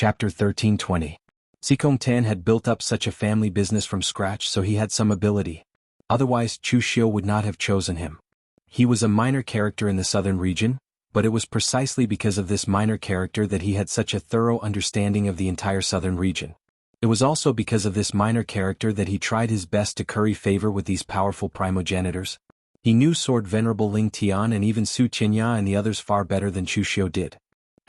Chapter 1320. Sikong Tan had built up such a family business from scratch, so he had some ability. Otherwise Chu Xiu would not have chosen him. He was a minor character in the southern region, but it was precisely because of this minor character that he had such a thorough understanding of the entire southern region. It was also because of this minor character that he tried his best to curry favor with these powerful primogenitors. He knew Sword Venerable Ling Tian and even Su Qinya and the others far better than Chu Xiu did.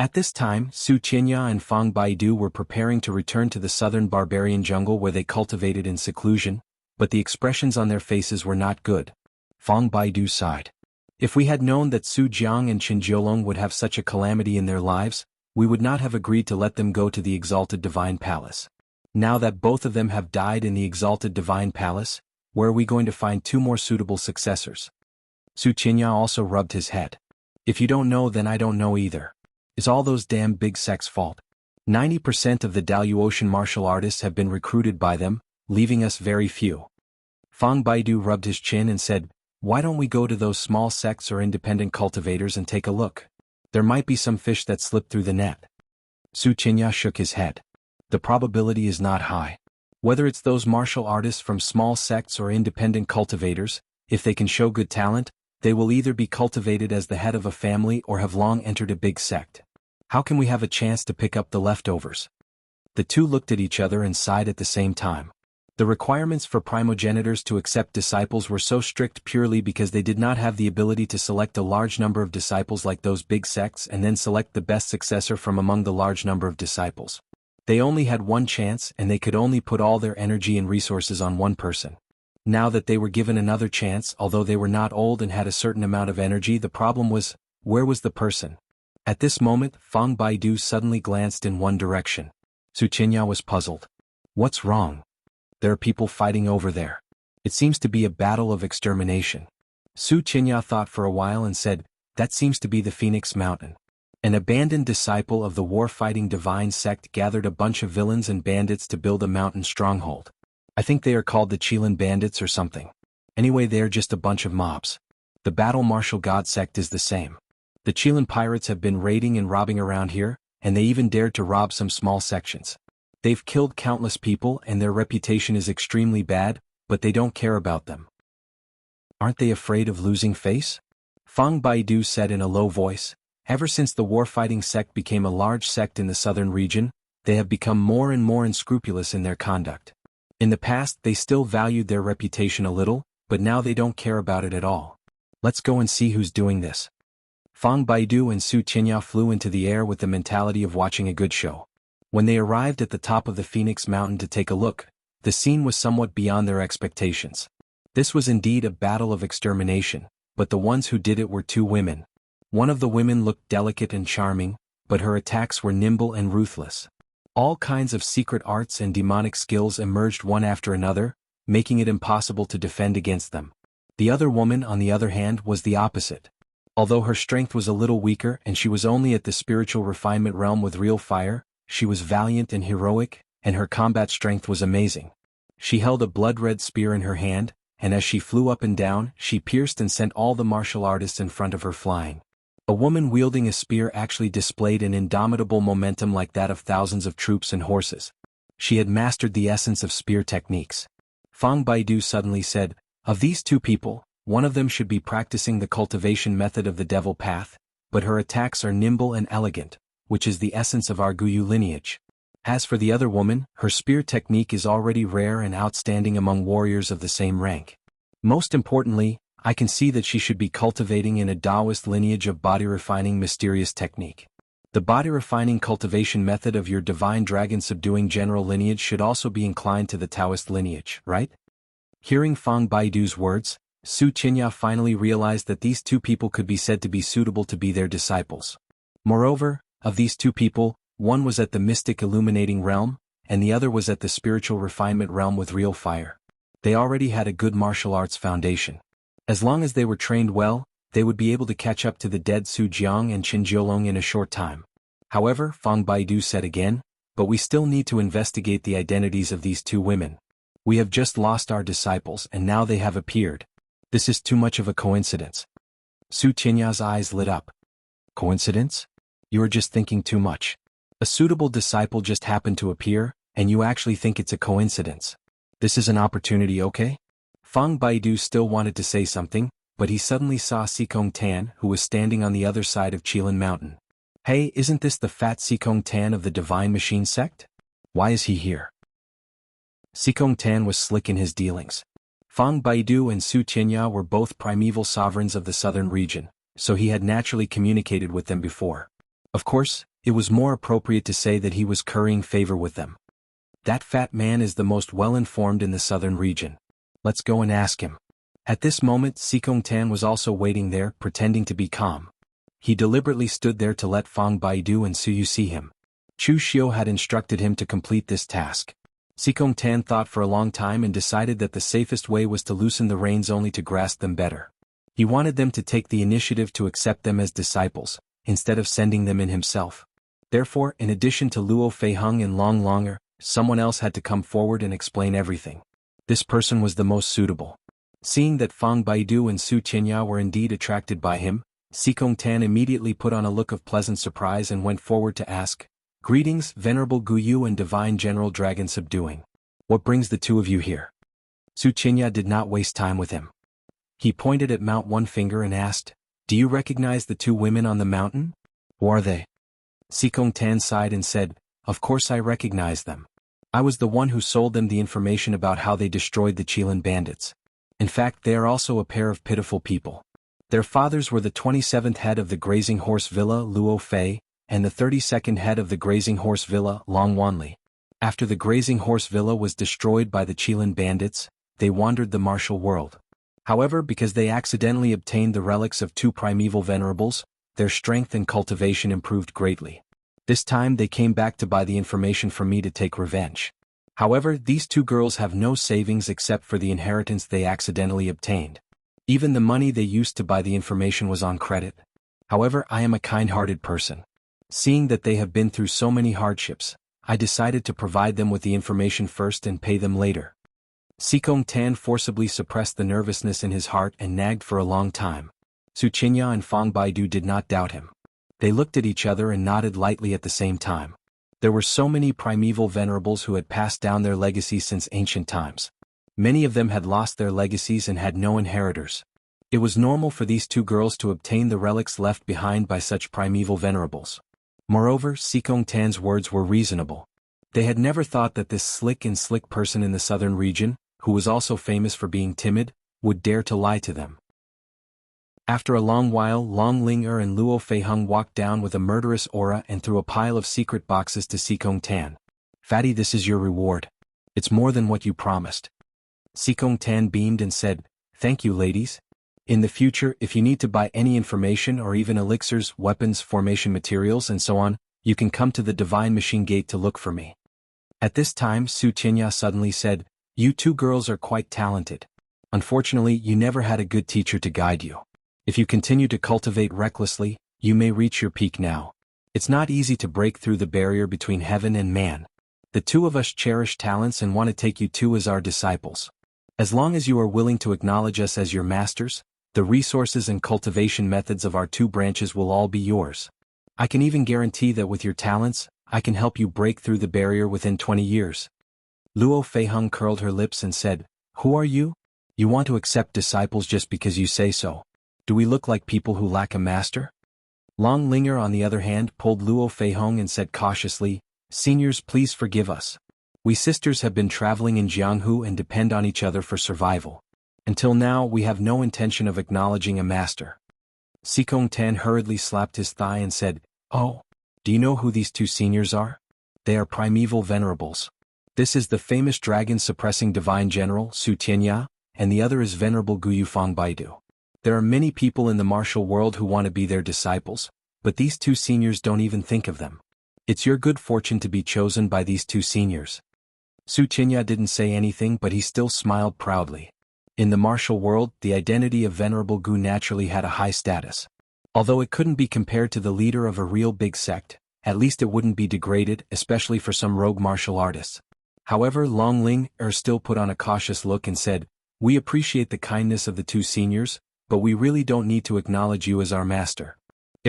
At this time, Su Qinya and Fang Baidu were preparing to return to the southern barbarian jungle where they cultivated in seclusion, but the expressions on their faces were not good. Fang Baidu sighed. If we had known that Su Jiang and Qin Jiolong would have such a calamity in their lives, we would not have agreed to let them go to the exalted divine palace. Now that both of them have died in the exalted divine palace, where are we going to find two more suitable successors? Su Qinya also rubbed his head. If you don't know, then I don't know either. It's all those damn big sects' fault. 90% of the Daluotian martial artists have been recruited by them, leaving us very few. Fang Baidu rubbed his chin and said, "Why don't we go to those small sects or independent cultivators and take a look? There might be some fish that slipped through the net." Su Qinya shook his head. The probability is not high. Whether it's those martial artists from small sects or independent cultivators, if they can show good talent, they will either be cultivated as the head of a family or have long entered a big sect. How can we have a chance to pick up the leftovers? The two looked at each other and sighed at the same time. The requirements for primogenitors to accept disciples were so strict purely because they did not have the ability to select a large number of disciples like those big sects and then select the best successor from among the large number of disciples. They only had one chance and they could only put all their energy and resources on one person. Now that they were given another chance, although they were not old and had a certain amount of energy, the problem was, where was the person? At this moment, Fang Baidu suddenly glanced in one direction. Su Qinya was puzzled. What's wrong? There are people fighting over there. It seems to be a battle of extermination. Su Qinya thought for a while and said, that seems to be the Phoenix Mountain. An abandoned disciple of the war-fighting divine sect gathered a bunch of villains and bandits to build a mountain stronghold. I think they are called the Qilin Bandits or something. Anyway, they're just a bunch of mobs. The Battle Martial God sect is the same. The Qilin pirates have been raiding and robbing around here, and they even dared to rob some small sections. They've killed countless people and their reputation is extremely bad, but they don't care about them. Aren't they afraid of losing face? Fang Baidu said in a low voice. Ever since the war-fighting sect became a large sect in the southern region, they have become more and more unscrupulous in their conduct. In the past they still valued their reputation a little, but now they don't care about it at all. Let's go and see who's doing this. Fang Baidu and Su Qinya flew into the air with the mentality of watching a good show. When they arrived at the top of the Phoenix Mountain to take a look, the scene was somewhat beyond their expectations. This was indeed a battle of extermination, but the ones who did it were two women. One of the women looked delicate and charming, but her attacks were nimble and ruthless. All kinds of secret arts and demonic skills emerged one after another, making it impossible to defend against them. The other woman, on the other hand, was the opposite. Although her strength was a little weaker and she was only at the spiritual refinement realm with real fire, she was valiant and heroic, and her combat strength was amazing. She held a blood-red spear in her hand, and as she flew up and down, she pierced and sent all the martial artists in front of her flying. A woman wielding a spear actually displayed an indomitable momentum like that of thousands of troops and horses. She had mastered the essence of spear techniques. Fang Baidu suddenly said, of these two people, one of them should be practicing the cultivation method of the devil path, but her attacks are nimble and elegant, which is the essence of our Guyu lineage. As for the other woman, her spear technique is already rare and outstanding among warriors of the same rank. Most importantly, I can see that she should be cultivating in a Taoist lineage of body-refining mysterious technique. The body-refining cultivation method of your divine dragon-subduing general lineage should also be inclined to the Taoist lineage, right? Hearing Fang Baidu's words, Su Qinya finally realized that these two people could be said to be suitable to be their disciples. Moreover, of these two people, one was at the mystic illuminating realm, and the other was at the spiritual refinement realm with real fire. They already had a good martial arts foundation. As long as they were trained well, they would be able to catch up to the dead Su Jiang and Qin Jiolong in a short time. However, Fang Baidu said again, but we still need to investigate the identities of these two women. We have just lost our disciples and now they have appeared. This is too much of a coincidence. Su Qinya's eyes lit up. Coincidence? You are just thinking too much. A suitable disciple just happened to appear, and you actually think it's a coincidence. This is an opportunity, okay? Fang Baidu still wanted to say something, but he suddenly saw Sikong Tan, who was standing on the other side of Qilin Mountain. Hey, isn't this the fat Sikong Tan of the Divine Machine sect? Why is he here? Sikong Tan was slick in his dealings. Fang Baidu and Su Qianya were both primeval sovereigns of the southern region, so he had naturally communicated with them before. Of course, it was more appropriate to say that he was currying favor with them. That fat man is the most well-informed in the southern region. Let's go and ask him. At this moment, Sikong Tan was also waiting there, pretending to be calm. He deliberately stood there to let Fang Baidu and Su Yu see him. Chu Xiu had instructed him to complete this task. Sikong Tan thought for a long time and decided that the safest way was to loosen the reins only to grasp them better. He wanted them to take the initiative to accept them as disciples, instead of sending them in himself. Therefore, in addition to Luo Feiheng and Long Longer, someone else had to come forward and explain everything. This person was the most suitable. Seeing that Fang Baidu and Su Qianya were indeed attracted by him, Sikong Tan immediately put on a look of pleasant surprise and went forward to ask, "Greetings, Venerable Guyu and Divine General Dragon Subduing. What brings the two of you here?" Su Qianya did not waste time with him. He pointed at Mount One Finger and asked, "Do you recognize the two women on the mountain? Who are they?" Sikong Tan sighed and said, "Of course I recognize them. I was the one who sold them the information about how they destroyed the Qilin bandits. In fact, they are also a pair of pitiful people. Their fathers were the 27th head of the Grazing Horse Villa, Luo Fei, and the 32nd head of the Grazing Horse Villa, Long Wanli. After the Grazing Horse Villa was destroyed by the Qilin bandits, they wandered the martial world. However, because they accidentally obtained the relics of two primeval venerables, their strength and cultivation improved greatly. This time they came back to buy the information from me to take revenge. However, these two girls have no savings except for the inheritance they accidentally obtained. Even the money they used to buy the information was on credit. However, I am a kind-hearted person. Seeing that they have been through so many hardships, I decided to provide them with the information first and pay them later." Sikong Tan forcibly suppressed the nervousness in his heart and nagged for a long time. Su Qianya and Fang Baidu did not doubt him. They looked at each other and nodded lightly at the same time. There were so many primeval venerables who had passed down their legacies since ancient times. Many of them had lost their legacies and had no inheritors. It was normal for these two girls to obtain the relics left behind by such primeval venerables. Moreover, Sikong Tan's words were reasonable. They had never thought that this slick person in the southern region, who was also famous for being timid, would dare to lie to them. After a long while, Long Ling-er and Luo Feiheng walked down with a murderous aura and threw a pile of secret boxes to Sikong Tan. "Fatty, this is your reward. It's more than what you promised." Sikong Tan beamed and said, "Thank you, ladies. In the future, if you need to buy any information or even elixirs, weapons, formation materials and so on, you can come to the Divine Machine Gate to look for me." At this time, Su Qianya suddenly said, "You two girls are quite talented. Unfortunately, you never had a good teacher to guide you. If you continue to cultivate recklessly, you may reach your peak now. It's not easy to break through the barrier between heaven and man. The two of us cherish talents and want to take you two as our disciples. As long as you are willing to acknowledge us as your masters, the resources and cultivation methods of our two branches will all be yours. I can even guarantee that with your talents, I can help you break through the barrier within 20 years. Luo Feiheng curled her lips and said, "Who are you? You want to accept disciples just because you say so. Do we look like people who lack a master?" Long Ling-er, on the other hand, pulled Luo Feiheng and said cautiously, "Seniors, please forgive us. We sisters have been traveling in Jianghu and depend on each other for survival. Until now, we have no intention of acknowledging a master." Sikong Tan hurriedly slapped his thigh and said, "Oh, do you know who these two seniors are? They are primeval venerables. This is the famous dragon-suppressing divine general, Su Qianya, and the other is Venerable Guyu Fang Baidu. There are many people in the martial world who want to be their disciples, but these two seniors don't even think of them. It's your good fortune to be chosen by these two seniors." Su Qianya didn't say anything, but he still smiled proudly. In the martial world, the identity of Venerable Gu naturally had a high status. Although it couldn't be compared to the leader of a real big sect, at least it wouldn't be degraded, especially for some rogue martial artists. However, Long Ling-er still put on a cautious look and said, "We appreciate the kindness of the two seniors, but we really don't need to acknowledge you as our master.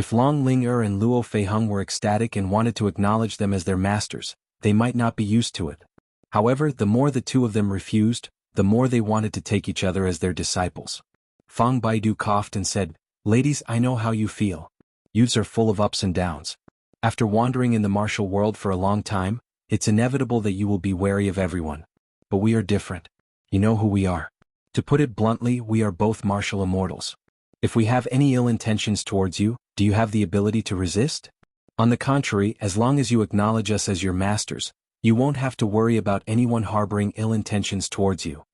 If Long Ling and Luo Feiheng were ecstatic and wanted to acknowledge them as their masters, they might not be used to it. However, the more the two of them refused, the more they wanted to take each other as their disciples. Fang Baidu coughed and said, "Ladies, I know how you feel. Youths are full of ups and downs. After wandering in the martial world for a long time, it's inevitable that you will be wary of everyone. But we are different. You know who we are. To put it bluntly, we are both martial immortals. If we have any ill intentions towards you, do you have the ability to resist? On the contrary, as long as you acknowledge us as your masters, you won't have to worry about anyone harboring ill intentions towards you.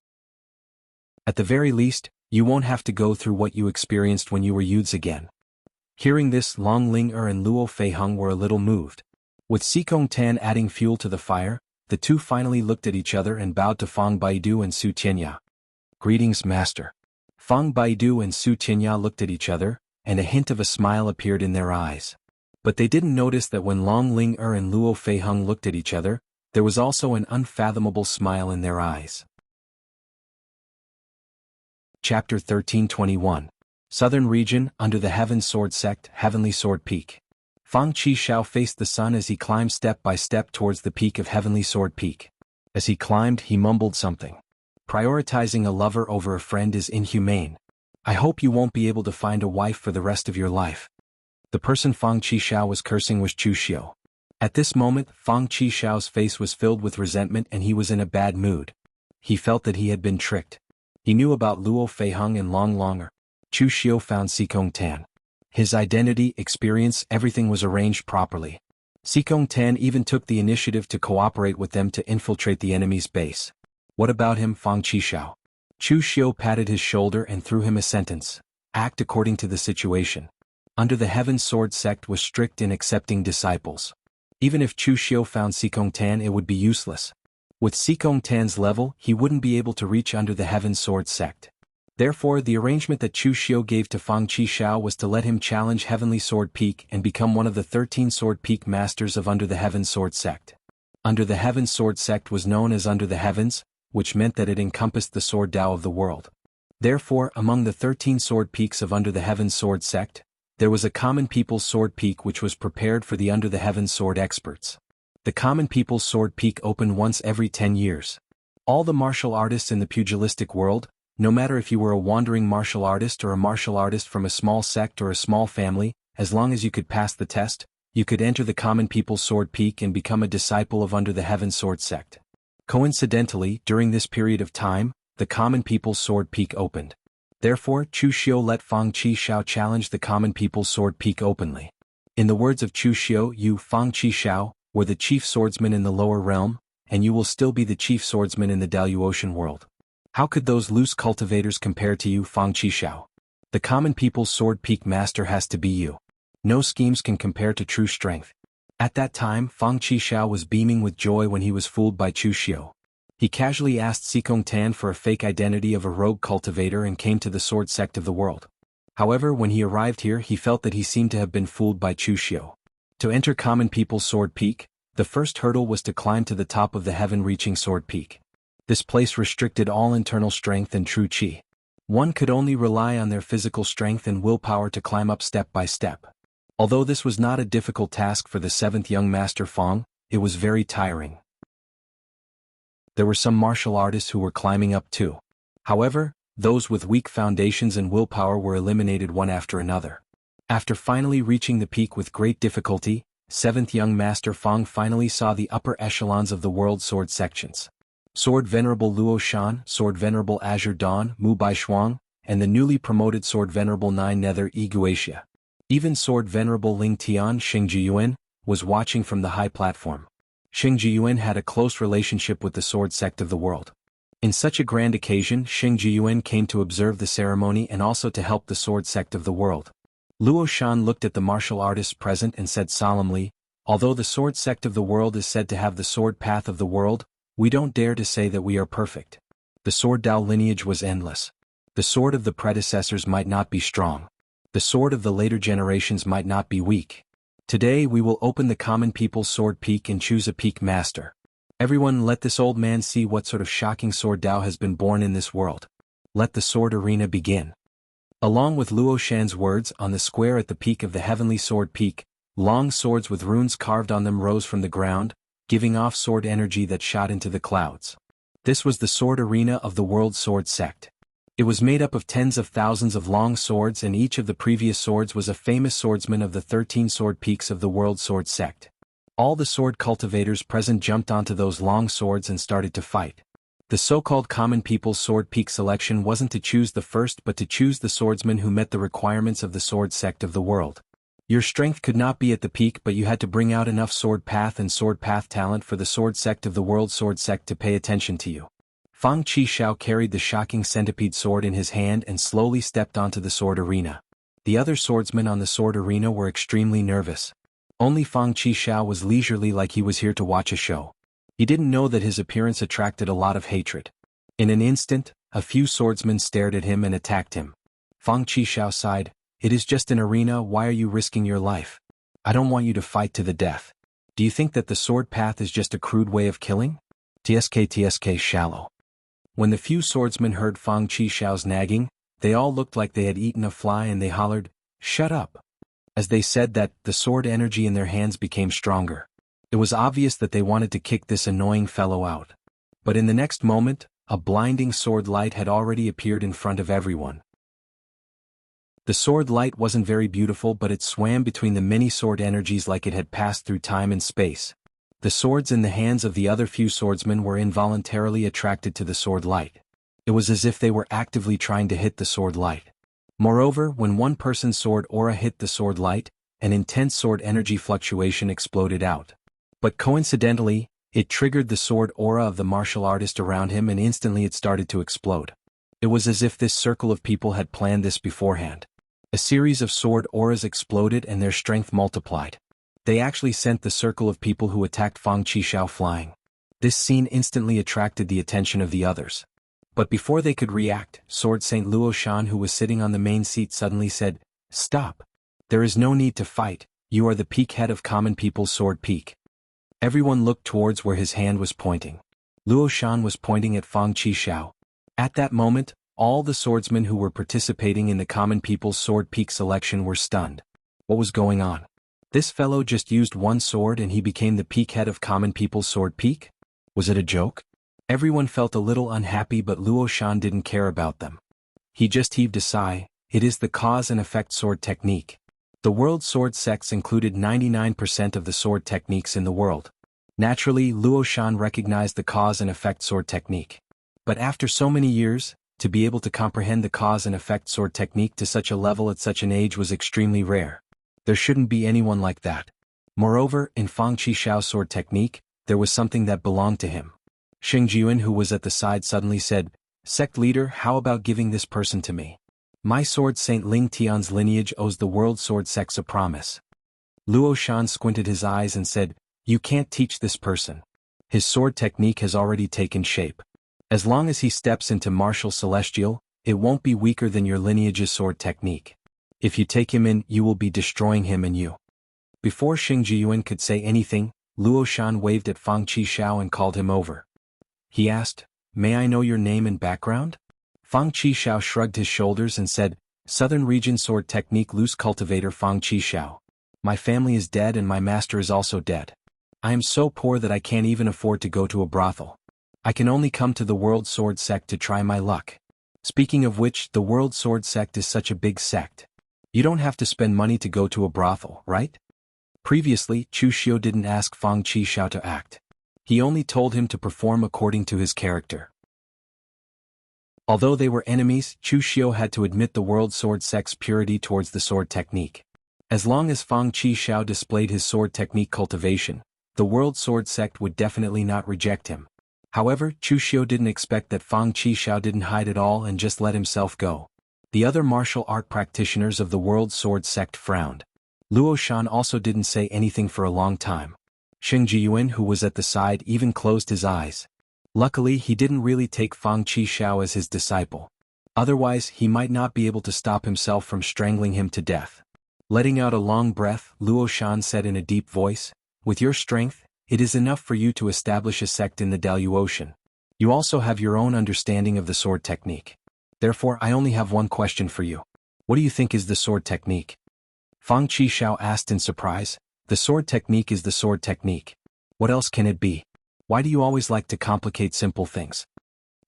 At the very least, you won't have to go through what you experienced when you were youths again." Hearing this, Long Ling and Luo Feiheng were a little moved. With Xikong Tan adding fuel to the fire, the two finally looked at each other and bowed to Fang Baidu and Su Tianya. "Greetings, master." Fang Baidu and Su Tianya looked at each other, and a hint of a smile appeared in their eyes. But they didn't notice that when Long Ling and Luo Feiheng looked at each other, there was also an unfathomable smile in their eyes. Chapter 1321. Southern Region, Under the Heaven Sword Sect, Heavenly Sword Peak. Fang Qishao faced the sun as he climbed step by step towards the peak of Heavenly Sword Peak. As he climbed, he mumbled something. "Prioritizing a lover over a friend is inhumane. I hope you won't be able to find a wife for the rest of your life." The person Fang Qishao was cursing was Chu Xiu. At this moment, Fang Qishao's face was filled with resentment and he was in a bad mood. He felt that he had been tricked. He knew about Luo Feiheng and Long Longer. Chu Xiu found Xikong Tan. His identity, experience, everything was arranged properly. Xikong Tan even took the initiative to cooperate with them to infiltrate the enemy's base. What about him, Fang Qishao? Chu Xiu patted his shoulder and threw him a sentence. Act according to the situation. Under the Heaven Sword Sect was strict in accepting disciples. Even if Chu Xiu found Xikong Tan, it would be useless. With Xikong Tan's level, he wouldn't be able to reach under the Heaven Sword Sect. Therefore, the arrangement that Chu Xiu gave to Fang Qishao was to let him challenge Heavenly Sword Peak and become one of the 13 Sword Peak Masters of Under the Heaven Sword Sect. Under the Heaven Sword Sect was known as Under the Heavens, which meant that it encompassed the Sword Tao of the world. Therefore, among the 13 Sword Peaks of Under the Heaven Sword Sect, there was a Common People's Sword Peak which was prepared for the Under the Heaven Sword experts. The Common People's Sword Peak opened once every 10 years. All the martial artists in the pugilistic world, no matter if you were a wandering martial artist or a martial artist from a small sect or a small family, as long as you could pass the test, you could enter the Common People's Sword Peak and become a disciple of Under the Heaven Sword Sect. Coincidentally, during this period of time, the Common People's Sword Peak opened. Therefore, Chu Xiu let Fang Qishao challenge the Common People's Sword Peak openly. In the words of Chu Xiu, you, Fang Qishao, were the chief swordsman in the lower realm, and you will still be the chief swordsman in the Daluotian world. How could those loose cultivators compare to you, Fang Qishao? The Common People's Sword Peak Master has to be you. No schemes can compare to true strength. At that time, Fang Qishao was beaming with joy when he was fooled by Chu Xiu. He casually asked Xikong Tan for a fake identity of a rogue cultivator and came to the sword sect of the world. However, when he arrived here, he felt that he seemed to have been fooled by Chu Xiu. To enter Common People's Sword Peak, the first hurdle was to climb to the top of the heaven-reaching Sword Peak. This place restricted all internal strength and true qi. One could only rely on their physical strength and willpower to climb up step by step. Although this was not a difficult task for the 7th young master Fang, it was very tiring. There were some martial artists who were climbing up too. However, those with weak foundations and willpower were eliminated one after another. After finally reaching the peak with great difficulty, 7th young master Fang finally saw the upper echelons of the world sword sections. Sword Venerable Luo Shan, Sword Venerable Azure Dawn, Mu Bai Shuang, and the newly promoted Sword Venerable Nine Nether Yi Guixia. Even Sword Venerable Ling Tian Xing Jiyuan was watching from the high platform. Xing Jiyuan had a close relationship with the sword sect of the world. In such a grand occasion, Xing Jiyuan came to observe the ceremony and also to help the sword sect of the world. Luo Shan looked at the martial artists present and said solemnly, "Although the sword sect of the world is said to have the sword path of the world, we don't dare to say that we are perfect. The sword Dao lineage was endless. The sword of the predecessors might not be strong. The sword of the later generations might not be weak. Today we will open the Common People's Sword Peak and choose a peak master. Everyone, let this old man see what sort of shocking sword Dao has been born in this world. Let the sword arena begin." Along with Luo Shan's words, on the square at the peak of the heavenly sword peak, long swords with runes carved on them rose from the ground, giving off sword energy that shot into the clouds. This was the sword arena of the World Sword Sect. It was made up of tens of thousands of long swords, and each of the previous swords was a famous swordsman of the 13 sword peaks of the World Sword Sect. All the sword cultivators present jumped onto those long swords and started to fight. The so-called common people's sword peak selection wasn't to choose the first but to choose the swordsman who met the requirements of the sword sect of the world. Your strength could not be at the peak, but you had to bring out enough sword path and sword path talent for the sword sect of the World Sword Sect to pay attention to you. Fang Qishao carried the shocking centipede sword in his hand and slowly stepped onto the sword arena. The other swordsmen on the sword arena were extremely nervous. Only Fang Qishao was leisurely, like he was here to watch a show. He didn't know that his appearance attracted a lot of hatred. In an instant, a few swordsmen stared at him and attacked him. Fang Qishao sighed, "It is just an arena, why are you risking your life? I don't want you to fight to the death. Do you think that the sword path is just a crude way of killing? TSK shallow." When the few swordsmen heard Fang Qishao's nagging, they all looked like they had eaten a fly and they hollered, "Shut up!" As they said that, the sword energy in their hands became stronger. It was obvious that they wanted to kick this annoying fellow out. But in the next moment, a blinding sword light had already appeared in front of everyone. The sword light wasn't very beautiful, but it swam between the many sword energies like it had passed through time and space. The swords in the hands of the other few swordsmen were involuntarily attracted to the sword light. It was as if they were actively trying to hit the sword light. Moreover, when one person's sword aura hit the sword light, an intense sword energy fluctuation exploded out. But coincidentally, it triggered the sword aura of the martial artist around him, and instantly it started to explode. It was as if this circle of people had planned this beforehand. A series of sword auras exploded and their strength multiplied. They actually sent the circle of people who attacked Fang Qishao flying. This scene instantly attracted the attention of the others. But before they could react, Sword Saint Luo Shan, who was sitting on the main seat, suddenly said, "Stop. There is no need to fight, you are the peak head of common people's sword peak." Everyone looked towards where his hand was pointing. Luo Shan was pointing at Fang Qishao. At that moment, all the swordsmen who were participating in the common people's sword peak selection were stunned. What was going on? This fellow just used one sword and he became the peak head of common people's sword peak? Was it a joke? Everyone felt a little unhappy, but Luo Shan didn't care about them. He just heaved a sigh. It is the cause and effect sword technique. The world sword sects included 99% of the sword techniques in the world. Naturally, Luo Shan recognized the cause and effect sword technique. But after so many years, to be able to comprehend the cause and effect sword technique to such a level at such an age was extremely rare. There shouldn't be anyone like that. Moreover, in Fang Qishao's sword technique, there was something that belonged to him. Xing Jian, who was at the side, suddenly said, "Sect leader, how about giving this person to me? My sword Saint Ling Tian's lineage owes the world sword sects a promise." Luo Shan squinted his eyes and said, "You can't teach this person. His sword technique has already taken shape. As long as he steps into martial celestial, it won't be weaker than your lineage's sword technique. If you take him in, you will be destroying him and you." Before Xing Jiyuan could say anything, Luo Shan waved at Fang Qishao and called him over. He asked, "May I know your name and background?" Fang Qishao shrugged his shoulders and said, "Southern Region Sword Technique Loose Cultivator Fang Qishao. My family is dead and my master is also dead. I am so poor that I can't even afford to go to a brothel. I can only come to the World Sword Sect to try my luck. Speaking of which, the World Sword Sect is such a big sect. You don't have to spend money to go to a brothel, right?" Previously, Chu Xiu didn't ask Fang Qishao to act. He only told him to perform according to his character. Although they were enemies, Chu Xiu had to admit the World Sword Sect's purity towards the sword technique. As long as Fang Qishao displayed his sword technique cultivation, the World Sword Sect would definitely not reject him. However, Chu Xiu didn't expect that Fang Qishao didn't hide at all and just let himself go. The other martial art practitioners of the World Sword Sect frowned. Luo Shan also didn't say anything for a long time. Xing Jiyuan, who was at the side, even closed his eyes. Luckily, he didn't really take Fang Qishao as his disciple. Otherwise, he might not be able to stop himself from strangling him to death. Letting out a long breath, Luo Shan said in a deep voice, "With your strength, it is enough for you to establish a sect in the Dalu Ocean. You also have your own understanding of the sword technique. Therefore, I only have one question for you. What do you think is the sword technique? Fang Qixiao asked in surprise. The sword technique is the sword technique. What else can it be? Why do you always like to complicate simple things?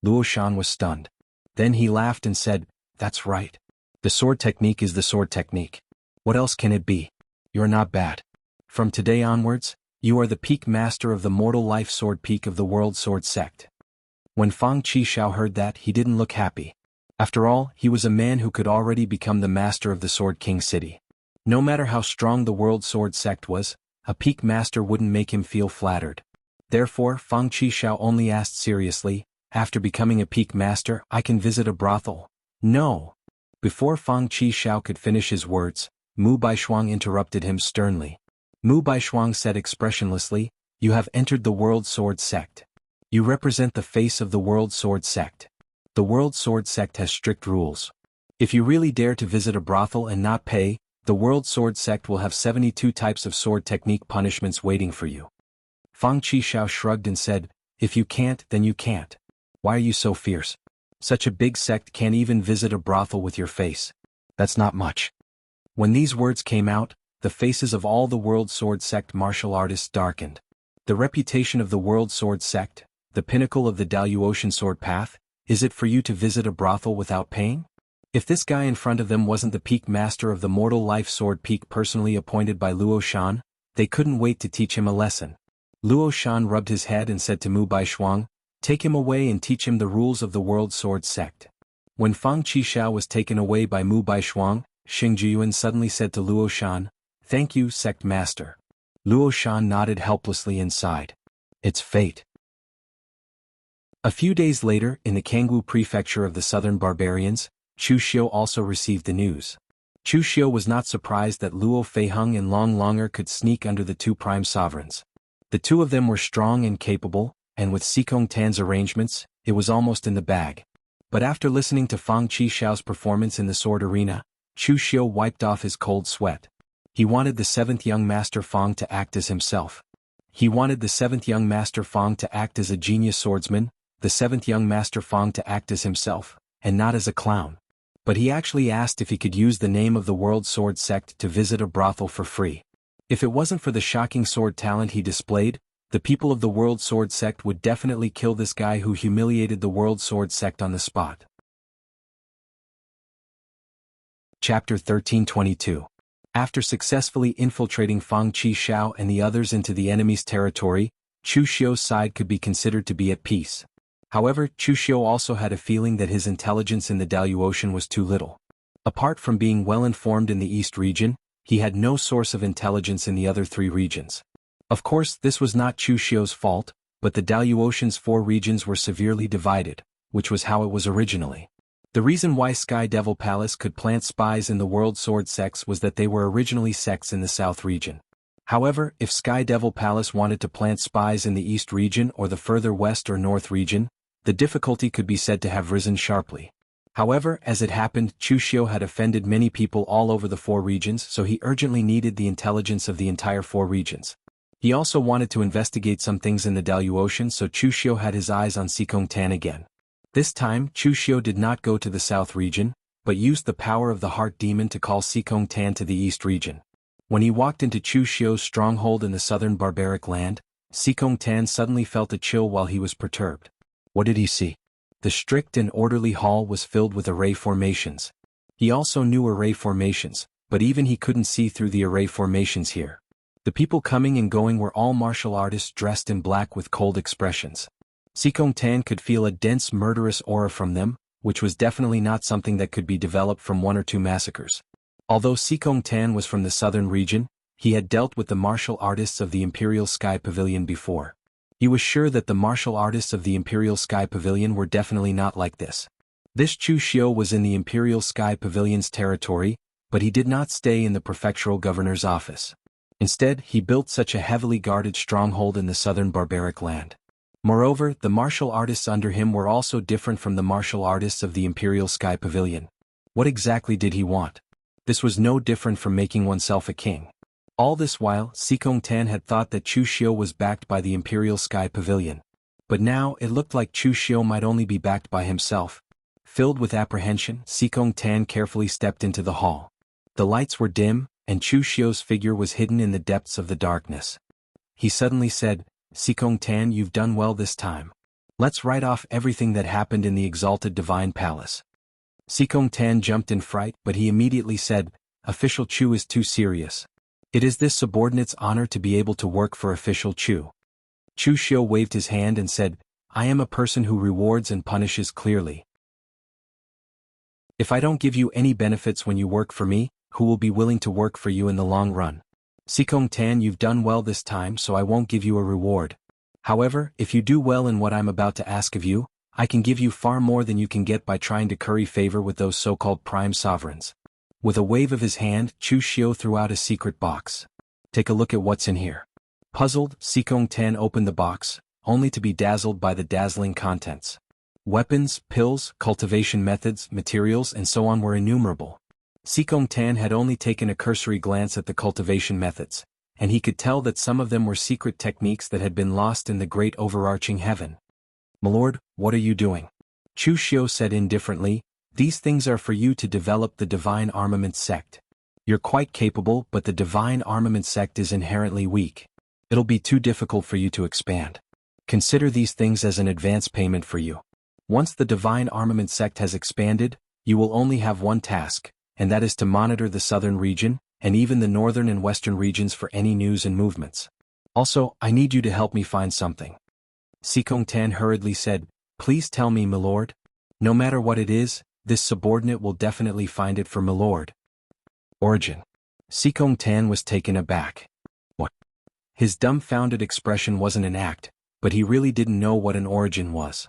Luo Shan was stunned. Then he laughed and said, that's right. The sword technique is the sword technique. What else can it be? You're not bad. From today onwards, you are the peak master of the mortal life sword peak of the world sword sect. When Fang Qixiao heard that, he didn't look happy. After all, he was a man who could already become the master of the Sword King city. No matter how strong the world sword sect was, a peak master wouldn't make him feel flattered. Therefore, Fang Qixiao only asked seriously, after becoming a peak master, I can visit a brothel? No. Before Fang Qixiao could finish his words, Mu Baishuang interrupted him sternly. Mu Baishuang said expressionlessly, you have entered the world sword sect. You represent the face of the world sword sect. The world sword sect has strict rules. If you really dare to visit a brothel and not pay, the world sword sect will have 72 types of sword technique punishments waiting for you. Fang Qixiao shrugged and said, if you can't, then you can't. Why are you so fierce? Such a big sect can't even visit a brothel with your face. That's not much. When these words came out, the faces of all the world sword sect martial artists darkened. The reputation of the world sword sect, the pinnacle of the Daluotian sword path, is it for you to visit a brothel without paying? If this guy in front of them wasn't the peak master of the mortal life sword peak personally appointed by Luo Shan, they couldn't wait to teach him a lesson. Luo Shan rubbed his head and said to Mu Baishuang, take him away and teach him the rules of the world sword sect. When Fang Qixiao was taken away by Mu Baishuang, Xing Jiyuan suddenly said to Luo Shan, thank you, sect master. Luo Shan nodded helplessly inside. It's fate. A few days later, in the Kangwu prefecture of the southern barbarians, Chu Xiu also received the news. Chu Xiu was not surprised that Luo Feiheng and Long Longer could sneak under the two prime sovereigns. The two of them were strong and capable, and with Xikong Tan's arrangements, it was almost in the bag. But after listening to Fang Qixiao's performance in the sword arena, Chu Xiu wiped off his cold sweat. He wanted the seventh young master Fang to act as himself. He wanted the seventh young master Fang to act as a genius swordsman, the seventh young master Fang to act as himself, and not as a clown. But he actually asked if he could use the name of the world sword sect to visit a brothel for free. If it wasn't for the shocking sword talent he displayed, the people of the world sword sect would definitely kill this guy who humiliated the world sword sect on the spot. Chapter 1322. After successfully infiltrating Fang Qixiao and the others into the enemy's territory, Chu Xiu's side could be considered to be at peace. However, Chu Xiu also had a feeling that his intelligence in the Daluotian was too little. Apart from being well informed in the East region, he had no source of intelligence in the other three regions. Of course, this was not Chu Xiu's fault, but the Daluotian's 4 regions were severely divided, which was how it was originally. The reason why Sky Devil Palace could plant spies in the world sword sects was that they were originally sects in the South region. However, if Sky Devil Palace wanted to plant spies in the East region or the further West or North region, the difficulty could be said to have risen sharply. However, as it happened, Chu Xiu had offended many people all over the 4 regions, so he urgently needed the intelligence of the entire 4 regions. He also wanted to investigate some things in the Daluotian, so Chu Xiu had his eyes on Xikong Tan again. This time, Chu Xiu did not go to the South region, but used the power of the Heart Demon to call Xikong Tan to the East region. When he walked into Chu Xiu's stronghold in the southern barbaric land, Xikong Tan suddenly felt a chill while he was perturbed. What did he see? The strict and orderly hall was filled with array formations. He also knew array formations, but even he couldn't see through the array formations here. The people coming and going were all martial artists dressed in black with cold expressions. Xikong Tan could feel a dense murderous aura from them, which was definitely not something that could be developed from 1 or 2 massacres. Although Xikong Tan was from the southern region, he had dealt with the martial artists of the Imperial Sky Pavilion before. He was sure that the martial artists of the Imperial Sky Pavilion were definitely not like this. This Chu Xiu was in the Imperial Sky Pavilion's territory, but he did not stay in the prefectural governor's office. Instead, he built such a heavily guarded stronghold in the southern barbaric land. Moreover, the martial artists under him were also different from the martial artists of the Imperial Sky Pavilion. What exactly did he want? This was no different from making oneself a king. All this while, Xikong Tan had thought that Chu Xiu was backed by the Imperial Sky Pavilion. But now, it looked like Chu Xiu might only be backed by himself. Filled with apprehension, Sikong Tan carefully stepped into the hall. The lights were dim, and Chu Xiu's figure was hidden in the depths of the darkness. He suddenly said, "Sikong Tan, you've done well this time. Let's write off everything that happened in the exalted divine palace." Sikong Tan jumped in fright, but he immediately said, "Official Chu is too serious. It is this subordinate's honor to be able to work for Official Chu." Chu Xiu waved his hand and said, "I am a person who rewards and punishes clearly. If I don't give you any benefits when you work for me, who will be willing to work for you in the long run? Sikong Tan, you've done well this time, so I won't give you a reward. However, if you do well in what I'm about to ask of you, I can give you far more than you can get by trying to curry favor with those so-called prime sovereigns." With a wave of his hand, Chu Xiu threw out a secret box. "Take a look at what's in here." Puzzled, Sikong Tan opened the box, only to be dazzled by the dazzling contents. Weapons, pills, cultivation methods, materials, and so on were innumerable. Sikong Tan had only taken a cursory glance at the cultivation methods, and he could tell that some of them were secret techniques that had been lost in the great overarching heaven. "Milord, what are you doing?" Chu Xiu said indifferently, "These things are for you to develop the divine armament sect. You're quite capable, but the divine armament sect is inherently weak. It'll be too difficult for you to expand. Consider these things as an advance payment for you. Once the divine armament sect has expanded, you will only have one task, and that is to monitor the southern region, and even the northern and western regions for any news and movements. Also, I need you to help me find something." Sikong Tan hurriedly said, "Please tell me, milord. No matter what it is, this subordinate will definitely find it for milord." "Origin." Sikong Tan was taken aback. What? His dumbfounded expression wasn't an act, but he really didn't know what an origin was.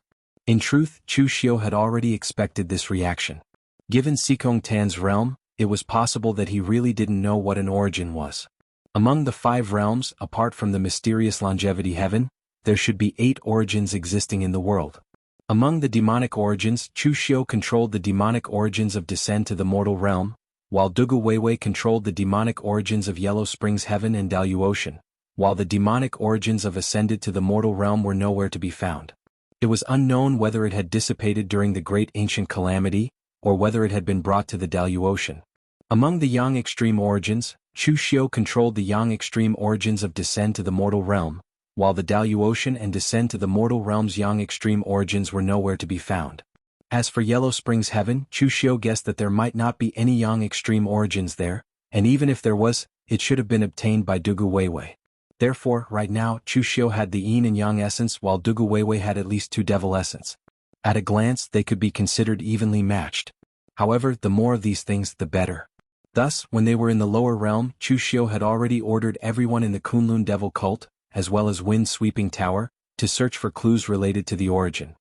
In truth, Chu Xiu had already expected this reaction. Given Sikong Tan's realm, it was possible that he really didn't know what an origin was. Among the 5 realms, apart from the mysterious longevity heaven, there should be 8 origins existing in the world. Among the demonic origins, Chu Xiu controlled the demonic origins of descent to the mortal realm, while Dugu Weiwei controlled the demonic origins of Yellow Springs Heaven and Daluocean, while the demonic origins of ascended to the mortal realm were nowhere to be found. It was unknown whether it had dissipated during the great ancient calamity, or whether it had been brought to the Daluocean. Among the Yang extreme origins, Chu Xiu controlled the Yang extreme origins of descend to the mortal realm, while the Daluocean and descend to the mortal realm's Yang extreme origins were nowhere to be found. As for Yellow Springs Heaven, Chu Xiu guessed that there might not be any Yang extreme origins there, and even if there was, it should have been obtained by Dugu Weiwei. Therefore, right now, Chu Xiu had the Yin and Yang essence while Dugu Weiwei had at least 2 devil essence. At a glance, they could be considered evenly matched. However, the more of these things, the better. Thus, when they were in the lower realm, Chu Xiu had already ordered everyone in the Kunlun Devil cult, as well as Wind Sweeping Tower, to search for clues related to the origin.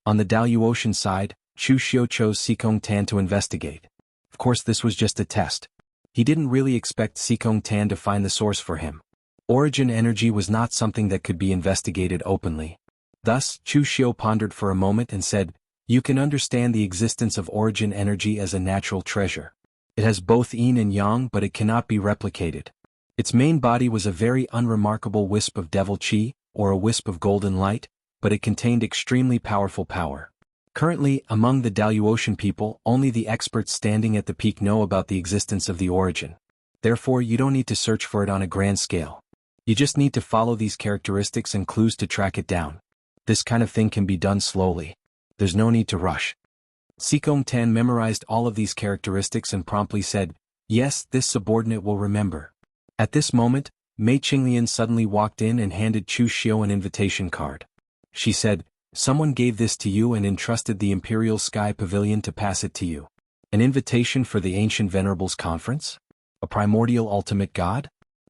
On the Daluocean side, Chu Xiu chose Sikong Tan to investigate. Of course, this was just a test. He didn't really expect Sikong Tan to find the source for him. Origin energy was not something that could be investigated openly. Thus, Chu Xiu pondered for a moment and said, "You can understand the existence of origin energy as a natural treasure. It has both yin and yang, but it cannot be replicated. Its main body was a very unremarkable wisp of devil chi, or a wisp of golden light, but it contained extremely powerful power. Currently, among the Daluocean people, only the experts standing at the peak know about the existence of the origin. Therefore, you don't need to search for it on a grand scale. You just need to follow these characteristics and clues to track it down. This kind of thing can be done slowly. There's no need to rush." Sikong Tan memorized all of these characteristics and promptly said, "Yes, this subordinate will remember." At this moment, Mei Qinglian suddenly walked in and handed Chu Xiu an invitation card. She said, "Someone gave this to you and entrusted the Imperial Sky Pavilion to pass it to you. An invitation for the Ancient Venerables Conference? A primordial ultimate god?"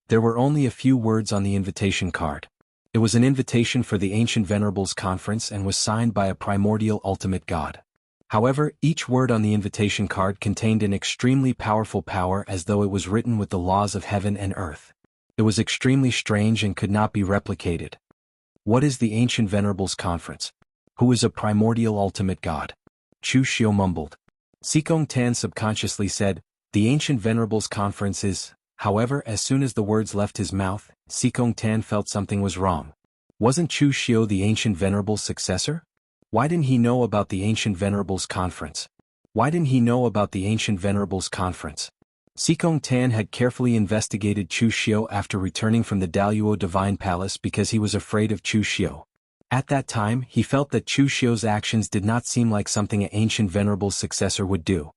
There were only a few words on the invitation card. It was an invitation for the Ancient Venerables Conference and was signed by a primordial ultimate god. However, each word on the invitation card contained an extremely powerful power as though it was written with the laws of heaven and earth. It was extremely strange and could not be replicated. What is the Ancient Venerables Conference? Who is a primordial ultimate god? Chu Xiu mumbled. Sikong Tan subconsciously said, "The Ancient Venerables Conference is..." However, as soon as the words left his mouth, Sikong Tan felt something was wrong. Wasn't Chu Xiu the Ancient Venerable's successor? Why didn't he know about the Ancient Venerables Conference? Why didn't he know about the Ancient Venerables Conference? Sikong Tan had carefully investigated Chu Xiu after returning from the Daluo Divine Palace because he was afraid of Chu Xiu. At that time, he felt that Chu Xiu's actions did not seem like something an Ancient Venerable's successor would do.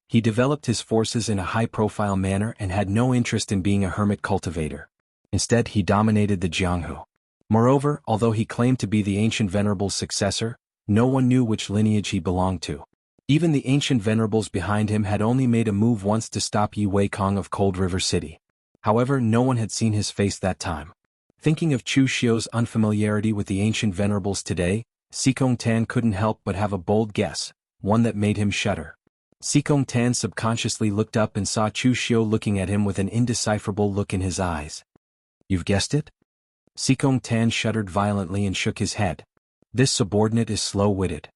He developed his forces in a high-profile manner and had no interest in being a hermit cultivator. Instead, he dominated the Jianghu. Moreover, although he claimed to be the Ancient Venerable's successor, no one knew which lineage he belonged to. Even the Ancient Venerables behind him had only made a move once to stop Yi Weikong of Cold River City. However, no one had seen his face that time. Thinking of Chu Xiu's unfamiliarity with the Ancient Venerables today, Sikong Tan couldn't help but have a bold guess, one that made him shudder. Sikong Tan subconsciously looked up and saw Chu Xiu looking at him with an indecipherable look in his eyes. You've guessed it? Sikong Tan shuddered violently and shook his head. This subordinate is slow-witted.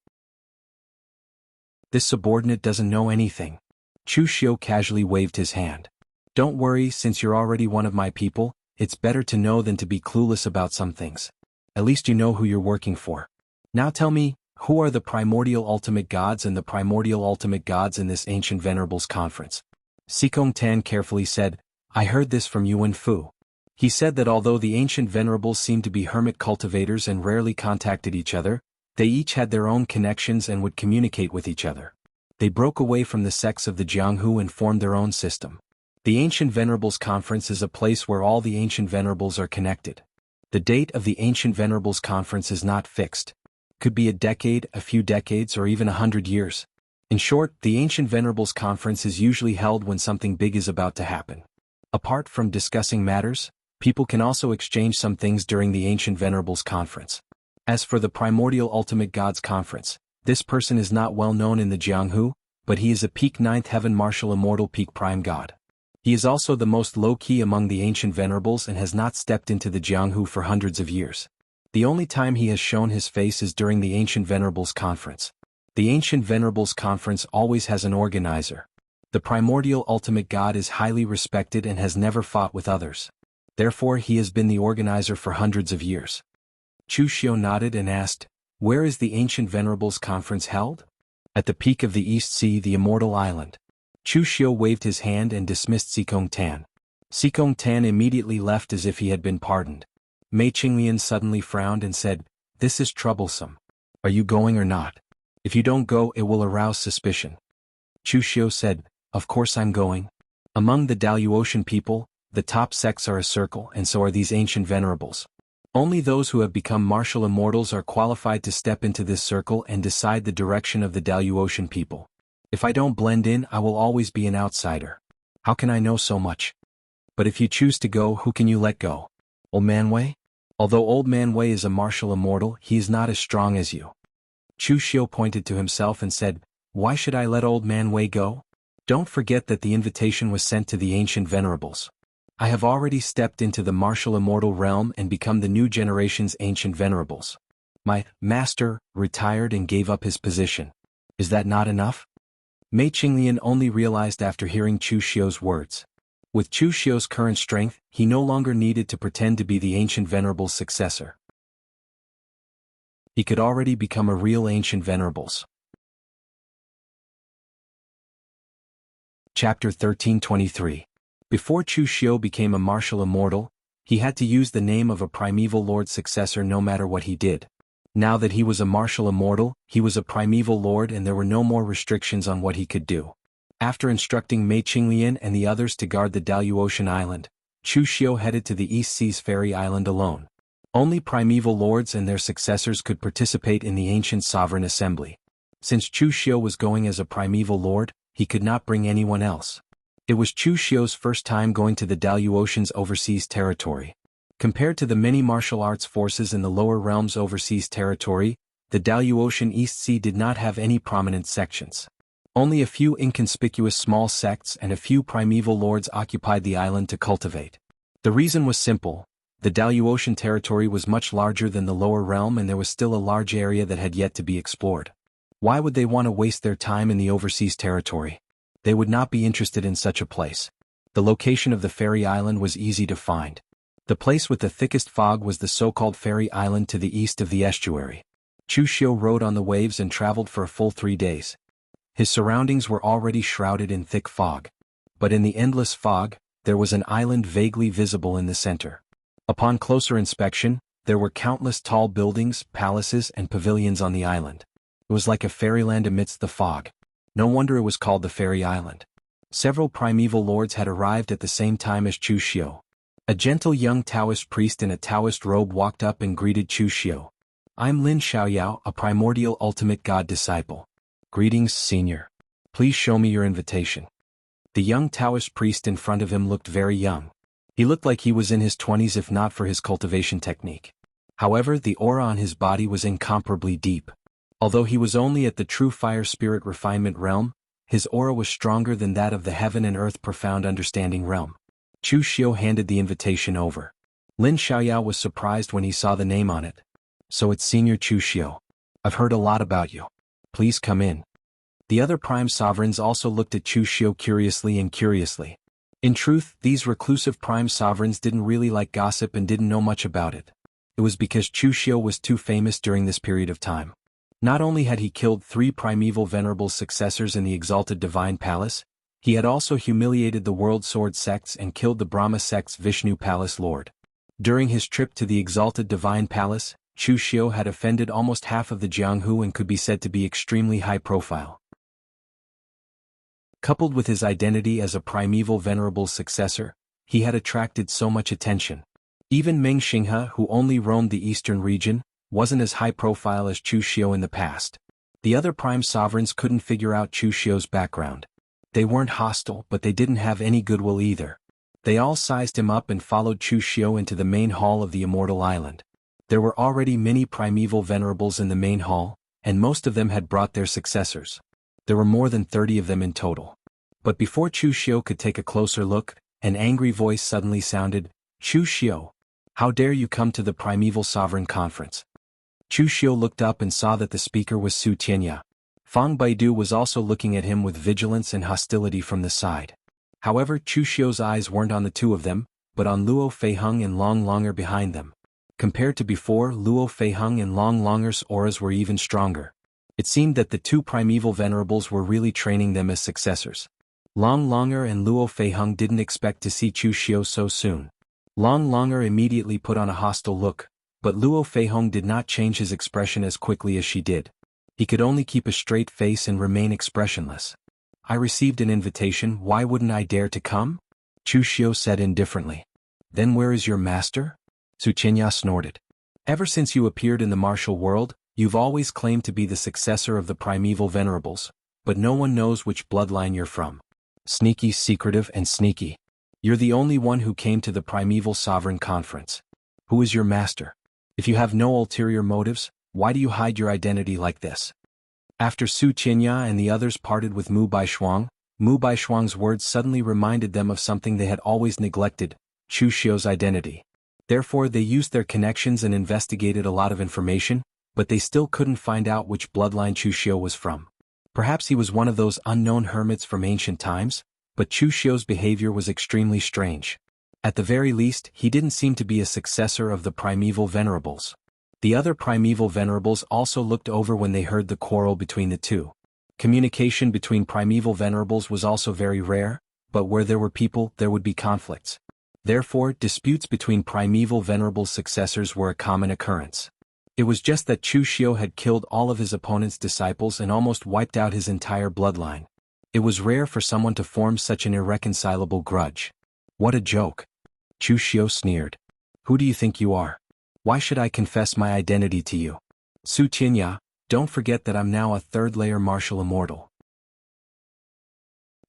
This subordinate doesn't know anything. Chu Xiu casually waved his hand. Don't worry, since you're already one of my people, it's better to know than to be clueless about some things. At least you know who you're working for. Now tell me, who are the primordial ultimate gods and the primordial ultimate gods in this Ancient Venerables Conference? Sikong Tan carefully said, I heard this from Yuan Fu. He said that although the Ancient Venerables seemed to be hermit cultivators and rarely contacted each other, they each had their own connections and would communicate with each other. They broke away from the sects of the Jianghu and formed their own system. The Ancient Venerables Conference is a place where all the Ancient Venerables are connected. The date of the Ancient Venerables Conference is not fixed. Could be a decade, a few decades, or even 100 years. In short, the Ancient Venerables Conference is usually held when something big is about to happen. Apart from discussing matters, people can also exchange some things during the Ancient Venerables Conference. As for the Primordial Ultimate Gods Conference, this person is not well known in the Jianghu, but he is a peak 9th heaven martial immortal peak prime god. He is also the most low-key among the Ancient Venerables and has not stepped into the Jianghu for hundreds of years. The only time he has shown his face is during the Ancient Venerables Conference. The Ancient Venerables Conference always has an organizer. The Primordial Ultimate God is highly respected and has never fought with others. Therefore, he has been the organizer for hundreds of years. Chu Xiu nodded and asked, Where is the Ancient Venerables Conference held? At the peak of the East Sea, the Immortal Island. Chu Xiu waved his hand and dismissed Sikong Tan. Sikong Tan immediately left as if he had been pardoned. Mei Qinglian suddenly frowned and said, This is troublesome. Are you going or not? If you don't go, it will arouse suspicion. Chu Xiu said, Of course I'm going. Among the Daluotian people, the top sects are a circle and so are these Ancient Venerables. Only those who have become martial immortals are qualified to step into this circle and decide the direction of the Daluotian people. If I don't blend in, I will always be an outsider. How can I know so much? But if you choose to go, who can you let go? Old Man Wei? Although Old Man Wei is a martial immortal, he is not as strong as you. Chu Xiu pointed to himself and said, Why should I let Old Man Wei go? Don't forget that the invitation was sent to the Ancient Venerables. I have already stepped into the martial immortal realm and become the new generation's Ancient Venerables. My master retired and gave up his position. Is that not enough? Mei Qinglian only realized after hearing Chu Xiu's words. With Chu Xiu's current strength, he no longer needed to pretend to be the Ancient Venerable's successor. He could already become a real Ancient Venerables. Chapter 1323. Before Chu Xiu became a martial immortal, he had to use the name of a primeval lord successor no matter what he did. Now that he was a martial immortal, he was a primeval lord and there were no more restrictions on what he could do. After instructing Mei Qinglian and the others to guard the Daluotian island, Chu Xiu headed to the East Sea's Fairy Island alone. Only primeval lords and their successors could participate in the ancient sovereign assembly. Since Chu Xiu was going as a primeval lord, he could not bring anyone else. It was Chu Xiu's first time going to the Daluotian's overseas territory. Compared to the many martial arts forces in the lower realm's overseas territory, the Daluotian East Sea did not have any prominent sections. Only a few inconspicuous small sects and a few primeval lords occupied the island to cultivate. The reason was simple. The Daluotian territory was much larger than the lower realm and there was still a large area that had yet to be explored. Why would they want to waste their time in the overseas territory? They would not be interested in such a place. The location of the Fairy Island was easy to find. The place with the thickest fog was the so-called Fairy Island to the east of the estuary. Chu Xiu rode on the waves and traveled for a full 3 days. His surroundings were already shrouded in thick fog. But in the endless fog, there was an island vaguely visible in the center. Upon closer inspection, there were countless tall buildings, palaces, and pavilions on the island. It was like a fairyland amidst the fog. No wonder it was called the Fairy Island. Several primeval lords had arrived at the same time as Chu Xiu. A gentle young Taoist priest in a Taoist robe walked up and greeted Chu Xiu. "I'm Lin Xiaoyao, a primordial ultimate god disciple. Greetings, senior. Please show me your invitation." The young Taoist priest in front of him looked very young. He looked like he was in his 20s if not for his cultivation technique. However, the aura on his body was incomparably deep. Although he was only at the true fire spirit refinement realm, his aura was stronger than that of the heaven and earth profound understanding realm. Chu Xiu handed the invitation over. Lin Xiaoyao was surprised when he saw the name on it. "So it's Senior Chu Xiu. I've heard a lot about you. Please come in." The other prime sovereigns also looked at Chu Xiu curiously. In truth, these reclusive prime sovereigns didn't really like gossip and didn't know much about it. It was because Chu Xiu was too famous during this period of time. Not only had he killed 3 primeval venerable successors in the exalted divine palace, he had also humiliated the world sword sects and killed the Brahma sect's Vishnu palace lord. During his trip to the exalted divine palace, Chu Xiu had offended almost half of the Jianghu and could be said to be extremely high profile. Coupled with his identity as a primeval venerable successor, he had attracted so much attention. Even Meng Xinghe, who only roamed the eastern region, wasn't as high profile as Chu Xiu in the past. The other prime sovereigns couldn't figure out Chu Xiu's background. They weren't hostile, but they didn't have any goodwill either. They all sized him up and followed Chu Xiu into the main hall of the Immortal Island. There were already many primeval venerables in the main hall, and most of them had brought their successors. There were more than 30 of them in total. But before Chu Xiu could take a closer look, an angry voice suddenly sounded, "Chu Xiu! How dare you come to the Primeval Sovereign Conference?" Chu Xiu looked up and saw that the speaker was Su Tianya. Fang Baidu was also looking at him with vigilance and hostility from the side. However, Chu Xiu's eyes weren't on the two of them, but on Luo Feiheng and Long Longer behind them. Compared to before, Luo Feiheng and Long Longer's auras were even stronger. It seemed that the 2 primeval venerables were really training them as successors. Long Longer and Luo Feiheng didn't expect to see Chu Xiu so soon. Long Longer immediately put on a hostile look, but Luo Feiheng did not change his expression as quickly as she did. He could only keep a straight face and remain expressionless. "I received an invitation, why wouldn't I dare to come?" Chu Xiu said indifferently. "Then where is your master?" Su Qinya snorted. "Ever since you appeared in the martial world, you've always claimed to be the successor of the primeval venerables, but no one knows which bloodline you're from. Sneaky, secretive, and sneaky. You're the only one who came to the Primeval Sovereign Conference. Who is your master? If you have no ulterior motives, why do you hide your identity like this?" After Su Qinya and the others parted with Mu Baishuang's words suddenly reminded them of something they had always neglected, Chu Xiu's identity. Therefore they used their connections and investigated a lot of information, but they still couldn't find out which bloodline Chu Xiu was from. Perhaps he was one of those unknown hermits from ancient times, but Chu Xiu's behavior was extremely strange. At the very least, he didn't seem to be a successor of the primeval venerables. The other primeval venerables also looked over when they heard the quarrel between the two. Communication between primeval venerables was also very rare, but where there were people, there would be conflicts. Therefore, disputes between primeval venerable successors were a common occurrence. It was just that Chu Xiu had killed all of his opponent's disciples and almost wiped out his entire bloodline. It was rare for someone to form such an irreconcilable grudge. "What a joke!" Chu Xiu sneered. "Who do you think you are? Why should I confess my identity to you? Su Qinya, don't forget that I'm now a 3rd-layer martial immortal.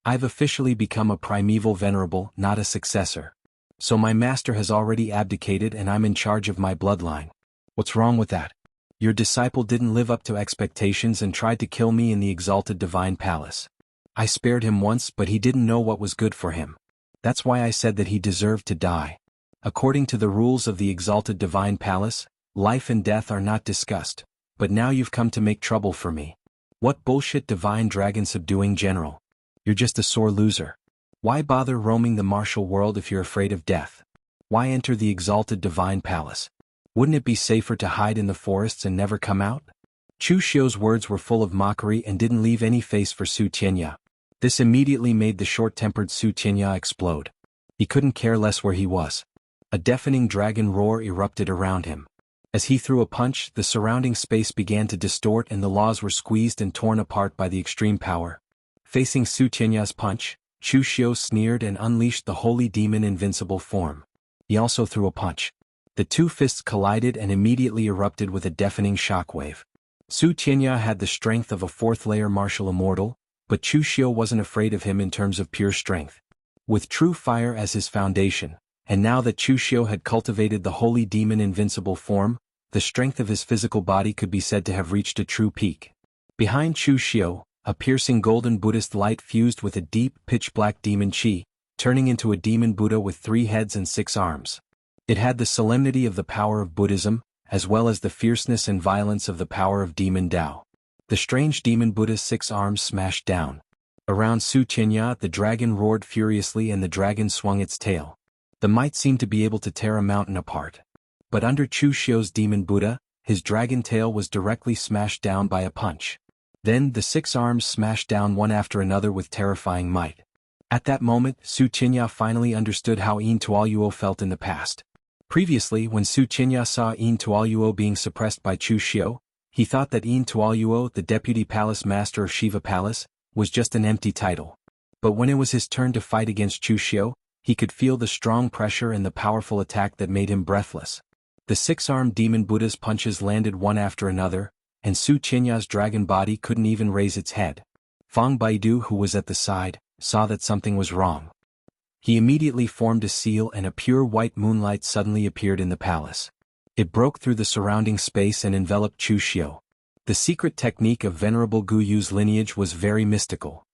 I've officially become a primeval venerable, not a successor. So my master has already abdicated and I'm in charge of my bloodline. What's wrong with that? Your disciple didn't live up to expectations and tried to kill me in the exalted divine palace. I spared him once, but he didn't know what was good for him. That's why I said that he deserved to die. According to the rules of the exalted divine palace, life and death are not discussed, but now you've come to make trouble for me. What bullshit divine dragon subduing general. You're just a sore loser. Why bother roaming the martial world if you're afraid of death? Why enter the exalted divine palace? Wouldn't it be safer to hide in the forests and never come out? Chu Xiu's words were full of mockery and didn't leave any face for Su Tianya. This immediately made the short-tempered Su Tianya explode. He couldn't care less where he was. A deafening dragon roar erupted around him. As he threw a punch, the surrounding space began to distort and the laws were squeezed and torn apart by the extreme power. Facing Su Tianya's punch, Chu Xiu sneered and unleashed the holy demon invincible form. He also threw a punch. The two fists collided and immediately erupted with a deafening shockwave. Su Tianya had the strength of a fourth-layer martial immortal, but Chu Xiu wasn't afraid of him in terms of pure strength. With true fire as his foundation, and now that Chu Xiu had cultivated the holy demon invincible form, the strength of his physical body could be said to have reached a true peak. Behind Chu Xiu, a piercing golden Buddhist light fused with a deep, pitch-black demon qi, turning into a demon Buddha with 3 heads and 6 arms. It had the solemnity of the power of Buddhism, as well as the fierceness and violence of the power of demon Tao. The strange demon Buddha's 6 arms smashed down. Around Su Tianya the dragon roared furiously and the dragon swung its tail. The might seemed to be able to tear a mountain apart. But under Chu Xiu's demon Buddha, his dragon tail was directly smashed down by a punch. Then the 6 arms smashed down one after another with terrifying might. At that moment, Su Tianya finally understood how Yin Tuoyuo felt in the past. Previously, when Su Tianya saw Yin Tuoyuo being suppressed by Chu Xiu, he thought that Yin Tuoyuo, the deputy palace master of Shiva Palace, was just an empty title. But when it was his turn to fight against Chu Xiu, he could feel the strong pressure and the powerful attack that made him breathless. The 6-armed demon Buddha's punches landed one after another, and Su Tianya's dragon body couldn't even raise its head. Fang Baidu, who was at the side, saw that something was wrong. He immediately formed a seal and a pure white moonlight suddenly appeared in the palace. It broke through the surrounding space and enveloped Chu Xiu. The secret technique of Venerable Gu Yu's lineage was very mystical.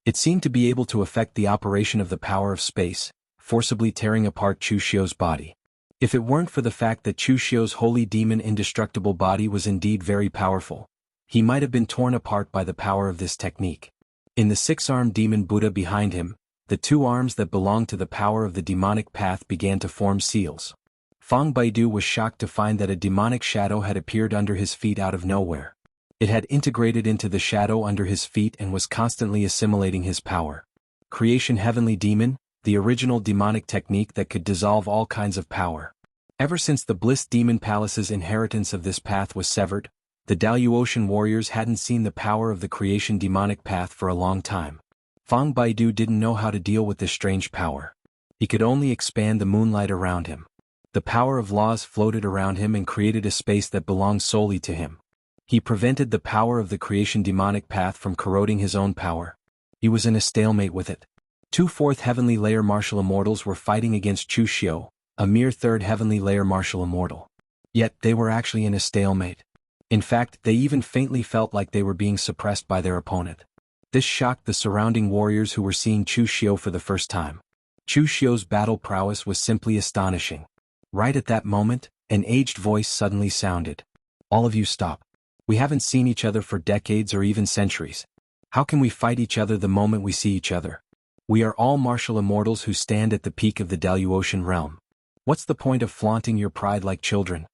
It seemed to be able to affect the operation of the power of space, forcibly tearing apart Chu Xiu's body. If it weren't for the fact that Chu Xiu's holy demon indestructible body was indeed very powerful, he might have been torn apart by the power of this technique. In the 6-armed demon Buddha behind him, the 2 arms that belonged to the power of the demonic path began to form seals. Fang Baidu was shocked to find that a demonic shadow had appeared under his feet out of nowhere. It had integrated into the shadow under his feet and was constantly assimilating his power. Creation Heavenly Demon, the original demonic technique that could dissolve all kinds of power. Ever since the Bliss Demon Palace's inheritance of this path was severed, the Daluotian warriors hadn't seen the power of the creation demonic path for a long time. Fang Baidu didn't know how to deal with this strange power. He could only expand the moonlight around him. The power of laws floated around him and created a space that belonged solely to him. He prevented the power of the creation demonic path from corroding his own power. He was in a stalemate with it. 2 fourth heavenly layer martial immortals were fighting against Chu Xiu, a mere 3rd heavenly layer martial immortal. Yet they were actually in a stalemate. In fact, they even faintly felt like they were being suppressed by their opponent. This shocked the surrounding warriors who were seeing Chu Xiu for the first time. Chu Xiu's battle prowess was simply astonishing. Right at that moment, an aged voice suddenly sounded. "All of you stop. We haven't seen each other for decades or even centuries. How can we fight each other the moment we see each other? We are all martial immortals who stand at the peak of the Daluotian realm. What's the point of flaunting your pride like children?"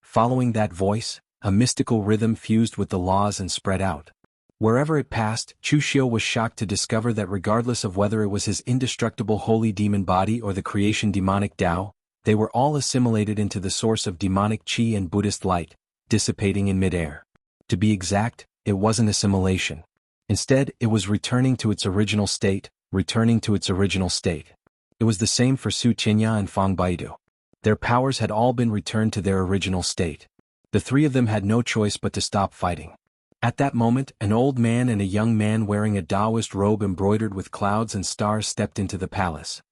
Following that voice, a mystical rhythm fused with the laws and spread out. Wherever it passed, Chu Xiu was shocked to discover that regardless of whether it was his indestructible holy demon body or the creation demonic Tao, they were all assimilated into the source of demonic qi and Buddhist light, dissipating in midair. To be exact, it wasn't assimilation. Instead, it was returning to its original state, returning to its original state. It was the same for Su Tianya and Fang Baidu. Their powers had all been returned to their original state. The 3 of them had no choice but to stop fighting. At that moment, an old man and a young man wearing a Taoist robe embroidered with clouds and stars stepped into the palace.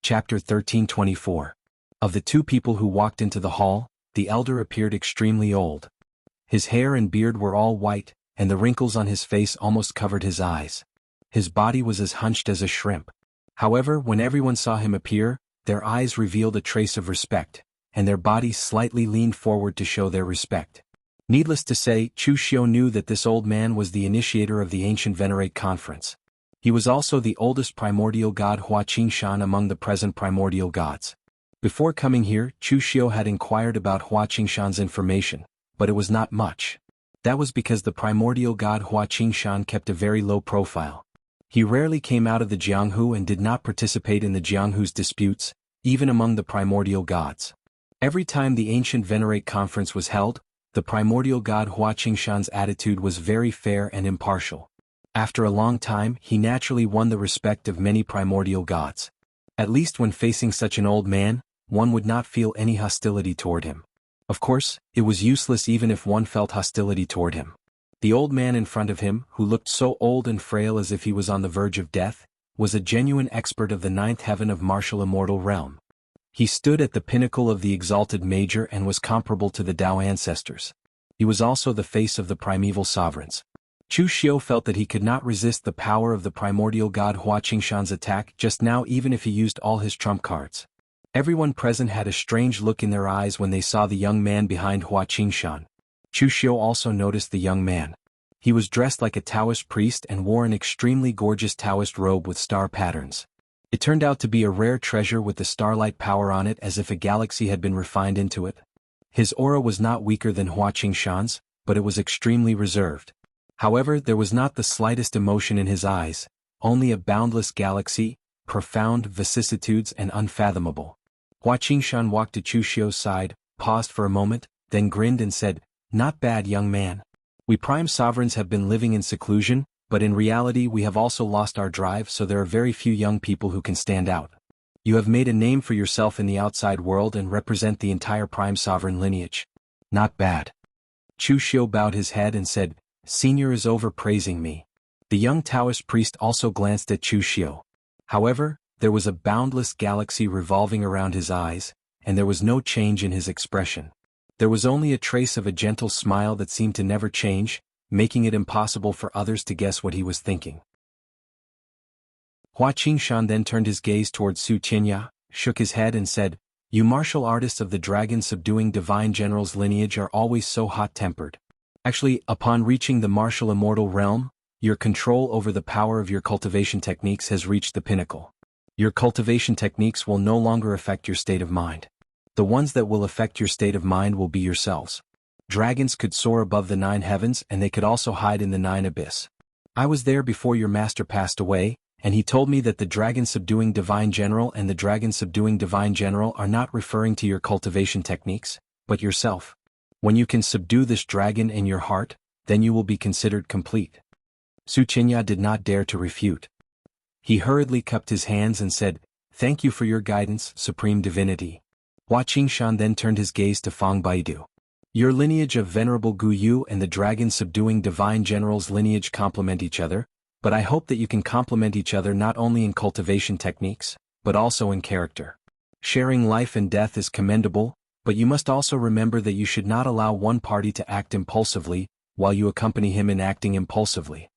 Chapter 1324. Of the 2 people who walked into the hall, the elder appeared extremely old. His hair and beard were all white, and the wrinkles on his face almost covered his eyes. His body was as hunched as a shrimp. However, when everyone saw him appear, their eyes revealed a trace of respect, and their bodies slightly leaned forward to show their respect. Needless to say, Chu Xiu knew that this old man was the initiator of the ancient Venerate Conference. He was also the oldest primordial god Hua Qingshan among the present primordial gods. Before coming here, Chu Xiu had inquired about Hua Qingshan's information, but it was not much. That was because the primordial god Hua Qingshan kept a very low profile. He rarely came out of the Jianghu and did not participate in the Jianghu's disputes, even among the primordial gods. Every time the ancient Venerate conference was held, the primordial god Hua Qingshan's attitude was very fair and impartial. After a long time, he naturally won the respect of many primordial gods. At least when facing such an old man, one would not feel any hostility toward him. Of course, it was useless even if one felt hostility toward him. The old man in front of him, who looked so old and frail as if he was on the verge of death, was a genuine expert of the ninth heaven of martial immortal realm. He stood at the pinnacle of the exalted major and was comparable to the Tao ancestors. He was also the face of the primeval sovereigns. Chu Xiu felt that he could not resist the power of the primordial god Hua Qingshan's attack just now even if he used all his trump cards. Everyone present had a strange look in their eyes when they saw the young man behind Hua Qingshan. Chu Xiu also noticed the young man. He was dressed like a Taoist priest and wore an extremely gorgeous Taoist robe with star patterns. It turned out to be a rare treasure with the starlight power on it as if a galaxy had been refined into it. His aura was not weaker than Hua Qingshan's, but it was extremely reserved. However, there was not the slightest emotion in his eyes, only a boundless galaxy, profound vicissitudes and unfathomable. Hua Qingshan walked to Chu Xiu's side, paused for a moment, then grinned and said, "Not bad, young man. We prime sovereigns have been living in seclusion, but in reality we have also lost our drive, so there are very few young people who can stand out. You have made a name for yourself in the outside world and represent the entire prime sovereign lineage. Not bad." Chu Xiu bowed his head and said, "Senior is overpraising me." The young Taoist priest also glanced at Chu Xiu. However, there was a boundless galaxy revolving around his eyes, and there was no change in his expression. There was only a trace of a gentle smile that seemed to never change, making it impossible for others to guess what he was thinking. Hua Qingshan then turned his gaze towards Su Qinya, shook his head and said, "You martial artists of the dragon-subduing divine general's lineage are always so hot-tempered. Actually, upon reaching the martial immortal realm, your control over the power of your cultivation techniques has reached the pinnacle. Your cultivation techniques will no longer affect your state of mind. The ones that will affect your state of mind will be yourselves. Dragons could soar above the 9 heavens and they could also hide in the 9 abyss. I was there before your master passed away, and he told me that the dragon-subduing divine general and the dragon-subduing divine general are not referring to your cultivation techniques, but yourself. When you can subdue this dragon in your heart, then you will be considered complete." Su Qinya did not dare to refute. He hurriedly cupped his hands and said, "Thank you for your guidance, Supreme Divinity." Hua Qingshan then turned his gaze to Fang Baidu. "Your lineage of Venerable Gu Yu and the dragon-subduing divine general's lineage complement each other, but I hope that you can complement each other not only in cultivation techniques, but also in character. Sharing life and death is commendable, but you must also remember that you should not allow one party to act impulsively, while you accompany him in acting impulsively."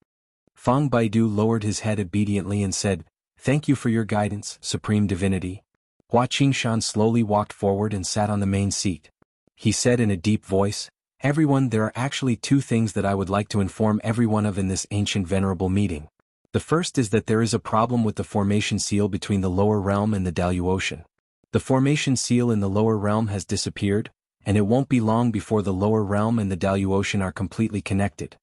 Fang Baidu lowered his head obediently and said, "Thank you for your guidance, Supreme Divinity." Hua Qingshan slowly walked forward and sat on the main seat. He said in a deep voice, "Everyone, there are actually 2 things that I would like to inform everyone of in this ancient venerable meeting. The first is that there is a problem with the formation seal between the lower realm and the Dalu Ocean. The formation seal in the lower realm has disappeared, and it won't be long before the lower realm and the Dalu Ocean are completely connected."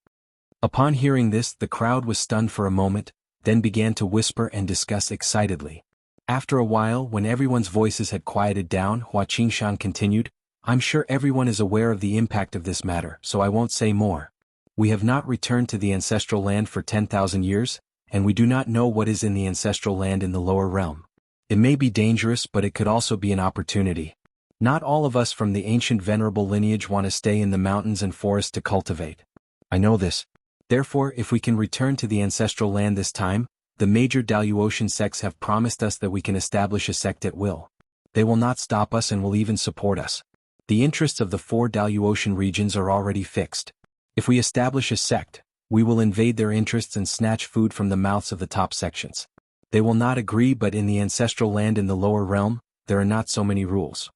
Upon hearing this, the crowd was stunned for a moment, then began to whisper and discuss excitedly. After a while, when everyone's voices had quieted down, Hua Qingshan continued, "I'm sure everyone is aware of the impact of this matter, so I won't say more. We have not returned to the ancestral land for 10,000 years, and we do not know what is in the ancestral land in the lower realm. It may be dangerous, but it could also be an opportunity. Not all of us from the ancient venerable lineage want to stay in the mountains and forests to cultivate. I know this. Therefore, if we can return to the ancestral land this time, the major Dalu Ocean sects have promised us that we can establish a sect at will. They will not stop us and will even support us. The interests of the 4 Dalu Ocean regions are already fixed. If we establish a sect, we will invade their interests and snatch food from the mouths of the top sections. They will not agree, but in the ancestral land in the lower realm, there are not so many rules."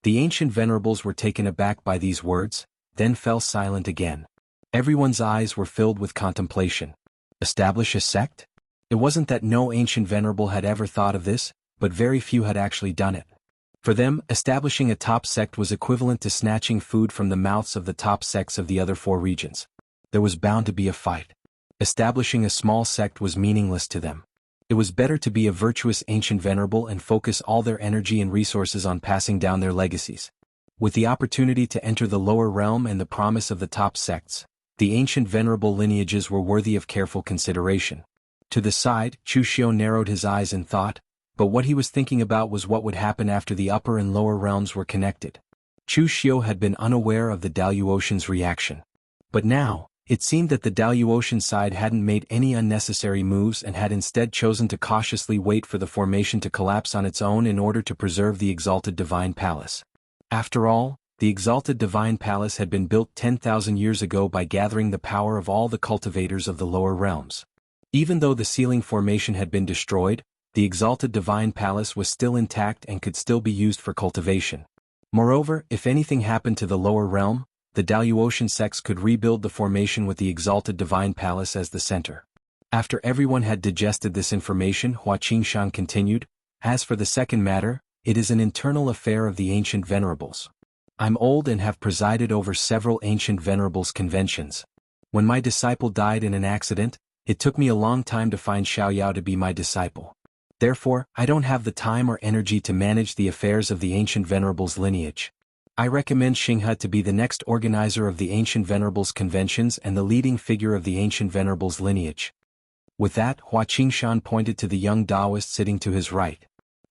The ancient venerables were taken aback by these words, then fell silent again. Everyone's eyes were filled with contemplation. Establish a sect? It wasn't that no ancient venerable had ever thought of this, but very few had actually done it. For them, establishing a top sect was equivalent to snatching food from the mouths of the top sects of the other 4 regions. There was bound to be a fight. Establishing a small sect was meaningless to them. It was better to be a virtuous ancient venerable and focus all their energy and resources on passing down their legacies. With the opportunity to enter the lower realm and the promise of the top sects, the ancient venerable lineages were worthy of careful consideration. To the side, Chu Xiu narrowed his eyes in thought, but what he was thinking about was what would happen after the upper and lower realms were connected. Chu Xiu had been unaware of the Daluotian's reaction. But now, it seemed that the Daluotian side hadn't made any unnecessary moves and had instead chosen to cautiously wait for the formation to collapse on its own in order to preserve the exalted divine palace. After all, the exalted divine palace had been built 10,000 years ago by gathering the power of all the cultivators of the lower realms. Even though the sealing formation had been destroyed, the exalted divine palace was still intact and could still be used for cultivation. Moreover, if anything happened to the lower realm, the Daluotian sects could rebuild the formation with the exalted divine palace as the center. After everyone had digested this information, Hua Qingshan continued, "As for the second matter, it is an internal affair of the ancient venerables. I'm old and have presided over several ancient venerables conventions. When my disciple died in an accident, it took me a long time to find Xiaoyao to be my disciple. Therefore, I don't have the time or energy to manage the affairs of the ancient venerables lineage. I recommend Xinghe to be the next organizer of the ancient venerables conventions and the leading figure of the ancient venerables lineage." With that, Hua Qingshan pointed to the young Taoist sitting to his right.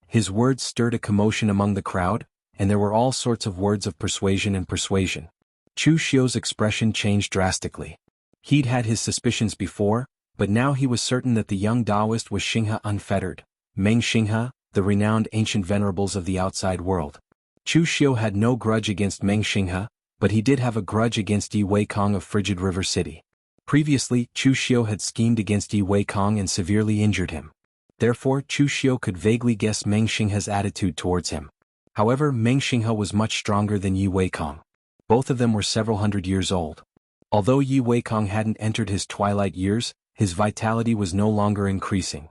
His words stirred a commotion among the crowd, and there were all sorts of words of persuasion and persuasion. Chu Xiu's expression changed drastically. He'd had his suspicions before, but now he was certain that the young Taoist was Xinghe unfettered, Meng Xinghe, the renowned ancient venerables of the outside world. Chu Xiu had no grudge against Meng Xinghe, but he did have a grudge against Yi Weikong of Frigid River City. Previously, Chu Xiu had schemed against Yi Weikong and severely injured him. Therefore, Chu Xiu could vaguely guess Meng Xinghe's attitude towards him. However, Meng Xinghe was much stronger than Yi Weikong. Both of them were several hundred years old. Although Yi Weikong hadn't entered his twilight years, his vitality was no longer increasing.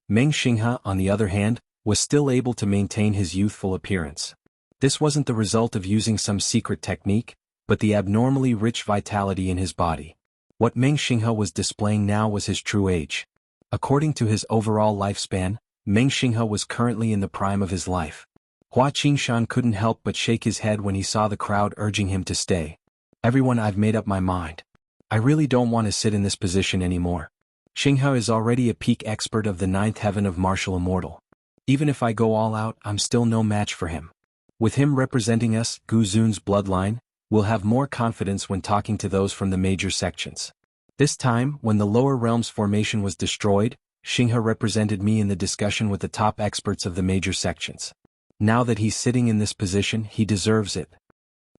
Meng Xinghe, on the other hand, was still able to maintain his youthful appearance. This wasn't the result of using some secret technique, but the abnormally rich vitality in his body. What Meng Xinghe was displaying now was his true age. According to his overall lifespan, Meng Xinghe was currently in the prime of his life. Hua Qingshan couldn't help but shake his head when he saw the crowd urging him to stay. "Everyone, I've made up my mind. I really don't want to sit in this position anymore. Xinghe is already a peak expert of the 9th heaven of martial immortal. Even if I go all out, I'm still no match for him. With him representing us, Gu Zun's bloodline, we'll have more confidence when talking to those from the major sections." This time, when the lower realms formation was destroyed, Xinghe represented me in the discussion with the top experts of the major sections. Now that he's sitting in this position, he deserves it.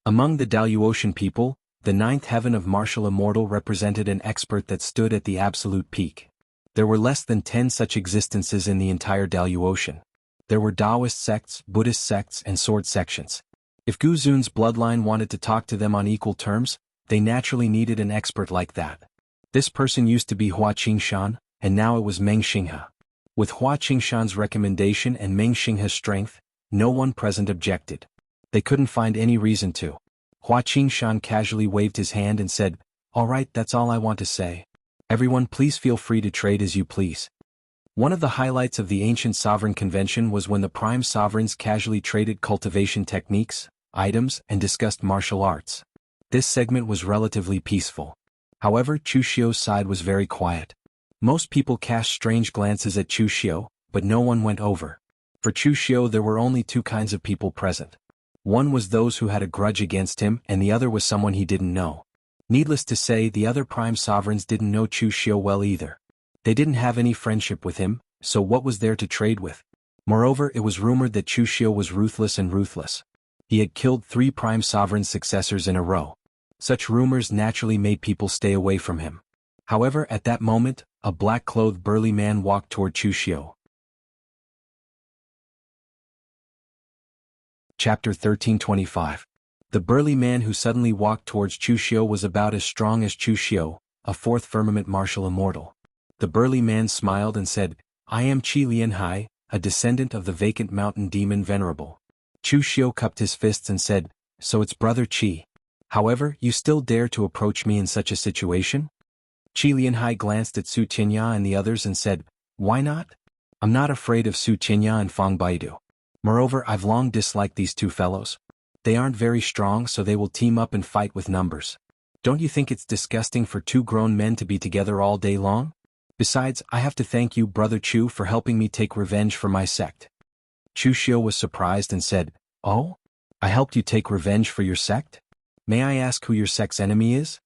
Among the Daluotian people, the 9th heaven of martial immortal represented an expert that stood at the absolute peak. There were less than 10 such existences in the entire Daluotian. There were Taoist sects, Buddhist sects, and sword sections. If Gu Zun's bloodline wanted to talk to them on equal terms, they naturally needed an expert like that. This person used to be Hua Qingshan, and now it was Meng Xinghe. With Hua Qingshan's recommendation and Meng Xinghe's strength, no one present objected. They couldn't find any reason to. Hua Qingshan casually waved his hand and said, "All right, that's all I want to say. Everyone, please feel free to trade as you please." One of the highlights of the ancient sovereign convention was when the prime sovereigns casually traded cultivation techniques, items, and discussed martial arts. This segment was relatively peaceful. However, Chu Xiu's side was very quiet. Most people cast strange glances at Chu Xiu, but no one went over. For Chu Xiu there were only 2 kinds of people present. One was those who had a grudge against him and the other was someone he didn't know. Needless to say, the other prime sovereigns didn't know Chu Xiu well either. They didn't have any friendship with him, so what was there to trade with? Moreover, it was rumored that Chu Xiu was ruthless. He had killed 3 prime sovereign successors in a row. Such rumors naturally made people stay away from him. However, at that moment, a black-clothed burly man walked toward Chu Xiu. Chapter 1325. The burly man who suddenly walked towards Chu Xiu was about as strong as Chu Xiu, a 4th firmament martial immortal. The burly man smiled and said, I am Qi Lianhai, a descendant of the vacant mountain demon Venerable. Chu Xiu cupped his fists and said, so it's Brother Qi. However, you still dare to approach me in such a situation? Qi Lianhai glanced at Su Qinya and the others and said, why not? I'm not afraid of Su Qinya and Fang Baidu. Moreover, I've long disliked these two fellows. They aren't very strong, so they will team up and fight with numbers. Don't you think it's disgusting for two grown men to be together all day long? Besides, I have to thank you, Brother Chu, for helping me take revenge for my sect. Chu Xiu was surprised and said, oh? I helped you take revenge for your sect? May I ask who your sect's enemy is?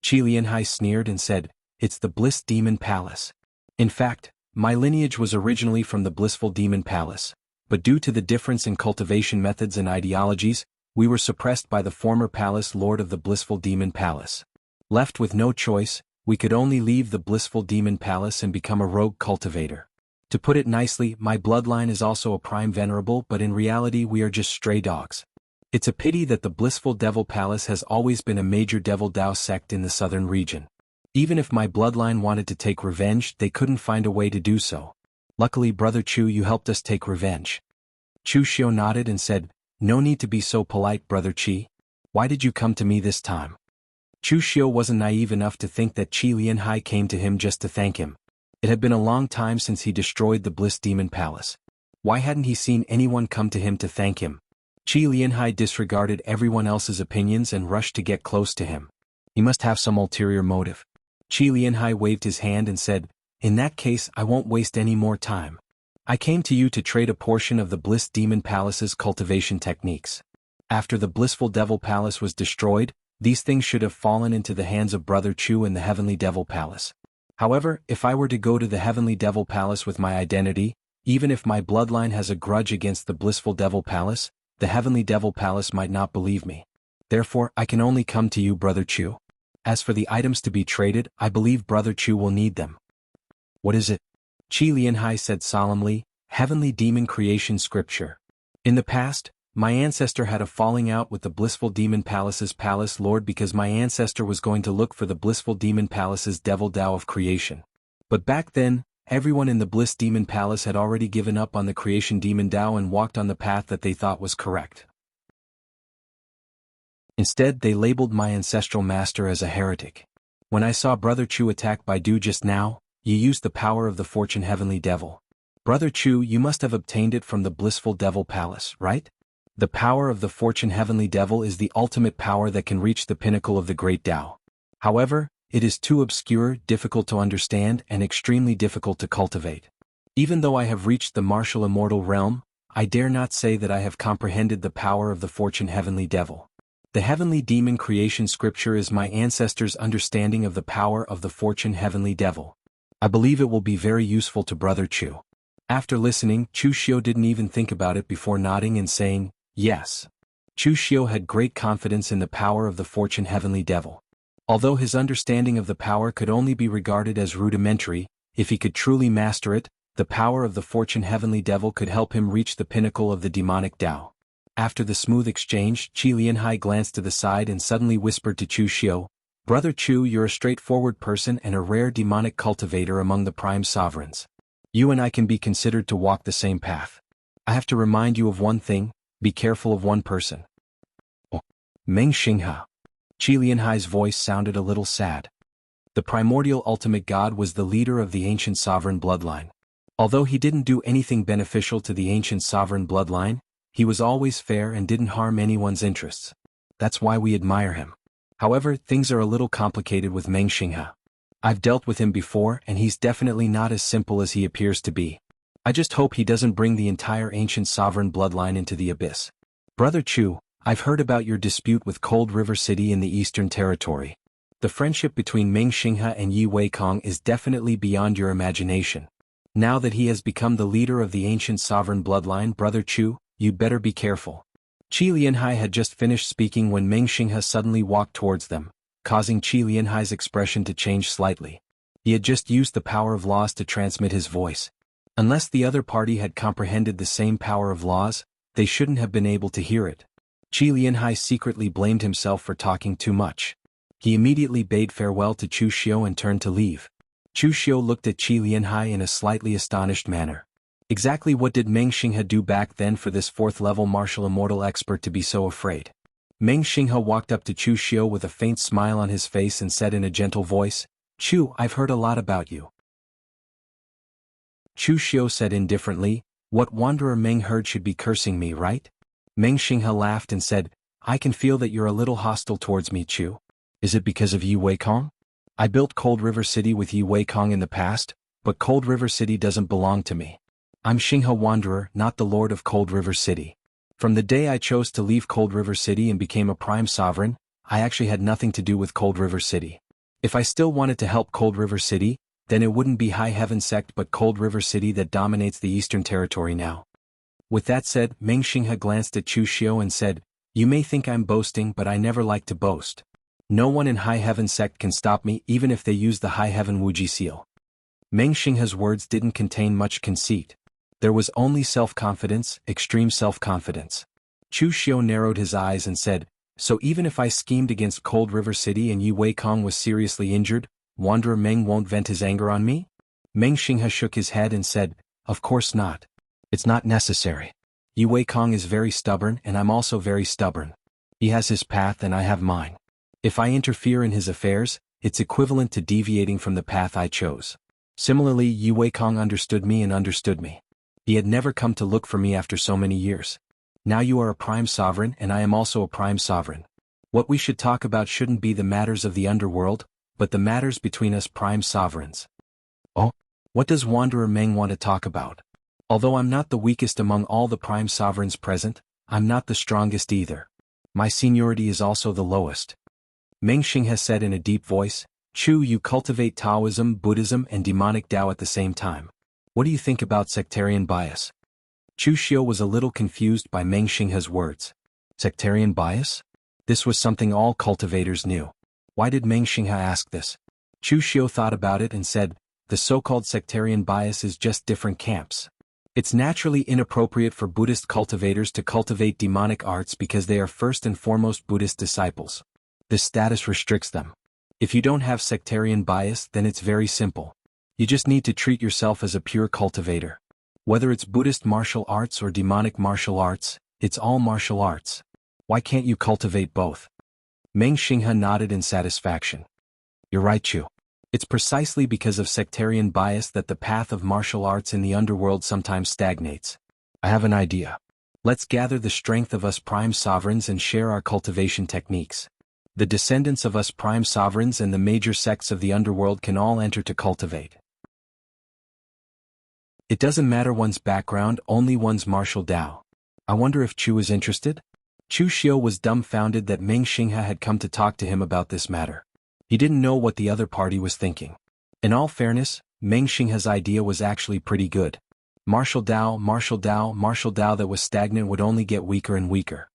Qi Lianhai sneered and said, it's the Bliss Demon Palace. In fact, my lineage was originally from the Blissful Demon Palace, but due to the difference in cultivation methods and ideologies, we were suppressed by the former palace lord of the Blissful Demon Palace. Left with no choice, we could only leave the Blissful Demon Palace and become a rogue cultivator. To put it nicely, my bloodline is also a prime venerable, but in reality we are just stray dogs. It's a pity that the Blissful Devil Palace has always been a major Devil Dao sect in the southern region. Even if my bloodline wanted to take revenge, they couldn't find a way to do so. Luckily, Brother Chu, you helped us take revenge. Chu Xiu nodded and said, no need to be so polite, Brother Qi. Why did you come to me this time? Chu Xiu wasn't naive enough to think that Qi Lianhai came to him just to thank him. It had been a long time since he destroyed the Bliss Demon Palace. Why hadn't he seen anyone come to him to thank him? Qi Lianhai disregarded everyone else's opinions and rushed to get close to him. He must have some ulterior motive. Qi Lianhai waved his hand and said, in that case, I won't waste any more time. I came to you to trade a portion of the Bliss Demon Palace's cultivation techniques. After the Blissful Devil Palace was destroyed, these things should have fallen into the hands of Brother Chu in the Heavenly Devil Palace. However, if I were to go to the Heavenly Devil Palace with my identity, even if my bloodline has a grudge against the Blissful Devil Palace, the Heavenly Devil Palace might not believe me. Therefore, I can only come to you, Brother Chu. As for the items to be traded, I believe Brother Chu will need them. What is it? Qi Lianhai said solemnly, Heavenly Demon Creation Scripture. In the past, my ancestor had a falling out with the Blissful Demon Palace's palace lord because my ancestor was going to look for the Blissful Demon Palace's Devil Dao of creation. But back then, everyone in the Bliss Demon Palace had already given up on the creation demon Dao and walked on the path that they thought was correct. Instead, they labeled my ancestral master as a heretic. When I saw Brother Chu attack Baidu just now, you used the power of the Fortune Heavenly Devil. Brother Chu, you must have obtained it from the Blissful Devil Palace, right? The power of the Fortune Heavenly Devil is the ultimate power that can reach the pinnacle of the Great Tao. However, it is too obscure, difficult to understand, and extremely difficult to cultivate. Even though I have reached the martial immortal realm, I dare not say that I have comprehended the power of the Fortune Heavenly Devil. The Heavenly Demon Creation Scripture is my ancestors' understanding of the power of the Fortune Heavenly Devil. I believe it will be very useful to Brother Chu. After listening, Chu Xiu didn't even think about it before nodding and saying, yes. Chu Xiu had great confidence in the power of the Fortune Heavenly Devil. Although his understanding of the power could only be regarded as rudimentary, if he could truly master it, the power of the Fortune Heavenly Devil could help him reach the pinnacle of the demonic Tao. After the smooth exchange, Qi Lianhai glanced to the side and suddenly whispered to Chu Xiu, Brother Chu, you're a straightforward person and a rare demonic cultivator among the prime sovereigns. You and I can be considered to walk the same path. I have to remind you of one thing, be careful of one person. Oh. Meng Xinghe. Qi Lianhai's voice sounded a little sad. The primordial ultimate god was the leader of the ancient sovereign bloodline. Although he didn't do anything beneficial to the ancient sovereign bloodline, he was always fair and didn't harm anyone's interests. That's why we admire him. However, things are a little complicated with Meng Xinghe. I've dealt with him before and he's definitely not as simple as he appears to be. I just hope he doesn't bring the entire ancient sovereign bloodline into the abyss. Brother Chu, I've heard about your dispute with Cold River City in the Eastern Territory. The friendship between Meng Xinghe and Yi Weikong is definitely beyond your imagination. Now that he has become the leader of the ancient sovereign bloodline, Brother Chu, you'd better be careful. Qi Lianhai had just finished speaking when Meng Xinghe suddenly walked towards them, causing Qi Lianhai's expression to change slightly. He had just used the power of laws to transmit his voice. Unless the other party had comprehended the same power of laws, they shouldn't have been able to hear it. Qi Lianhai secretly blamed himself for talking too much. He immediately bade farewell to Chu Xiu and turned to leave. Chu Xiu looked at Qi Lianhai in a slightly astonished manner. Exactly what did Meng Xinghe do back then for this fourth-level martial immortal expert to be so afraid? Meng Xinghe walked up to Chu Xiu with a faint smile on his face and said in a gentle voice, "Chu, I've heard a lot about you." Chu Xiu said indifferently, "What wanderer Meng heard should be cursing me, right?" Meng Xinghe laughed and said, "I can feel that you're a little hostile towards me, Chu. Is it because of Yi Weikong? I built Cold River City with Yi Weikong in the past, but Cold River City doesn't belong to me. I'm Xinghe Wanderer, not the Lord of Cold River City. From the day I chose to leave Cold River City and became a prime sovereign, I actually had nothing to do with Cold River City. If I still wanted to help Cold River City, then it wouldn't be High Heaven Sect but Cold River City that dominates the Eastern Territory now." With that said, Meng Xinghe glanced at Chu Xiu and said, "You may think I'm boasting, but I never like to boast. No one in High Heaven Sect can stop me even if they use the High Heaven Wuji seal." Meng Xinghe's words didn't contain much conceit. There was only self-confidence, extreme self-confidence. Chu Xiu narrowed his eyes and said, "So even if I schemed against Cold River City and Yi Weikong was seriously injured, Wanderer Meng won't vent his anger on me?" Meng Xinghe shook his head and said, "Of course not. It's not necessary. Yi Weikong is very stubborn and I'm also very stubborn. He has his path and I have mine. If I interfere in his affairs, it's equivalent to deviating from the path I chose. Similarly, Yi Weikong understood me and understood me. He had never come to look for me after so many years. Now you are a prime sovereign and I am also a prime sovereign. What we should talk about shouldn't be the matters of the underworld, but the matters between us prime sovereigns." "Oh? What does Wanderer Meng want to talk about? Although I'm not the weakest among all the prime sovereigns present, I'm not the strongest either. My seniority is also the lowest." Meng Xinghe said in a deep voice, "Chu, you cultivate Taoism, Buddhism and demonic Tao at the same time. What do you think about sectarian bias?" Chu Xiu was a little confused by Meng Xinghe's words. Sectarian bias? This was something all cultivators knew. Why did Meng Xinghe ask this? Chu Xiu thought about it and said, "The so-called sectarian bias is just different camps. It's naturally inappropriate for Buddhist cultivators to cultivate demonic arts because they are first and foremost Buddhist disciples. This status restricts them. If you don't have sectarian bias, then it's very simple. You just need to treat yourself as a pure cultivator. Whether it's Buddhist martial arts or demonic martial arts, it's all martial arts. Why can't you cultivate both?" Meng Xinghe nodded in satisfaction. "You're right, Chu. It's precisely because of sectarian bias that the path of martial arts in the underworld sometimes stagnates. I have an idea. Let's gather the strength of us prime sovereigns and share our cultivation techniques. The descendants of us prime sovereigns and the major sects of the underworld can all enter to cultivate. It doesn't matter one's background, only one's martial Tao. I wonder if Chu is interested?" Chu Xiu was dumbfounded that Meng Xinghe had come to talk to him about this matter. He didn't know what the other party was thinking. In all fairness, Meng Xinghe's idea was actually pretty good. Martial Tao that was stagnant would only get weaker and weaker.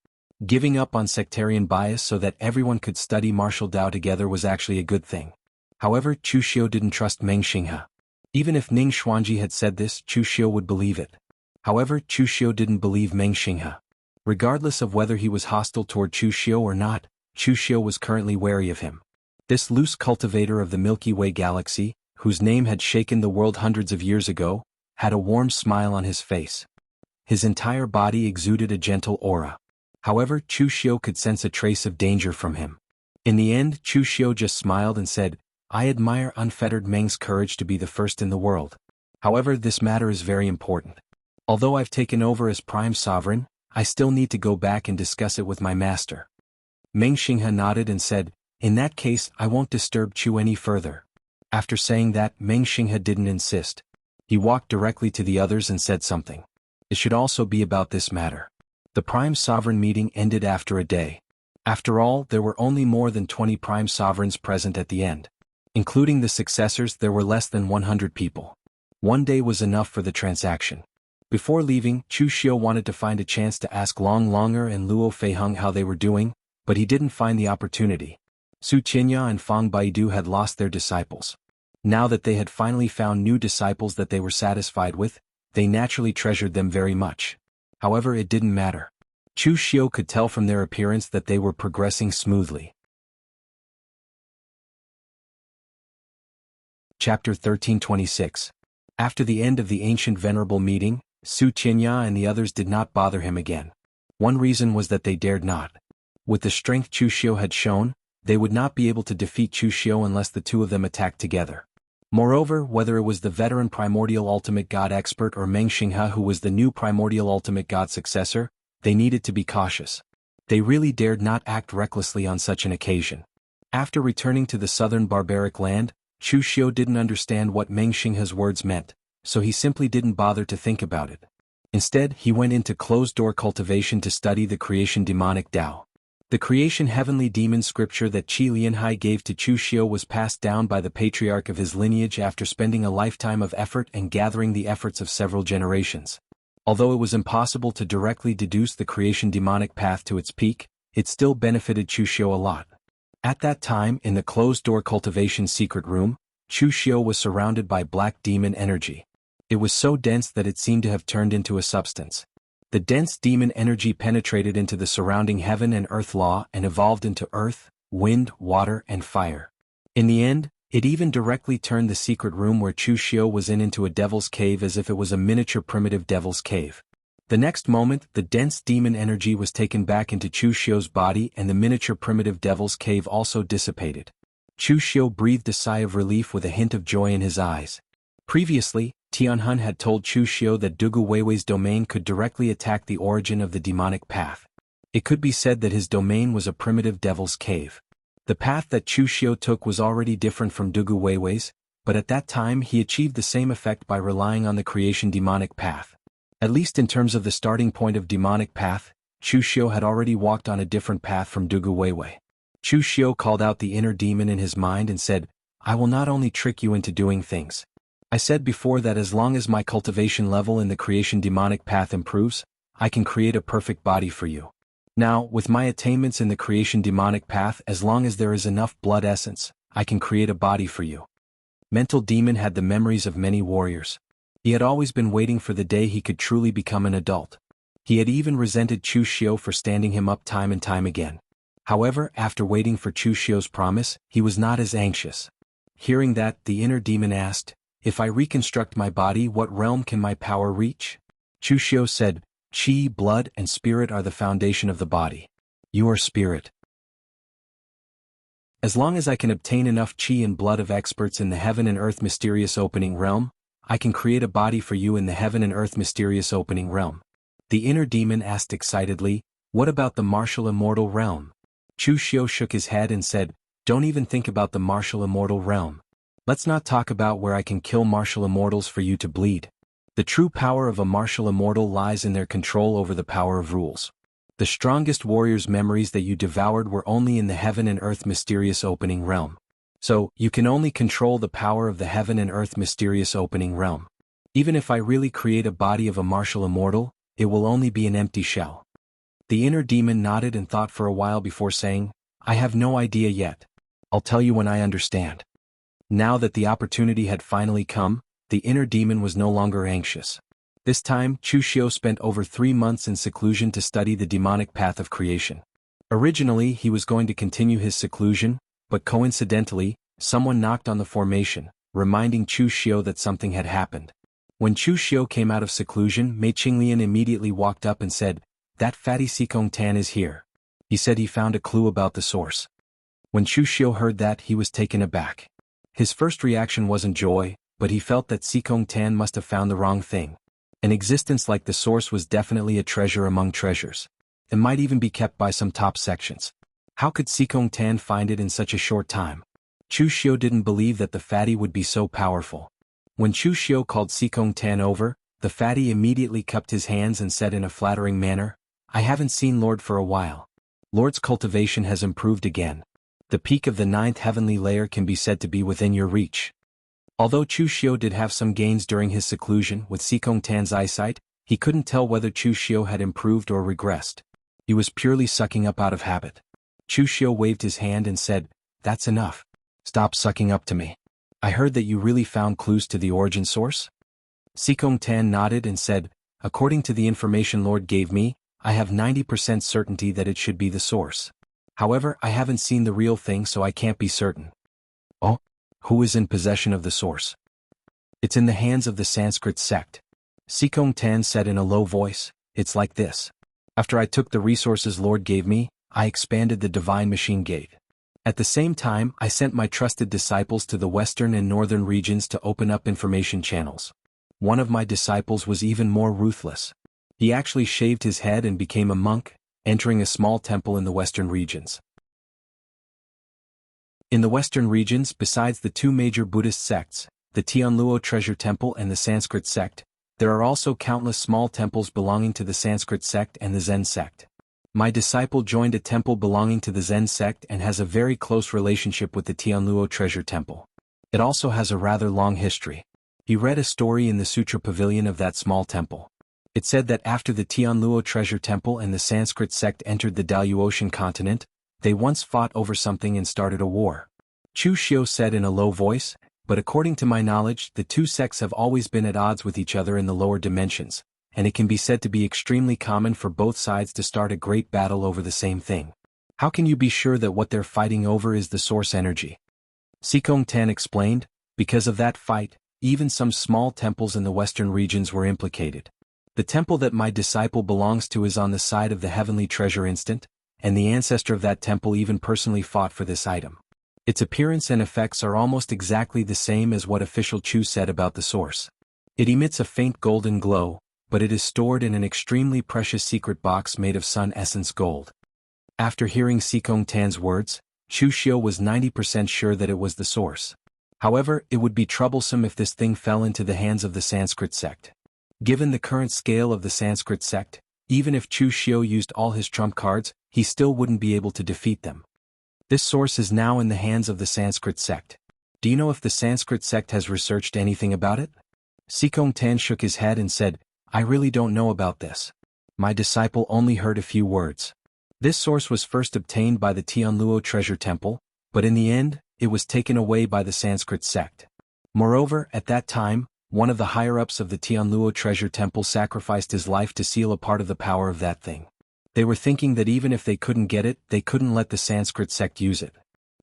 Giving up on sectarian bias so that everyone could study martial Tao together was actually a good thing. However, Chu Xiu didn't trust Meng Xinghe. Even if Ning Xuanji had said this, Chu Xiu would believe it. However, Chu Xiu didn't believe Meng Xinghe. Regardless of whether he was hostile toward Chu Xiu or not, Chu Xiu was currently wary of him. This loose cultivator of the Milky Way galaxy, whose name had shaken the world hundreds of years ago, had a warm smile on his face. His entire body exuded a gentle aura. However, Chu Xiu could sense a trace of danger from him. In the end, Chu Xiu just smiled and said, "I admire unfettered Meng's courage to be the first in the world. However, this matter is very important. Although I've taken over as prime sovereign, I still need to go back and discuss it with my master." Meng Xinghe nodded and said, "In that case, I won't disturb Chu any further." After saying that, Meng Xinghe didn't insist. He walked directly to the others and said something. It should also be about this matter. The prime sovereign meeting ended after a day. After all, there were only more than 20 prime sovereigns present at the end. Including the successors, there were less than 100 people. One day was enough for the transaction. Before leaving, Chu Xiu wanted to find a chance to ask Long Longer and Luo Feiheng how they were doing, but he didn't find the opportunity. Su Qinya and Fang Baidu had lost their disciples. Now that they had finally found new disciples that they were satisfied with, they naturally treasured them very much. However, it didn't matter. Chu Xiu could tell from their appearance that they were progressing smoothly. Chapter 1326. After the end of the ancient venerable meeting, Su Qianya and the others did not bother him again. One reason was that they dared not. With the strength Chu Xiu had shown, they would not be able to defeat Chu Xiu unless the two of them attacked together. Moreover, whether it was the veteran primordial ultimate god expert or Meng Xinghe who was the new primordial ultimate god successor, they needed to be cautious. They really dared not act recklessly on such an occasion. After returning to the southern barbaric land, Chu Xiu didn't understand what Meng Xinghe's words meant, so he simply didn't bother to think about it. Instead, he went into closed-door cultivation to study the creation demonic Tao. The creation heavenly demon scripture that Qi Lianhai gave to Chu Xiu was passed down by the patriarch of his lineage after spending a lifetime of effort and gathering the efforts of several generations. Although it was impossible to directly deduce the creation demonic path to its peak, it still benefited Chu Xiu a lot. At that time, in the closed-door cultivation secret room, Chu Xiu was surrounded by black demon energy. It was so dense that it seemed to have turned into a substance. The dense demon energy penetrated into the surrounding heaven and earth law and evolved into earth, wind, water, and fire. In the end, it even directly turned the secret room where Chu Xiu was in into a devil's cave as if it was a miniature primitive devil's cave. The next moment, the dense demon energy was taken back into Chu Xiu's body and the miniature primitive devil's cave also dissipated. Chu Xiu breathed a sigh of relief with a hint of joy in his eyes. Previously, Tianhun had told Chu Xiu that Dugu Weiwei's domain could directly attack the origin of the demonic path. It could be said that his domain was a primitive devil's cave. The path that Chu Xiu took was already different from Dugu Weiwei's, but at that time he achieved the same effect by relying on the creation demonic path. At least in terms of the starting point of demonic path, Chu Xiu had already walked on a different path from Dugu Weiwei. Chu Xiu called out the inner demon in his mind and said, "I will not only trick you into doing things. I said before that as long as my cultivation level in the creation demonic path improves, I can create a perfect body for you. Now, with my attainments in the creation demonic path, as long as there is enough blood essence, I can create a body for you." Mental demon had the memories of many warriors. He had always been waiting for the day he could truly become an adult. He had even resented Chu Xiu for standing him up time and time again. However, after waiting for Chu Xiu's promise, he was not as anxious. Hearing that, the inner demon asked, "If I reconstruct my body, what realm can my power reach?" Chu Xiu said, "Qi, blood, and spirit are the foundation of the body. You are spirit. As long as I can obtain enough qi and blood of experts in the heaven and earth mysterious opening realm, I can create a body for you in the heaven and earth mysterious opening realm." The inner demon asked excitedly, "What about the martial immortal realm?" Chu Xiu shook his head and said, "Don't even think about the martial immortal realm. Let's not talk about where I can kill martial immortals for you to bleed. The true power of a martial immortal lies in their control over the power of rules. The strongest warrior's memories that you devoured were only in the heaven and earth mysterious opening realm. So, you can only control the power of the heaven and earth mysterious opening realm. Even if I really create a body of a martial immortal, it will only be an empty shell." The inner demon nodded and thought for a while before saying, "I have no idea yet. I'll tell you when I understand." Now that the opportunity had finally come, the inner demon was no longer anxious. This time, Chu Xiu spent over 3 months in seclusion to study the demonic path of creation. Originally, he was going to continue his seclusion, but coincidentally, someone knocked on the formation, reminding Chu Xiu that something had happened. When Chu Xiu came out of seclusion, Mei Qinglian immediately walked up and said, "That fatty Xikong Tan is here. He said he found a clue about the source." When Chu Xiu heard that, he was taken aback. His first reaction wasn't joy, but he felt that Xikong Tan must have found the wrong thing. An existence like the source was definitely a treasure among treasures. It might even be kept by some top sections. How could Xikong Tan find it in such a short time? Chu Xiu didn't believe that the fatty would be so powerful. When Chu Xiu called Xikong Tan over, the fatty immediately cupped his hands and said in a flattering manner, "I haven't seen Lord for a while. Lord's cultivation has improved again. The peak of the 9th heavenly layer can be said to be within your reach." Although Chu Xiu did have some gains during his seclusion with Xikong Tan's eyesight, he couldn't tell whether Chu Xiu had improved or regressed. He was purely sucking up out of habit. Chu Xiu waved his hand and said, "That's enough. Stop sucking up to me. I heard that you really found clues to the origin source?" Xikong Tan nodded and said, "According to the information Lord gave me, I have 90% certainty that it should be the source. However, I haven't seen the real thing so I can't be certain." "Oh? Who is in possession of the source? It's in the hands of the Sanskrit sect. Sikong Tan said in a low voice, it's like this. After I took the resources Lord gave me, I expanded the divine machine gate. At the same time, I sent my trusted disciples to the western and northern regions to open up information channels. One of my disciples was even more ruthless. He actually shaved his head and became a monk, entering a small temple in the western regions. In the western regions, besides the two major Buddhist sects, the Tianluo Treasure Temple and the Sanskrit sect, there are also countless small temples belonging to the Sanskrit sect and the Zen sect. My disciple joined a temple belonging to the Zen sect and has a very close relationship with the Tianluo Treasure Temple. It also has a rather long history. He read a story in the Sutra Pavilion of that small temple. It said that after the Tianluo Treasure Temple and the Sanskrit sect entered the Daluotian continent, they once fought over something and started a war. Chu Xiu said in a low voice, but according to my knowledge, the two sects have always been at odds with each other in the lower dimensions, and it can be said to be extremely common for both sides to start a great battle over the same thing. How can you be sure that what they're fighting over is the source energy? Sikong Tan explained, because of that fight, even some small temples in the western regions were implicated. The temple that my disciple belongs to is on the side of the heavenly treasure instant, and the ancestor of that temple even personally fought for this item. Its appearance and effects are almost exactly the same as what official Chu said about the source. It emits a faint golden glow, but it is stored in an extremely precious secret box made of sun essence gold. After hearing Sikong Tan's words, Chu Xiu was 90% sure that it was the source. However, it would be troublesome if this thing fell into the hands of the Sanskrit sect. Given the current scale of the Sanskrit sect, even if Chu Xiu used all his trump cards, he still wouldn't be able to defeat them. This source is now in the hands of the Sanskrit sect. Do you know if the Sanskrit sect has researched anything about it? Sikong Tan shook his head and said, I really don't know about this. My disciple only heard a few words. This source was first obtained by the Tianluo Treasure Temple, but in the end, it was taken away by the Sanskrit sect. Moreover, at that time, one of the higher-ups of the Tianluo Treasure Temple sacrificed his life to seal a part of the power of that thing. They were thinking that even if they couldn't get it, they couldn't let the Sanskrit sect use it.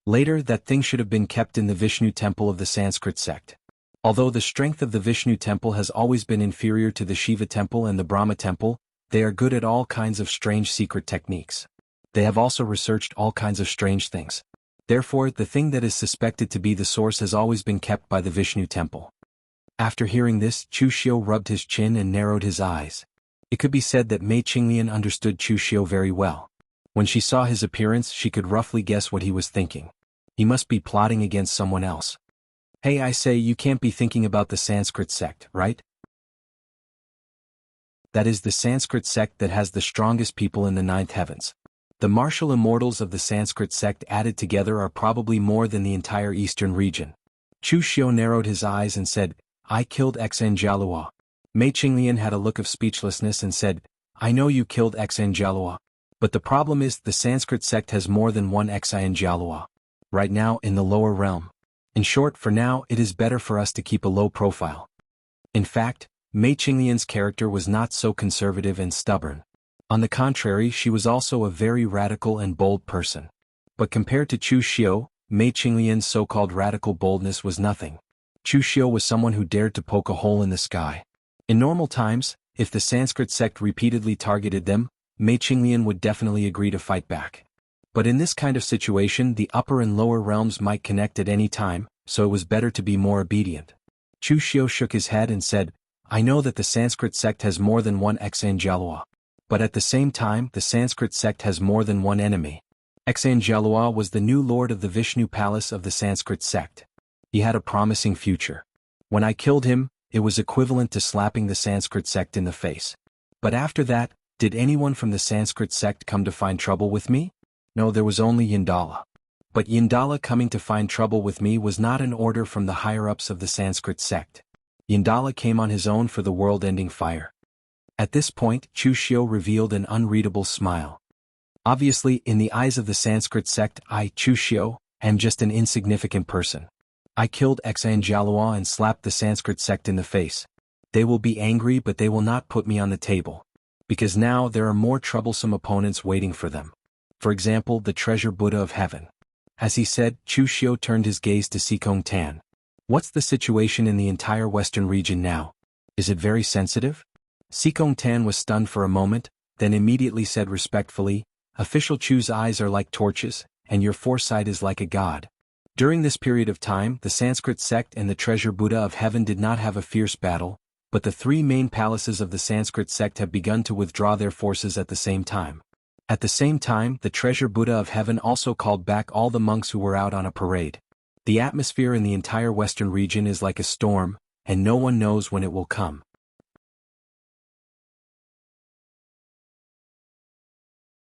Later, that thing should have been kept in the Vishnu temple of the Sanskrit sect. Although the strength of the Vishnu temple has always been inferior to the Shiva temple and the Brahma temple, they are good at all kinds of strange secret techniques. They have also researched all kinds of strange things. Therefore, the thing that is suspected to be the source has always been kept by the Vishnu temple. After hearing this, Chu Xiu rubbed his chin and narrowed his eyes. It could be said that Mei Qinglian understood Chu Xiu very well. When she saw his appearance, she could roughly guess what he was thinking. He must be plotting against someone else. Hey, I say, you can't be thinking about the Sanskrit sect, right? That is the Sanskrit sect that has the strongest people in the ninth heavens. The martial immortals of the Sanskrit sect added together are probably more than the entire eastern region. Chu Xiu narrowed his eyes and said, I killed Xn Jalua. Mei Qinglian had a look of speechlessness and said, I know you killed Xn Jalua. But the problem is the Sanskrit sect has more than one Xn Jalua. Right now in the lower realm. In short, for now it is better for us to keep a low profile. In fact, Mei Qinglian's character was not so conservative and stubborn. On the contrary, she was also a very radical and bold person. But compared to Chu Xiu, Mei Qinglian's so-called radical boldness was nothing. Chu Xiu was someone who dared to poke a hole in the sky. In normal times, if the Sanskrit sect repeatedly targeted them, Mei Qinglian would definitely agree to fight back. But in this kind of situation, the upper and lower realms might connect at any time, so it was better to be more obedient. Chu Xiu shook his head and said, I know that the Sanskrit sect has more than one Xn Jalua. But at the same time, the Sanskrit sect has more than one enemy. Xn Jalua was the new lord of the Vishnu palace of the Sanskrit sect. He had a promising future. When I killed him, it was equivalent to slapping the Sanskrit sect in the face. But after that, did anyone from the Sanskrit sect come to find trouble with me? No, there was only Yindala. But Yindala coming to find trouble with me was not an order from the higher-ups of the Sanskrit sect. Yindala came on his own for the world-ending fire. At this point, Chu Xiu revealed an unreadable smile. Obviously, in the eyes of the Sanskrit sect, I, Chu Xiu, am just an insignificant person. I killed Xn Jalua and slapped the Sanskrit sect in the face. They will be angry, but they will not put me on the table. Because now there are more troublesome opponents waiting for them. For example, the treasure Buddha of heaven. As he said, Chu Xiu turned his gaze to Sikong Tan. What's the situation in the entire western region now? Is it very sensitive? Sikong Tan was stunned for a moment, then immediately said respectfully, Official Chu's eyes are like torches, and your foresight is like a god. During this period of time, the Sanskrit sect and the treasure Buddha of heaven did not have a fierce battle, but the three main palaces of the Sanskrit sect have begun to withdraw their forces at the same time. At the same time, the treasure Buddha of heaven also called back all the monks who were out on a parade. The atmosphere in the entire western region is like a storm, and no one knows when it will come.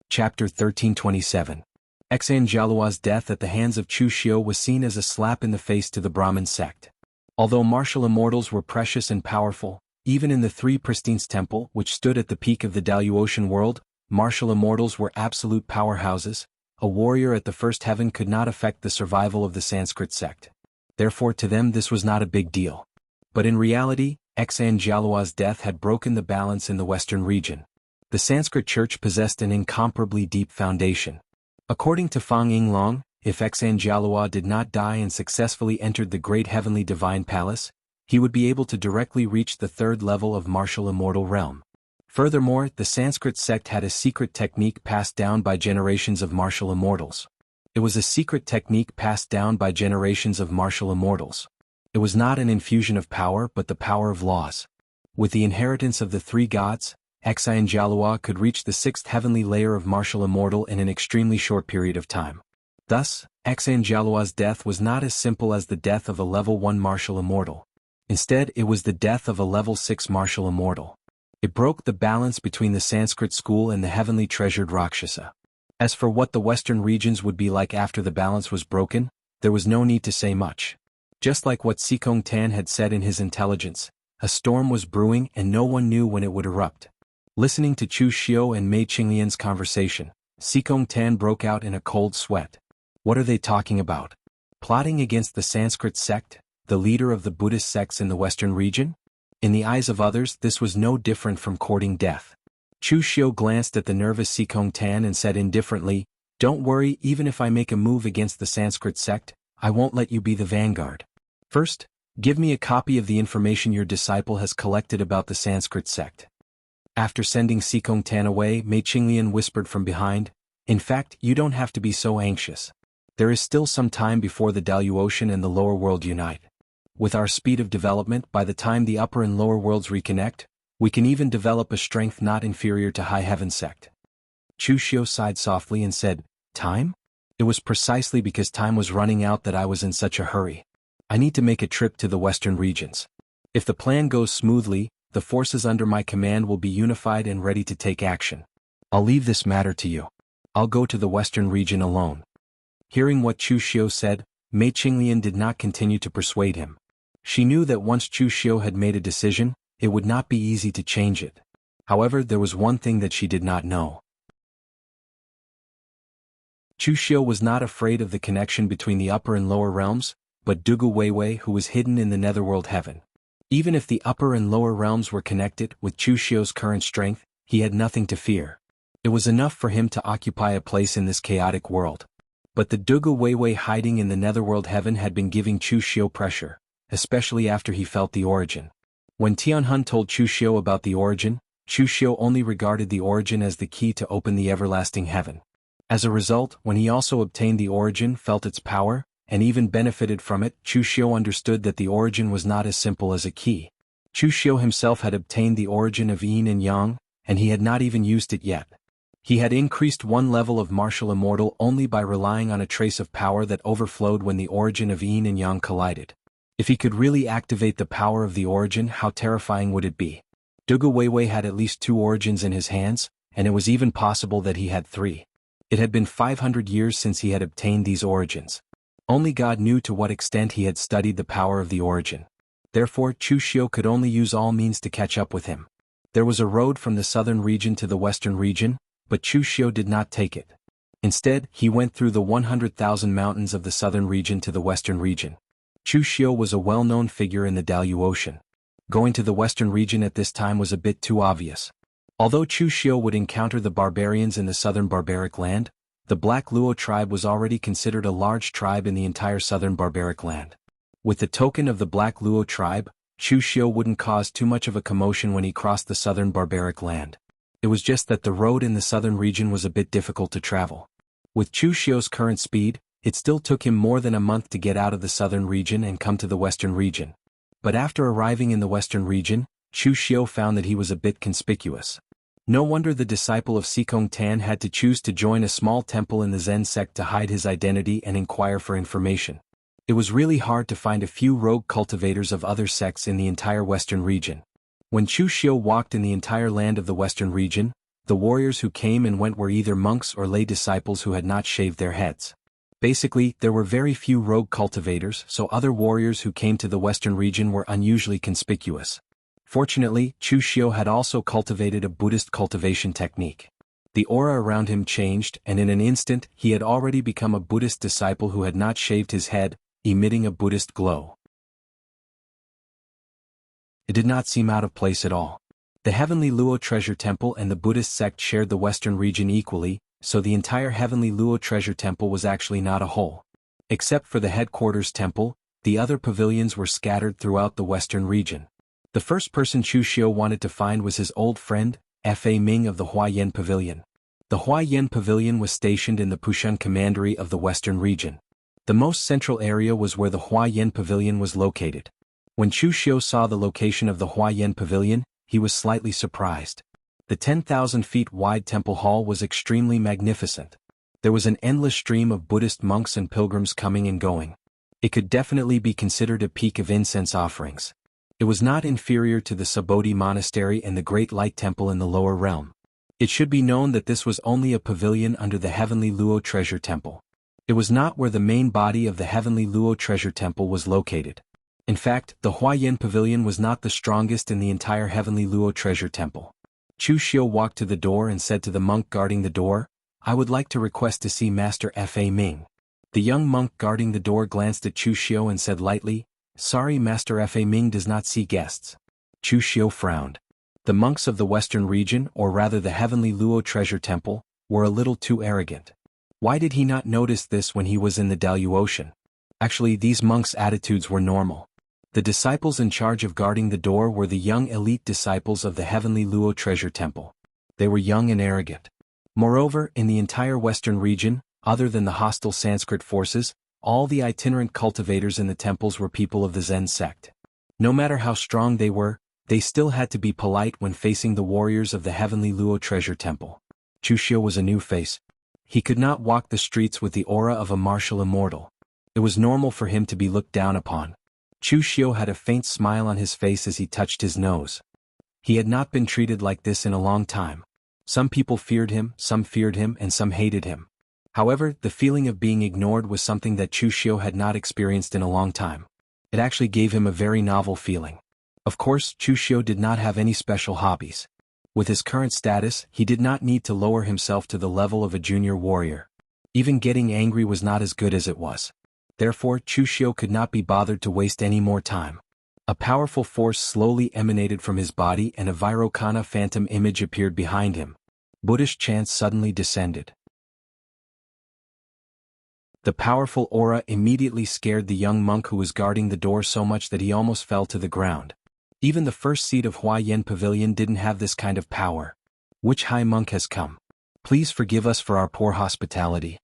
Chapter 1327. Xan Jialuo's death at the hands of Chu Xiu was seen as a slap in the face to the Brahmin sect. Although martial immortals were precious and powerful, even in the Three Pristines Temple, which stood at the peak of the Daluotian world, martial immortals were absolute powerhouses. A warrior at the first heaven could not affect the survival of the Sanskrit sect. Therefore to them this was not a big deal. But in reality, Xan Jialuo's death had broken the balance in the western region. The Sanskrit church possessed an incomparably deep foundation. According to Fang Yinglong, if Xan Jialuo did not die and successfully entered the great heavenly divine palace, he would be able to directly reach the third level of martial immortal realm. Furthermore, the Sanskrit sect had a secret technique passed down by generations of martial immortals. It was a secret technique passed down by generations of martial immortals. It was not an infusion of power but the power of laws. With the inheritance of the three gods, Xan Jialuo could reach the sixth heavenly layer of martial immortal in an extremely short period of time. Thus, Xan Jialuo's death was not as simple as the death of a level 1 martial immortal. Instead, it was the death of a level 6 martial immortal. It broke the balance between the Sanskrit school and the heavenly treasured Rakshasa. As for what the western regions would be like after the balance was broken, there was no need to say much. Just like what Sikong Tan had said in his intelligence, a storm was brewing and no one knew when it would erupt. Listening to Chu Xiu and Mei Qinglian's conversation, Sikong Tan broke out in a cold sweat. What are they talking about? Plotting against the Sanskrit sect, the leader of the Buddhist sects in the western region? In the eyes of others, this was no different from courting death. Chu Xiu glanced at the nervous Sikong Tan and said indifferently, Don't worry, even if I make a move against the Sanskrit sect, I won't let you be the vanguard. First, give me a copy of the information your disciple has collected about the Sanskrit sect. After sending Sikong Tan away, Mei Qinglian whispered from behind, In fact, you don't have to be so anxious. There is still some time before the Daluotian and the lower world unite. With our speed of development, by the time the upper and lower worlds reconnect, we can even develop a strength not inferior to High Heaven sect. Chu Xiu sighed softly and said, Time? It was precisely because time was running out that I was in such a hurry. I need to make a trip to the western regions. If the plan goes smoothly, the forces under my command will be unified and ready to take action. I'll leave this matter to you. I'll go to the western region alone. Hearing what Chu Xiu said, Mei Qinglian did not continue to persuade him. She knew that once Chu Xiu had made a decision, it would not be easy to change it. However, there was one thing that she did not know. Chu Xiu was not afraid of the connection between the upper and lower realms, but Dugu Weiwei who was hidden in the netherworld heaven. Even if the upper and lower realms were connected, with Chu Xiu's current strength, he had nothing to fear. It was enough for him to occupy a place in this chaotic world. But the Dugu Weiwei hiding in the netherworld heaven had been giving Chu Xiu pressure, especially after he felt the origin. When Tianhun told Chu Xiu about the origin, Chu Xiu only regarded the origin as the key to open the everlasting heaven. As a result, when he also obtained the origin, felt its power, and even benefited from it, Chu Xiu understood that the origin was not as simple as a key. Chu Xiu himself had obtained the origin of yin and yang, and he had not even used it yet. He had increased one level of martial immortal only by relying on a trace of power that overflowed when the origin of yin and yang collided. If he could really activate the power of the origin, how terrifying would it be? Dugu Weiwei had at least 2 origins in his hands, and it was even possible that he had 3. It had been 500 years since he had obtained these origins. Only God knew to what extent he had studied the power of the origin. Therefore, Chu Xiu could only use all means to catch up with him. There was a road from the southern region to the western region, but Chu Xiu did not take it. Instead, he went through the 100,000 mountains of the southern region to the western region. Chu Xiu was a well-known figure in the Daluotian. Going to the western region at this time was a bit too obvious. Although Chu Xiu would encounter the barbarians in the southern barbaric land, The Black Luo tribe was already considered a large tribe in the entire southern barbaric land. With the token of the Black Luo tribe, Chu Xiu wouldn't cause too much of a commotion when he crossed the southern barbaric land. It was just that the road in the southern region was a bit difficult to travel. With Chu Xiu's current speed, it still took him more than a month to get out of the southern region and come to the western region. But after arriving in the western region, Chu Xiu found that he was a bit conspicuous. No wonder the disciple of Sikong Tan had to choose to join a small temple in the Zen sect to hide his identity and inquire for information. It was really hard to find a few rogue cultivators of other sects in the entire western region. When Chu Xiu walked in the entire land of the western region, the warriors who came and went were either monks or lay disciples who had not shaved their heads. Basically, there were very few rogue cultivators, so other warriors who came to the western region were unusually conspicuous. Fortunately, Chu Xiu had also cultivated a Buddhist cultivation technique. The aura around him changed, and in an instant, he had already become a Buddhist disciple who had not shaved his head, emitting a Buddhist glow. It did not seem out of place at all. The Heavenly Luo Treasure Temple and the Buddhist sect shared the western region equally, so the entire Heavenly Luo Treasure Temple was actually not a whole. Except for the headquarters temple, the other pavilions were scattered throughout the western region. The first person Chu Xiu wanted to find was his old friend, Fa Ming of the Huayan Pavilion. The Huayan Pavilion was stationed in the Pushun Commandery of the western region. The most central area was where the Huayan Pavilion was located. When Chu Xiu saw the location of the Huayan Pavilion, he was slightly surprised. The 10,000 feet wide temple hall was extremely magnificent. There was an endless stream of Buddhist monks and pilgrims coming and going. It could definitely be considered a peak of incense offerings. It was not inferior to the Subodhi Monastery and the Great Light Temple in the lower realm. It should be known that this was only a pavilion under the Heavenly Luo Treasure Temple. It was not where the main body of the Heavenly Luo Treasure Temple was located. In fact, the Huayan Pavilion was not the strongest in the entire Heavenly Luo Treasure Temple. Chu Xiu walked to the door and said to the monk guarding the door, "I would like to request to see Master Fa Ming." The young monk guarding the door glanced at Chu Xiu and said lightly, "Sorry, Master Fa Ming does not see guests." Chu Xiu frowned. The monks of the western region, or rather the Heavenly Luo Treasure Temple, were a little too arrogant. Why did he not notice this when he was in the Daluotian? Actually, these monks' attitudes were normal. The disciples in charge of guarding the door were the young elite disciples of the Heavenly Luo Treasure Temple. They were young and arrogant. Moreover, in the entire western region, other than the hostile Sanskrit forces, all the itinerant cultivators in the temples were people of the Zen sect. No matter how strong they were, they still had to be polite when facing the warriors of the Heavenly Luo Treasure Temple. Chu Xiu was a new face. He could not walk the streets with the aura of a martial immortal. It was normal for him to be looked down upon. Chu Xiu had a faint smile on his face as he touched his nose. He had not been treated like this in a long time. Some people feared him, and some hated him. However, the feeling of being ignored was something that Chu Xiu had not experienced in a long time. It actually gave him a very novel feeling. Of course, Chu Xiu did not have any special hobbies. With his current status, he did not need to lower himself to the level of a junior warrior. Even getting angry was not as good as it was. Therefore, Chu Xiu could not be bothered to waste any more time. A powerful force slowly emanated from his body and a Vairocana phantom image appeared behind him. Buddhist chants suddenly descended. The powerful aura immediately scared the young monk who was guarding the door so much that he almost fell to the ground. Even the first seat of Huayan Pavilion didn't have this kind of power. Which high monk has come? Please forgive us for our poor hospitality.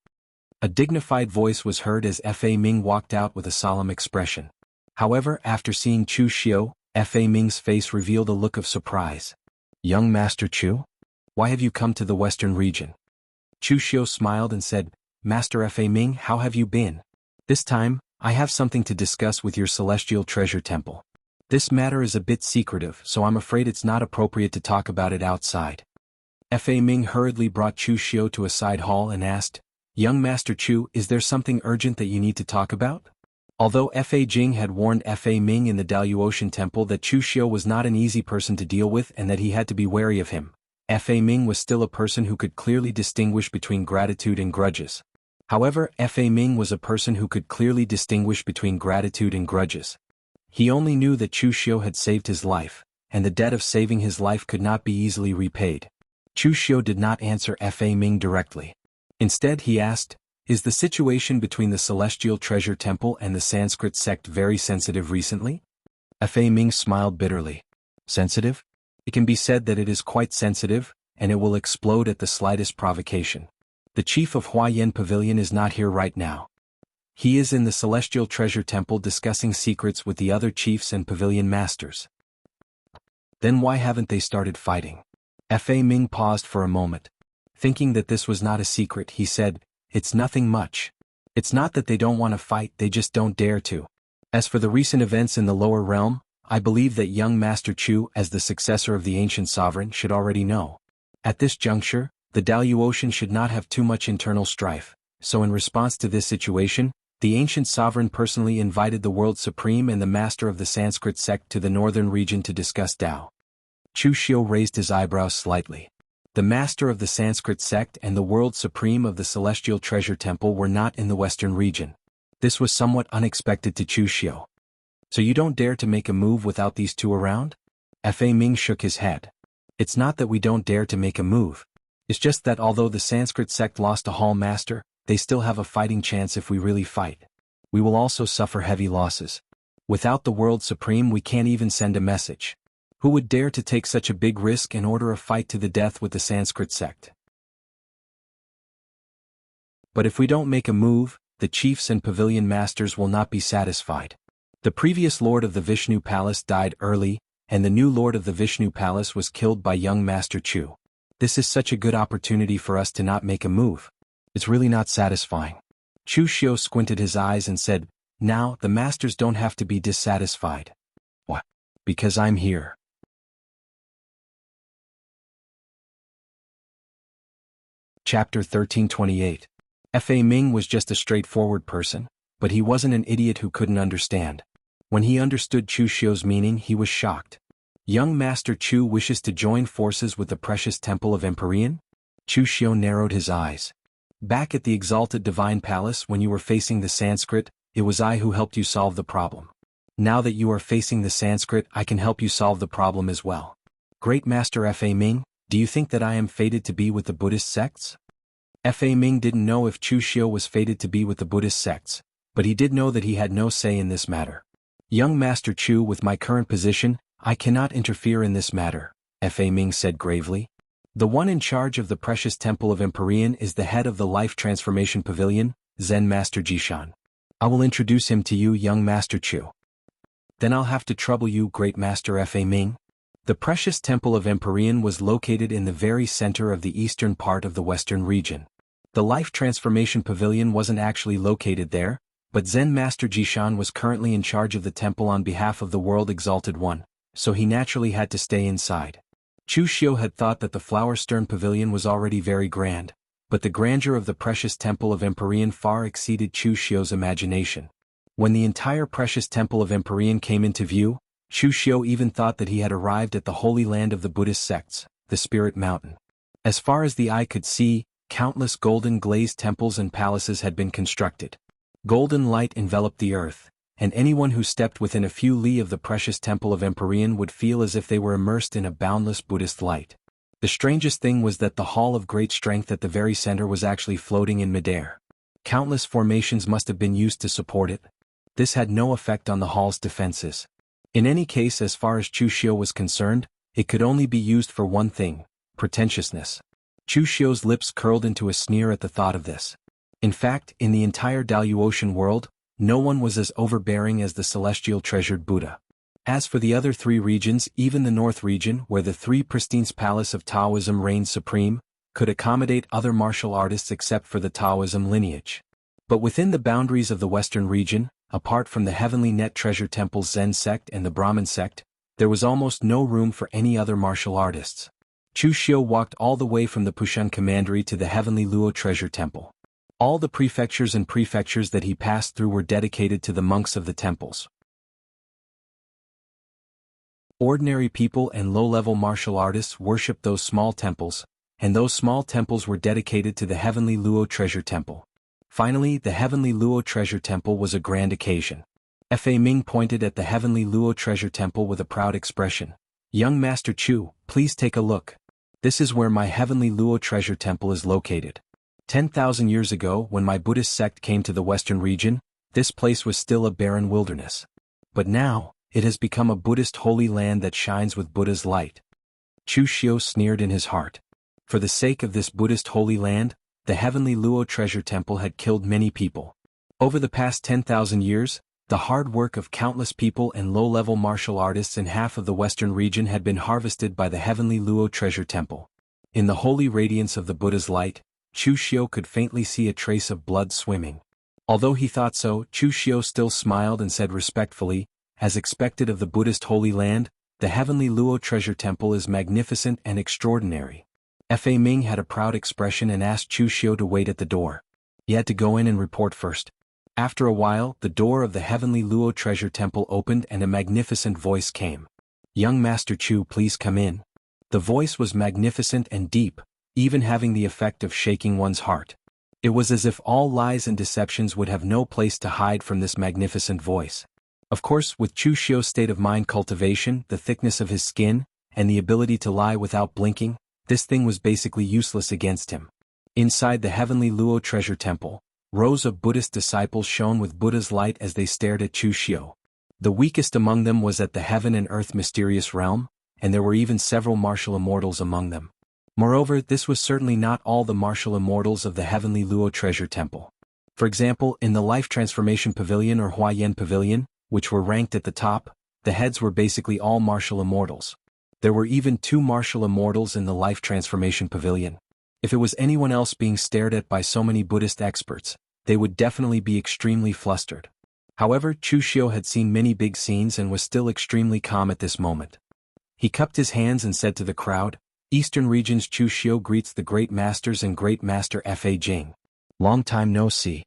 A dignified voice was heard as Fa Ming walked out with a solemn expression. However, after seeing Chu Xiu, Fa Ming's face revealed a look of surprise. "Young Master Chu? Why have you come to the western region?" Chu Xiu smiled and said, "Master Fa Ming, how have you been? This time, I have something to discuss with your Celestial Treasure Temple. This matter is a bit secretive, so I'm afraid it's not appropriate to talk about it outside." Fa Ming hurriedly brought Chu Xiu to a side hall and asked, "Young Master Chu, is there something urgent that you need to talk about?" Although Fa Jing had warned Fa Ming in the Daluotian Temple that Chu Xiu was not an easy person to deal with and that he had to be wary of him, Fa Ming was still a person who could clearly distinguish between gratitude and grudges. However, Fa Ming was a person who could clearly distinguish between gratitude and grudges. He only knew that Chu Xiu had saved his life, and the debt of saving his life could not be easily repaid. Chu Xiu did not answer Fa Ming directly. Instead he asked, "Is the situation between the Celestial Treasure Temple and the Sanskrit sect very sensitive recently?" Fa Ming smiled bitterly. Sensitive? It can be said that it is quite sensitive, and it will explode at the slightest provocation. The chief of Huayan Pavilion is not here right now. He is in the Celestial Treasure Temple discussing secrets with the other chiefs and pavilion masters. Then why haven't they started fighting? Fa Ming paused for a moment. Thinking that this was not a secret, he said, "It's nothing much. It's not that they don't want to fight, they just don't dare to. As for the recent events in the lower realm, I believe that young Master Chu, as the successor of the ancient sovereign, should already know. At this juncture, the Daluotian should not have too much internal strife, so in response to this situation, the ancient sovereign personally invited the World Supreme and the Master of the Sanskrit sect to the northern region to discuss Tao." Chu Xiu raised his eyebrows slightly. The Master of the Sanskrit sect and the World Supreme of the Celestial Treasure Temple were not in the western region. This was somewhat unexpected to Chu Xiu. "So you don't dare to make a move without these two around?" Fa Ming shook his head. "It's not that we don't dare to make a move. It's just that although the Sanskrit sect lost a hall master, they still have a fighting chance if we really fight. We will also suffer heavy losses. Without the World Supreme we can't even send a message. Who would dare to take such a big risk and order a fight to the death with the Sanskrit sect? But if we don't make a move, the chiefs and pavilion masters will not be satisfied. The previous lord of the Vishnu Palace died early, and the new lord of the Vishnu Palace was killed by young Master Chu. This is such a good opportunity for us to not make a move. It's really not satisfying." Chu Xiu squinted his eyes and said, "Now, the masters don't have to be dissatisfied. What? Because I'm here." Chapter 1328. Fa Ming was just a straightforward person, but he wasn't an idiot who couldn't understand. When he understood Chu Xiu's meaning, he was shocked. "Young Master Chu wishes to join forces with the precious Temple of Empyrean?" Chu Xiu narrowed his eyes. "Back at the Exalted Divine Palace when you were facing the Sanskrit, it was I who helped you solve the problem. Now that you are facing the Sanskrit, I can help you solve the problem as well. Great Master Fa Ming, do you think that I am fated to be with the Buddhist sects?" Fa Ming didn't know if Chu Xiu was fated to be with the Buddhist sects, but he did know that he had no say in this matter. "Young Master Chu, with my current position, I cannot interfere in this matter," Fa Ming said gravely. "The one in charge of the precious Temple of Empyrean is the head of the Life Transformation Pavilion, Zen Master Jishan. I will introduce him to you, young Master Chu." "Then I'll have to trouble you, Great Master Fa Ming." The precious Temple of Empyrean was located in the very center of the eastern part of the western region. The Life Transformation Pavilion wasn't actually located there, but Zen Master Jishan was currently in charge of the temple on behalf of the World Exalted One, so he naturally had to stay inside. Chu Xiu had thought that the Flower-Stern Pavilion was already very grand, but the grandeur of the precious Temple of Empyrean far exceeded Chu Xiu's imagination. When the entire precious Temple of Empyrean came into view, Chu Xiu even thought that he had arrived at the holy land of the Buddhist sects, the Spirit Mountain. As far as the eye could see, countless golden glazed temples and palaces had been constructed. Golden light enveloped the earth, and anyone who stepped within a few li of the precious Temple of Empyrean would feel as if they were immersed in a boundless Buddhist light. The strangest thing was that the Hall of Great Strength at the very center was actually floating in midair. Countless formations must have been used to support it. This had no effect on the hall's defenses. In any case, as far as Chu Xiu was concerned, it could only be used for one thing: pretentiousness. Chu Xiu's lips curled into a sneer at the thought of this. In fact, in the entire Daluotian world, no one was as overbearing as the celestial treasured Buddha. As for the other three regions, even the North region, where the Three Pristines Palace of Taoism reigned supreme, could accommodate other martial artists except for the Taoism lineage. But within the boundaries of the Western region, apart from the Heavenly Net Treasure Temple's Zen sect and the Brahmin sect, there was almost no room for any other martial artists. Chu Xiu walked all the way from the Pushan Commandery to the Heavenly Luo Treasure Temple. All the prefectures and prefectures that he passed through were dedicated to the monks of the temples. Ordinary people and low-level martial artists worshipped those small temples, and those small temples were dedicated to the Heavenly Luo Treasure Temple. Finally, the Heavenly Luo Treasure Temple was a grand occasion. Fa Ming pointed at the Heavenly Luo Treasure Temple with a proud expression. "Young Master Chu, please take a look. This is where my Heavenly Luo Treasure Temple is located. 10,000 years ago, when my Buddhist sect came to the western region, this place was still a barren wilderness. But now, it has become a Buddhist holy land that shines with Buddha's light. Chu Xiu sneered in his heart. For the sake of this Buddhist holy land, the heavenly Luo treasure temple had killed many people. Over the past 10,000 years, the hard work of countless people and low-level martial artists in half of the western region had been harvested by the heavenly Luo treasure temple. In the holy radiance of the Buddha's light, Chu Xiu could faintly see a trace of blood swimming. Although he thought so, Chu Xiu still smiled and said respectfully, as expected of the Buddhist holy land, the heavenly Luo treasure temple is magnificent and extraordinary. Fa Ming had a proud expression and asked Chu Xiu to wait at the door. He had to go in and report first. After a while, the door of the heavenly Luo treasure temple opened and a magnificent voice came. "Young Master Chu, please come in." The voice was magnificent and deep, even having the effect of shaking one's heart. It was as if all lies and deceptions would have no place to hide from this magnificent voice. Of course, with Chu Xiu's state of mind cultivation, the thickness of his skin, and the ability to lie without blinking, this thing was basically useless against him. Inside the heavenly Luo treasure temple, rows of Buddhist disciples shone with Buddha's light as they stared at Chu Xiu. The weakest among them was at the heaven and earth mysterious realm, and there were even several martial immortals among them. Moreover, this was certainly not all the martial immortals of the heavenly Luo treasure temple. For example, in the Life Transformation Pavilion or Hua Yen Pavilion, which were ranked at the top, the heads were basically all martial immortals. There were even 2 martial immortals in the Life Transformation Pavilion. If it was anyone else being stared at by so many Buddhist experts, they would definitely be extremely flustered. However, Chu Xiu had seen many big scenes and was still extremely calm at this moment. He cupped his hands and said to the crowd, "Eastern Region's Chu Xiu greets the Great Masters and Great Master Fa Jing. Long time no see."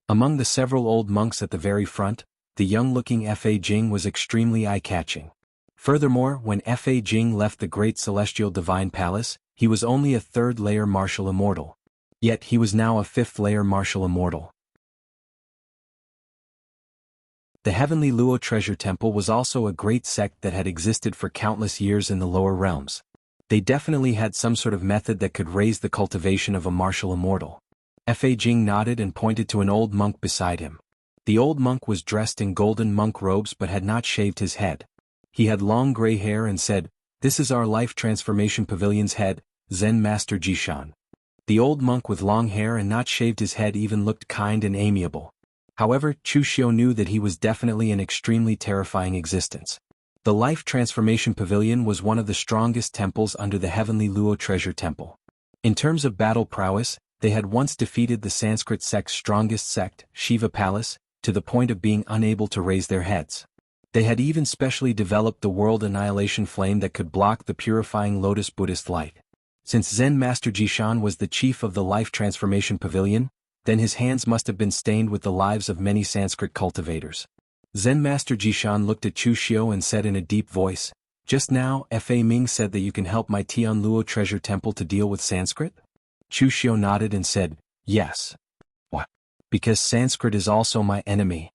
Among the several old monks at the very front, the young-looking Fa Jing was extremely eye-catching. Furthermore, when Fa Jing left the Great Celestial Divine Palace, he was only a 3rd-layer martial immortal. Yet he was now a 5th-layer martial immortal. The heavenly Luo treasure temple was also a great sect that had existed for countless years in the lower realms. They definitely had some sort of method that could raise the cultivation of a martial immortal. Fa Jing nodded and pointed to an old monk beside him. The old monk was dressed in golden monk robes but had not shaved his head. He had long gray hair and said, "This is our Life Transformation Pavilion's head, Zen Master Jishan." The old monk with long hair and not shaved his head even looked kind and amiable. However, Chu Xiu knew that he was definitely an extremely terrifying existence. The Life Transformation Pavilion was one of the strongest temples under the heavenly Luo treasure temple. In terms of battle prowess, they had once defeated the Sanskrit sect's strongest sect, Shiva Palace, to the point of being unable to raise their heads. They had even specially developed the world annihilation flame that could block the purifying lotus Buddhist light. Since Zen Master Jishan was the chief of the Life Transformation Pavilion, then his hands must have been stained with the lives of many Sanskrit cultivators. Zen Master Jishan looked at Chu Xiu and said in a deep voice, "Just now, Fa Ming said that you can help my Tian Luo treasure temple to deal with Sanskrit?" Chu Xiu nodded and said, "Yes." "What?" "Because Sanskrit is also my enemy."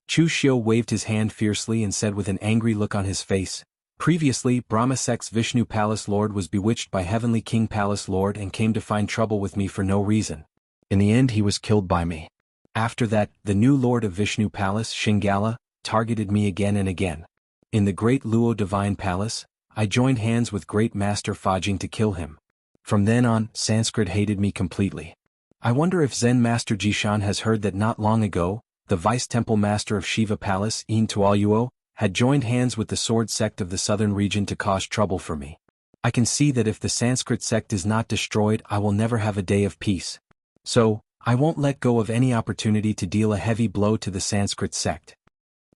Chu Xiu waved his hand fiercely and said with an angry look on his face, "Previously, Brahma sect's Vishnu Palace Lord was bewitched by Heavenly King Palace Lord and came to find trouble with me for no reason. In the end he was killed by me. After that, the new Lord of Vishnu Palace, Shingala, targeted me again and again. In the Great Luo Divine Palace, I joined hands with Great Master Fajing to kill him. From then on, Sanskrit hated me completely. I wonder if Zen Master Jishan has heard that not long ago, the Vice Temple Master of Shiva Palace, Yin Tualuo, had joined hands with the Sword Sect of the southern region to cause trouble for me. I can see that if the Sanskrit sect is not destroyed, I will never have a day of peace. So, I won't let go of any opportunity to deal a heavy blow to the Sanskrit sect."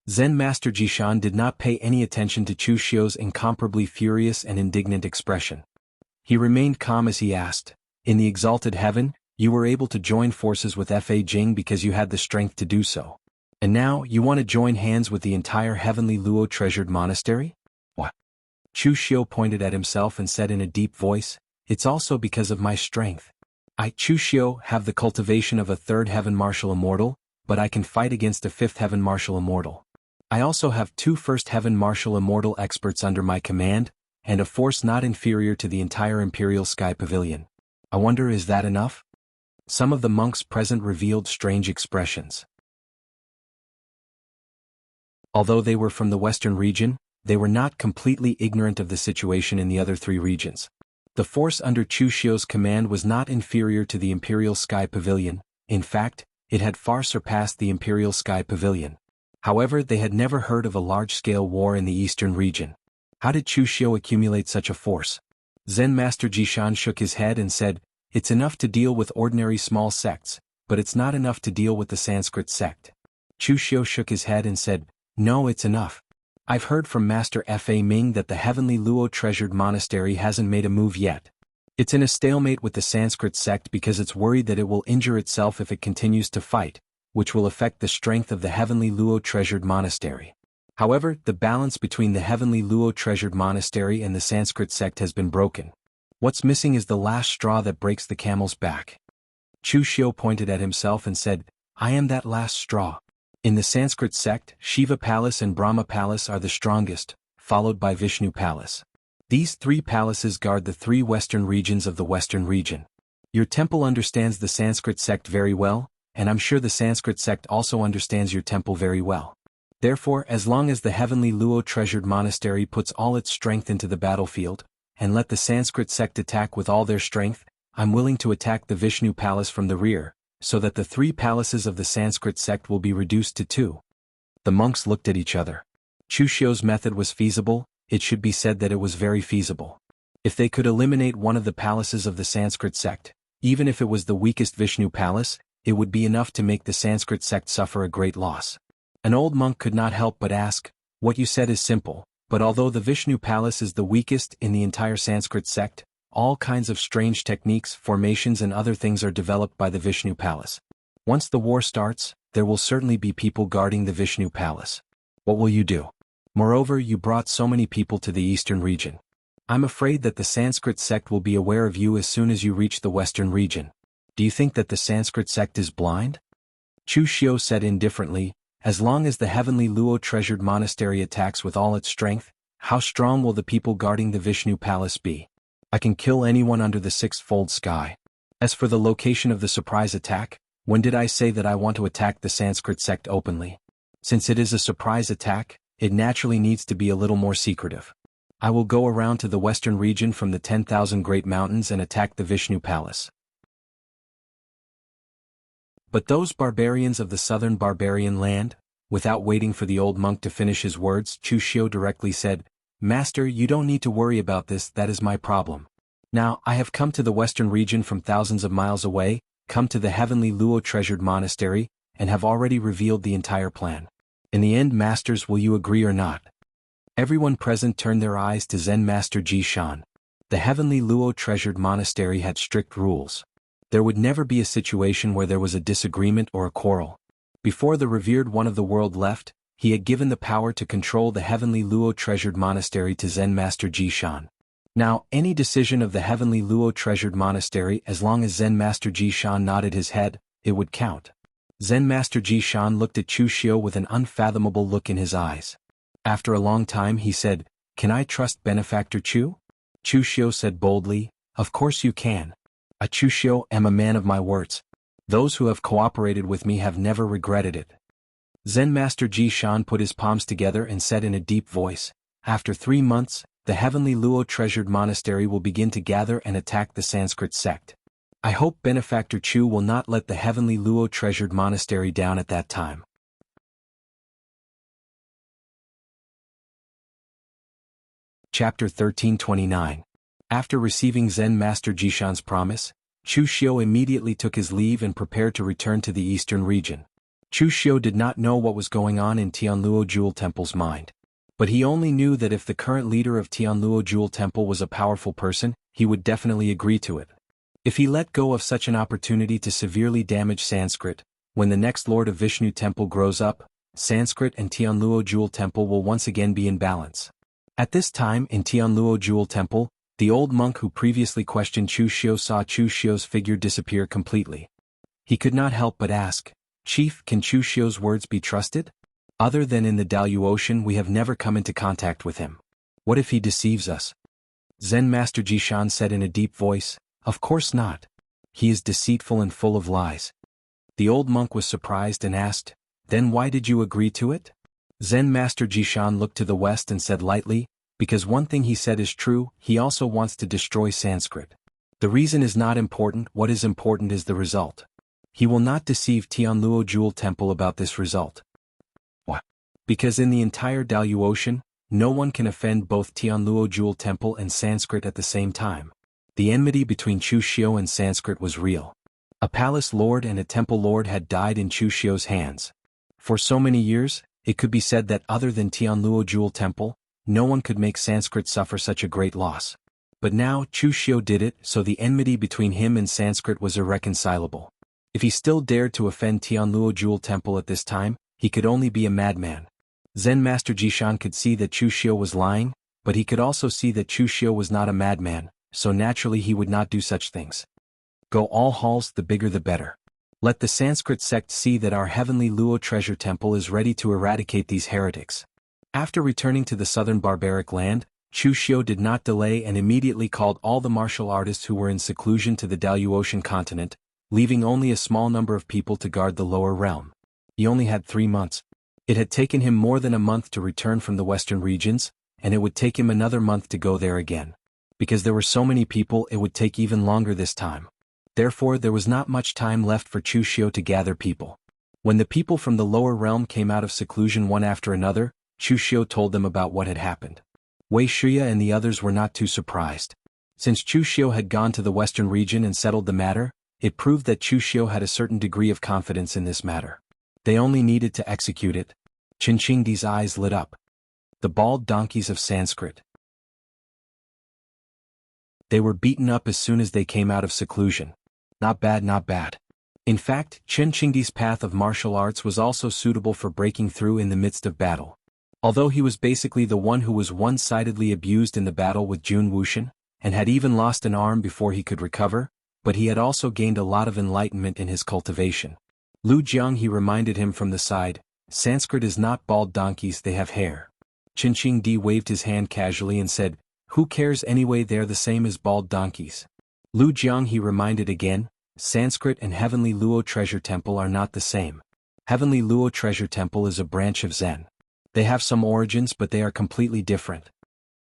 Zen Master Jishan did not pay any attention to Chu Xiu's incomparably furious and indignant expression. He remained calm as he asked, "In the exalted heaven, you were able to join forces with Fa Jing because you had the strength to do so. And now, you want to join hands with the entire heavenly Luo treasured monastery? What?" Chu Xiu pointed at himself and said in a deep voice, "It's also because of my strength. I, Chu Xiu, have the cultivation of a 3rd heaven martial immortal, but I can fight against a 5th heaven martial immortal. I also have 2 1st heaven martial immortal experts under my command, and a force not inferior to the entire Imperial Sky Pavilion. I wonder, is that enough?" Some of the monks present revealed strange expressions. Although they were from the western region, they were not completely ignorant of the situation in the other three regions. The force under Chu Xiu's command was not inferior to the Imperial Sky Pavilion. In fact, it had far surpassed the Imperial Sky Pavilion. However, they had never heard of a large-scale war in the eastern region. How did Chu Xiu accumulate such a force? Zen Master Jishan shook his head and said, "It's enough to deal with ordinary small sects, but it's not enough to deal with the Sanskrit sect." Chu Xiu shook his head and said, "No, it's enough. I've heard from Master Fa Ming that the Heavenly Luo Treasured Monastery hasn't made a move yet. It's in a stalemate with the Sanskrit sect because it's worried that it will injure itself if it continues to fight, which will affect the strength of the Heavenly Luo Treasured Monastery. However, the balance between the Heavenly Luo Treasured Monastery and the Sanskrit sect has been broken. What's missing is the last straw that breaks the camel's back." Chu Xiu pointed at himself and said, "I am that last straw. In the Sanskrit sect, Shiva Palace and Brahma Palace are the strongest, followed by Vishnu Palace. These three palaces guard the three western regions of the western region. Your temple understands the Sanskrit sect very well, and I'm sure the Sanskrit sect also understands your temple very well. Therefore, as long as the Heavenly Luo Treasured Monastery puts all its strength into the battlefield, and let the Sanskrit sect attack with all their strength, I'm willing to attack the Vishnu Palace from the rear, so that the three palaces of the Sanskrit sect will be reduced to two." The monks looked at each other. Chu Xiu's method was feasible. It should be said that it was very feasible. If they could eliminate one of the palaces of the Sanskrit sect, even if it was the weakest Vishnu Palace, it would be enough to make the Sanskrit sect suffer a great loss. An old monk could not help but ask, "What you said is simple, but although the Vishnu Palace is the weakest in the entire Sanskrit sect, all kinds of strange techniques, formations and other things are developed by the Vishnu Palace. Once the war starts, there will certainly be people guarding the Vishnu Palace. What will you do? Moreover, you brought so many people to the eastern region. I'm afraid that the Sanskrit sect will be aware of you as soon as you reach the western region. Do you think that the Sanskrit sect is blind?" Chu Xiu said indifferently, "As long as the Heavenly Luo Treasured Monastery attacks with all its strength, how strong will the people guarding the Vishnu Palace be? I can kill anyone under the sixfold sky. As for the location of the surprise attack, when did I say that I want to attack the Sanskrit sect openly? Since it is a surprise attack, it naturally needs to be a little more secretive. I will go around to the western region from the 10,000 Great Mountains and attack the Vishnu Palace." But those barbarians of the southern barbarian land, without waiting for the old monk to finish his words, Chu Xiu directly said, "Master, you don't need to worry about this, that is my problem. Now, I have come to the western region from thousands of miles away, come to the Heavenly Luo Treasured Monastery, and have already revealed the entire plan. In the end, masters, will you agree or not?" Everyone present turned their eyes to Zen Master Jishan. The Heavenly Luo Treasured Monastery had strict rules. There would never be a situation where there was a disagreement or a quarrel. Before the revered one of the world left, he had given the power to control the Heavenly Luo Treasured Monastery to Zen Master Jishan. Now, any decision of the Heavenly Luo Treasured Monastery, as long as Zen Master Jishan nodded his head, it would count. Zen Master Jishan looked at Chu Xiu with an unfathomable look in his eyes. After a long time he said, "Can I trust Benefactor Chu?" Chu Xiu said boldly, "Of course you can. I Chu Xiu am a man of my words. Those who have cooperated with me have never regretted it." Zen Master Jishan put his palms together and said in a deep voice, "After 3 months, the Heavenly Luo Treasured Monastery will begin to gather and attack the Sanskrit sect. I hope Benefactor Chu will not let the Heavenly Luo Treasured Monastery down at that time." Chapter 1329. After receiving Zen Master Jishan's promise, Chu Xiu immediately took his leave and prepared to return to the eastern region. Chu Xiu did not know what was going on in Tianluo Jewel Temple's mind. But he only knew that if the current leader of Tianluo Jewel Temple was a powerful person, he would definitely agree to it. If he let go of such an opportunity to severely damage Sanskrit, when the next Lord of Vishnu Temple grows up, Sanskrit and Tianluo Jewel Temple will once again be in balance. At this time in Tianluo Jewel Temple, the old monk who previously questioned Chu Xiu saw Chu Xiu's figure disappear completely. He could not help but ask, "Chief, can Chu Xiu's words be trusted? Other than in the Daluotian, we have never come into contact with him. What if he deceives us?" Zen Master Jishan said in a deep voice, "Of course not. He is deceitful and full of lies. The old monk was surprised and asked, "Then why did you agree to it?" Zen Master Jishan looked to the west and said lightly, "Because one thing he said is true, he also wants to destroy Sanskrit. The reason is not important, what is important is the result. He will not deceive Tianluo Jewel Temple about this result. Why? Because in the entire Dalu Ocean, no one can offend both Tianluo Jewel Temple and Sanskrit at the same time. The enmity between Chu Xiu and Sanskrit was real. A palace lord and a temple lord had died in Chu Xiu's hands. For so many years, it could be said that other than Tianluo Jewel Temple, no one could make Sanskrit suffer such a great loss. But now Chu Xiu did it, so the enmity between him and Sanskrit was irreconcilable. If he still dared to offend Tianluo Jewel Temple at this time, he could only be a madman. Zen Master Jishan could see that Chu Xiu was lying, but he could also see that Chu Xiu was not a madman, so naturally he would not do such things. Go all halls, the bigger the better. Let the Sanskrit sect see that our heavenly Luo treasure temple is ready to eradicate these heretics. After returning to the southern barbaric land, Chu Xiu did not delay and immediately called all the martial artists who were in seclusion to the Dalu Ocean continent, leaving only a small number of people to guard the lower realm. He only had 3 months. It had taken him more than a month to return from the western regions, and it would take him another month to go there again. Because there were so many people, it would take even longer this time. Therefore there was not much time left for Chu Xiu to gather people. When the people from the lower realm came out of seclusion one after another, Chu Xiu told them about what had happened. Wei Shuya and the others were not too surprised. Since Chu Xiu had gone to the western region and settled the matter, it proved that Chu Xiu had a certain degree of confidence in this matter. They only needed to execute it. Qinqingdi's eyes lit up. The bald donkeys of Sanskrit. They were beaten up as soon as they came out of seclusion. Not bad, not bad. In fact, Qinqingdi's path of martial arts was also suitable for breaking through in the midst of battle. Although he was basically the one who was one-sidedly abused in the battle with Jun Wuxian, and had even lost an arm before he could recover, but he had also gained a lot of enlightenment in his cultivation. Lu Jiang he reminded him from the side, Sanskrit is not bald donkeys, they have hair. Qinqingdi waved his hand casually and said, who cares anyway, they're the same as bald donkeys. Lu Jiang he reminded again, Sanskrit and Heavenly Luo Treasure Temple are not the same. Heavenly Luo Treasure Temple is a branch of Zen. They have some origins but they are completely different.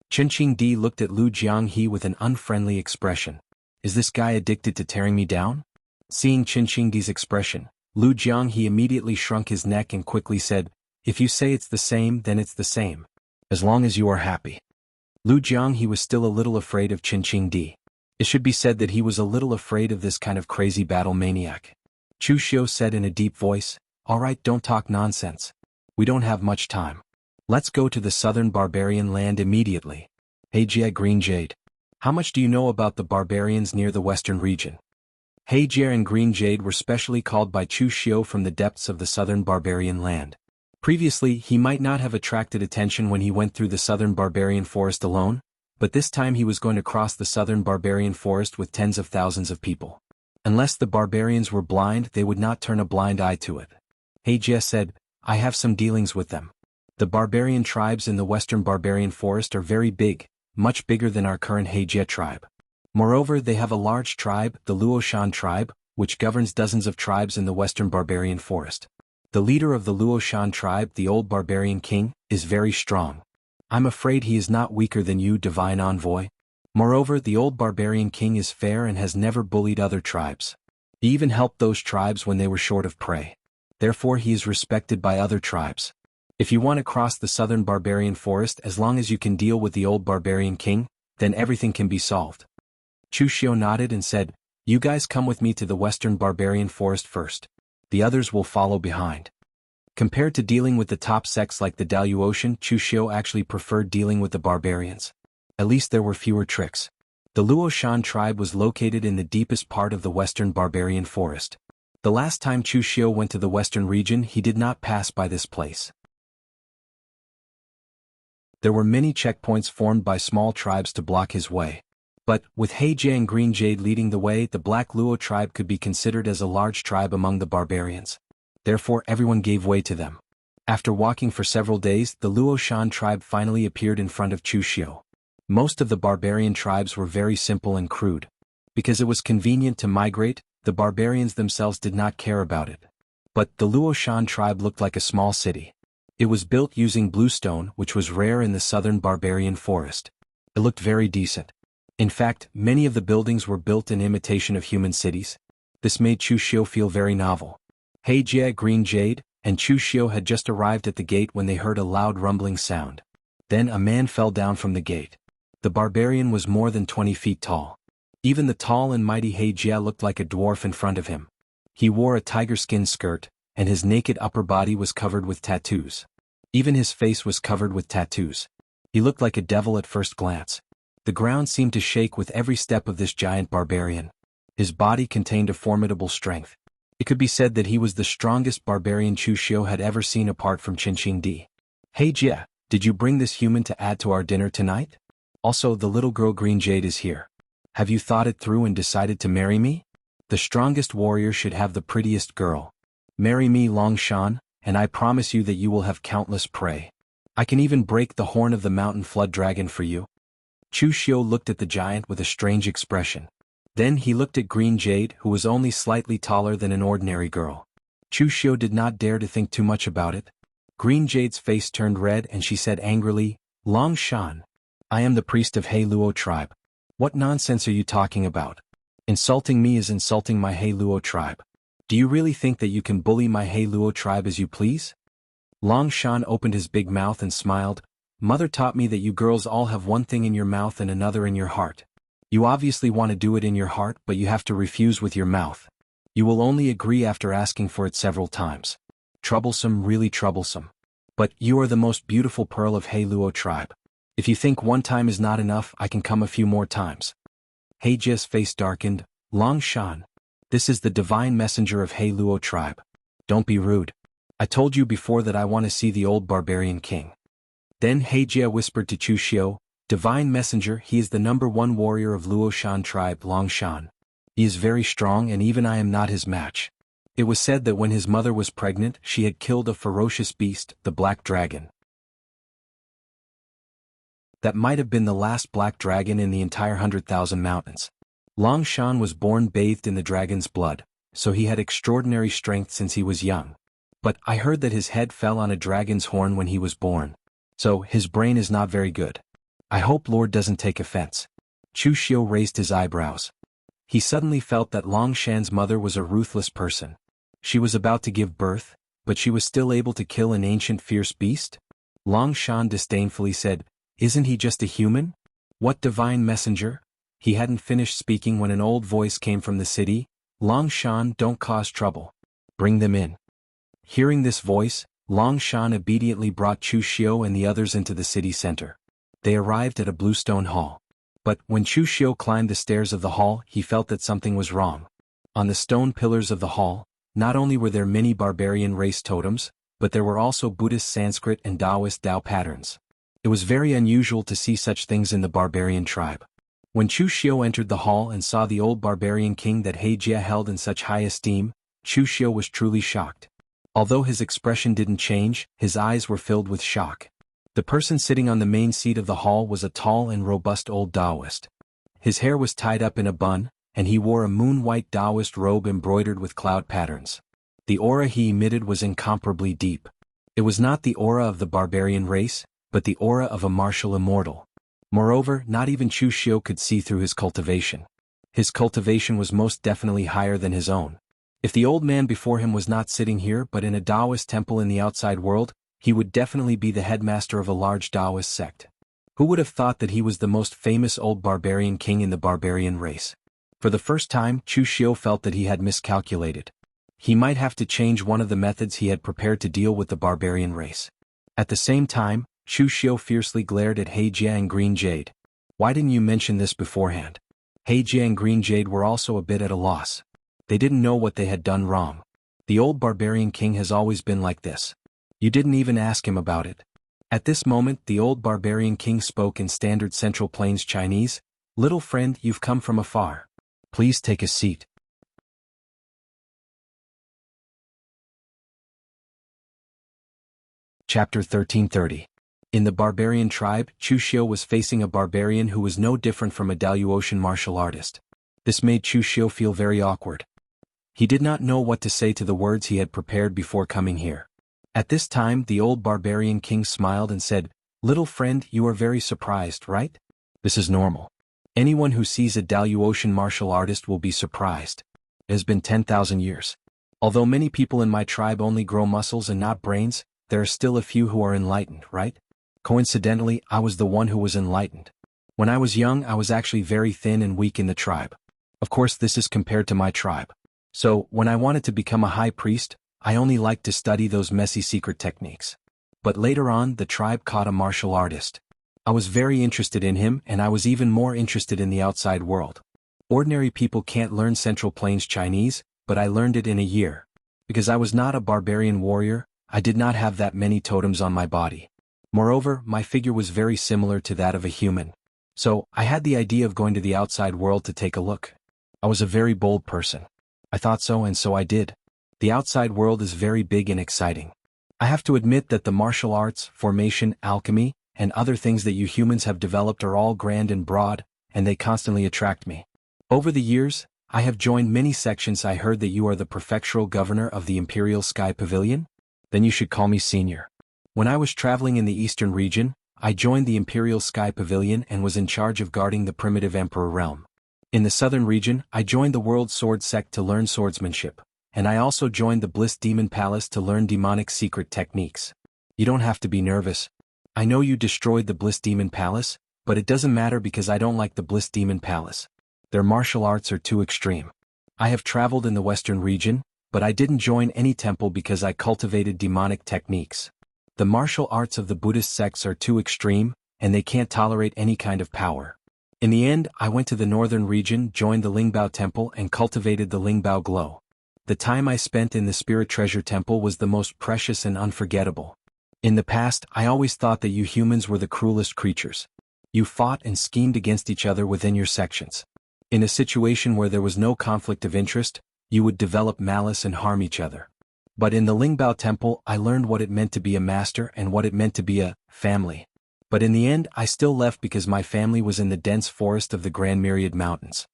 Qinqingdi looked at Lu Jiang he with an unfriendly expression. Is this guy addicted to tearing me down? Seeing Qinqingdi's expression, Lu Jiang he immediately shrunk his neck and quickly said, if you say it's the same then it's the same. As long as you are happy. Lu Jiang he was still a little afraid of Qinqingdi. It should be said that he was a little afraid of this kind of crazy battle maniac. Chu Xiu said in a deep voice, alright, don't talk nonsense. We don't have much time. Let's go to the southern barbarian land immediately. Heijia Green Jade. How much do you know about the barbarians near the western region? Heijia and Green Jade were specially called by Chu Xiu from the depths of the southern barbarian land. Previously, he might not have attracted attention when he went through the southern barbarian forest alone, but this time he was going to cross the southern barbarian forest with tens of thousands of people. Unless the barbarians were blind, they would not turn a blind eye to it. Heijia said, I have some dealings with them. The barbarian tribes in the western barbarian forest are very big, much bigger than our current Heijia tribe. Moreover, they have a large tribe, the Luoshan tribe, which governs dozens of tribes in the western barbarian forest. The leader of the Luoshan tribe, the old barbarian king, is very strong. I'm afraid he is not weaker than you, divine envoy. Moreover, the old barbarian king is fair and has never bullied other tribes. He even helped those tribes when they were short of prey. Therefore he is respected by other tribes. If you want to cross the southern barbarian forest, as long as you can deal with the old barbarian king, then everything can be solved. Chu Xiu nodded and said, you guys come with me to the western barbarian forest first. The others will follow behind. Compared to dealing with the top sects like the Dalu Ocean, Chu Xiu actually preferred dealing with the barbarians. At least there were fewer tricks. The Luoshan tribe was located in the deepest part of the western barbarian forest. The last time Chu Xiu went to the western region, he did not pass by this place. There were many checkpoints formed by small tribes to block his way. But, with Heijia and Green Jade leading the way, the Black Luo tribe could be considered as a large tribe among the barbarians. Therefore everyone gave way to them. After walking for several days, the Luoshan tribe finally appeared in front of Chu Xiu. Most of the barbarian tribes were very simple and crude. Because it was convenient to migrate, the barbarians themselves did not care about it. But the Luoshan tribe looked like a small city. It was built using bluestone, which was rare in the southern barbarian forest. It looked very decent. In fact, many of the buildings were built in imitation of human cities. This made Chu Xiu feel very novel. Heijia, Green Jade, and Chu Xiu had just arrived at the gate when they heard a loud rumbling sound. Then a man fell down from the gate. The barbarian was more than 20 feet tall. Even the tall and mighty Heijia looked like a dwarf in front of him. He wore a tiger-skin skirt, and his naked upper body was covered with tattoos. Even his face was covered with tattoos. He looked like a devil at first glance. The ground seemed to shake with every step of this giant barbarian. His body contained a formidable strength. It could be said that he was the strongest barbarian Chu Xiu had ever seen apart from Qinqing Di. "Hey Jia, did you bring this human to add to our dinner tonight? Also, the little girl Green Jade is here. Have you thought it through and decided to marry me? The strongest warrior should have the prettiest girl. Marry me, Long Shan, and I promise you that you will have countless prey. I can even break the horn of the mountain flood dragon for you." Chu Xiu looked at the giant with a strange expression. Then he looked at Green Jade, who was only slightly taller than an ordinary girl. Chu Xiu did not dare to think too much about it. Green Jade's face turned red and she said angrily, "Long Shan, I am the priest of He Luo tribe. What nonsense are you talking about? Insulting me is insulting my He Luo tribe. Do you really think that you can bully my He Luo tribe as you please?" Long Shan opened his big mouth and smiled. "Mother taught me that you girls all have one thing in your mouth and another in your heart. You obviously want to do it in your heart, but you have to refuse with your mouth. You will only agree after asking for it several times. Troublesome, really troublesome. But you are the most beautiful pearl of He Luo tribe. If you think one time is not enough, I can come a few more times." Heijia's face darkened. "Long Shan, this is the divine messenger of He Luo tribe. Don't be rude. I told you before that I want to see the old barbarian king." Then Heijia whispered to Chu Xiu, "Divine messenger, he is the #1 warrior of Luoshan tribe, Long Shan. He is very strong and even I am not his match. It was said that when his mother was pregnant, she had killed a ferocious beast, the black dragon. That might have been the last black dragon in the entire 100,000 mountains. Long Shan was born bathed in the dragon's blood, so he had extraordinary strength since he was young. But I heard that his head fell on a dragon's horn when he was born. So his brain is not very good. I hope Lord doesn't take offense." Chu Xiu raised his eyebrows. He suddenly felt that Long Shan's mother was a ruthless person. She was about to give birth, but she was still able to kill an ancient fierce beast? Long Shan disdainfully said, "Isn't he just a human? What divine messenger?" He hadn't finished speaking when an old voice came from the city. "Long Shan, don't cause trouble. Bring them in." Hearing this voice, Long Shan obediently brought Chu Xiu and the others into the city center. They arrived at a bluestone hall. But when Chu Xiu climbed the stairs of the hall, he felt that something was wrong. On the stone pillars of the hall, not only were there many barbarian race totems, but there were also Buddhist Sanskrit and Taoist Tao patterns. It was very unusual to see such things in the barbarian tribe. When Chu Xiu entered the hall and saw the old barbarian king that Heijia held in such high esteem, Chu Xiu was truly shocked. Although his expression didn't change, his eyes were filled with shock. The person sitting on the main seat of the hall was a tall and robust old Taoist. His hair was tied up in a bun, and he wore a moon-white Taoist robe embroidered with cloud patterns. The aura he emitted was incomparably deep. It was not the aura of the barbarian race, but the aura of a martial immortal. Moreover, not even Chu Xiu could see through his cultivation. His cultivation was most definitely higher than his own. If the old man before him was not sitting here but in a Taoist temple in the outside world, he would definitely be the headmaster of a large Taoist sect. Who would have thought that he was the most famous old barbarian king in the barbarian race? For the first time, Chu Xiu felt that he had miscalculated. He might have to change one of the methods he had prepared to deal with the barbarian race. At the same time, Chu Xiu fiercely glared at Heijia and Green Jade. "Why didn't you mention this beforehand?" Heijia and Green Jade were also a bit at a loss. They didn't know what they had done wrong. The old barbarian king has always been like this. You didn't even ask him about it. At this moment, the old barbarian king spoke in standard Central Plains Chinese. "Little friend, you've come from afar. Please take a seat." Chapter 1330. In the barbarian tribe, Chu Xiu was facing a barbarian who was no different from a Daluotian martial artist. This made Chu Xiu feel very awkward. He did not know what to say to the words he had prepared before coming here. At this time the old barbarian king smiled and said, "Little friend, you are very surprised, right? This is normal. Anyone who sees a Daluotian martial artist will be surprised. It has been 10,000 years. Although many people in my tribe only grow muscles and not brains, there are still a few who are enlightened, right? Coincidentally, I was the one who was enlightened. When I was young, I was actually very thin and weak in the tribe. Of course, this is compared to my tribe. So, when I wanted to become a high priest, I only liked to study those messy secret techniques. But later on, the tribe caught a martial artist. I was very interested in him, and I was even more interested in the outside world. Ordinary people can't learn Central Plains Chinese, but I learned it in a year. Because I was not a barbarian warrior, I did not have that many totems on my body. Moreover, my figure was very similar to that of a human. So, I had the idea of going to the outside world to take a look. I was a very bold person. I thought so, and so I did. The outside world is very big and exciting. I have to admit that the martial arts, formation, alchemy, and other things that you humans have developed are all grand and broad, and they constantly attract me. Over the years, I have joined many sections. I heard that you are the prefectural governor of the Imperial Sky Pavilion? Then you should call me senior. When I was traveling in the eastern region, I joined the Imperial Sky Pavilion and was in charge of guarding the primitive Emperor realm. In the southern region, I joined the World Sword Sect to learn swordsmanship, and I also joined the Bliss Demon Palace to learn demonic secret techniques. You don't have to be nervous. I know you destroyed the Bliss Demon Palace, but it doesn't matter because I don't like the Bliss Demon Palace. Their martial arts are too extreme. I have traveled in the western region, but I didn't join any temple because I cultivated demonic techniques. The martial arts of the Buddhist sects are too extreme, and they can't tolerate any kind of power. In the end, I went to the northern region, joined the Lingbao Temple and cultivated the Lingbao Glow. The time I spent in the Spirit Treasure Temple was the most precious and unforgettable. In the past, I always thought that you humans were the cruelest creatures. You fought and schemed against each other within your sections. In a situation where there was no conflict of interest, you would develop malice and harm each other. But in the Lingbao Temple, I learned what it meant to be a master and what it meant to be a family. But in the end, I still left because my family was in the dense forest of the Grand Myriad Mountains.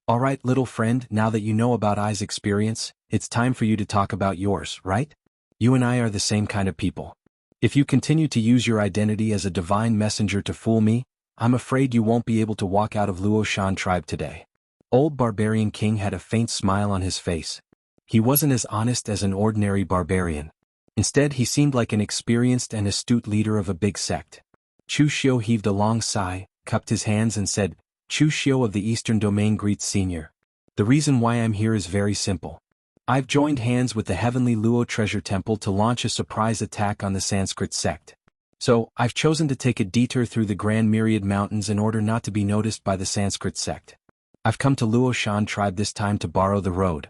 Alright, little friend, now that you know about I's experience, it's time for you to talk about yours, right? You and I are the same kind of people. If you continue to use your identity as a divine messenger to fool me, I'm afraid you won't be able to walk out of Luoshan tribe today. Old Barbarian King had a faint smile on his face. He wasn't as honest as an ordinary barbarian. Instead, he seemed like an experienced and astute leader of a big sect. Chu Xiu heaved a long sigh, cupped his hands and said, "Chu Xiu of the Eastern Domain greets Senior. The reason why I'm here is very simple. I've joined hands with the Heavenly Luo Treasure Temple to launch a surprise attack on the Sanskrit sect. So, I've chosen to take a detour through the Grand Myriad Mountains in order not to be noticed by the Sanskrit sect. I've come to Luoshan tribe this time to borrow the road."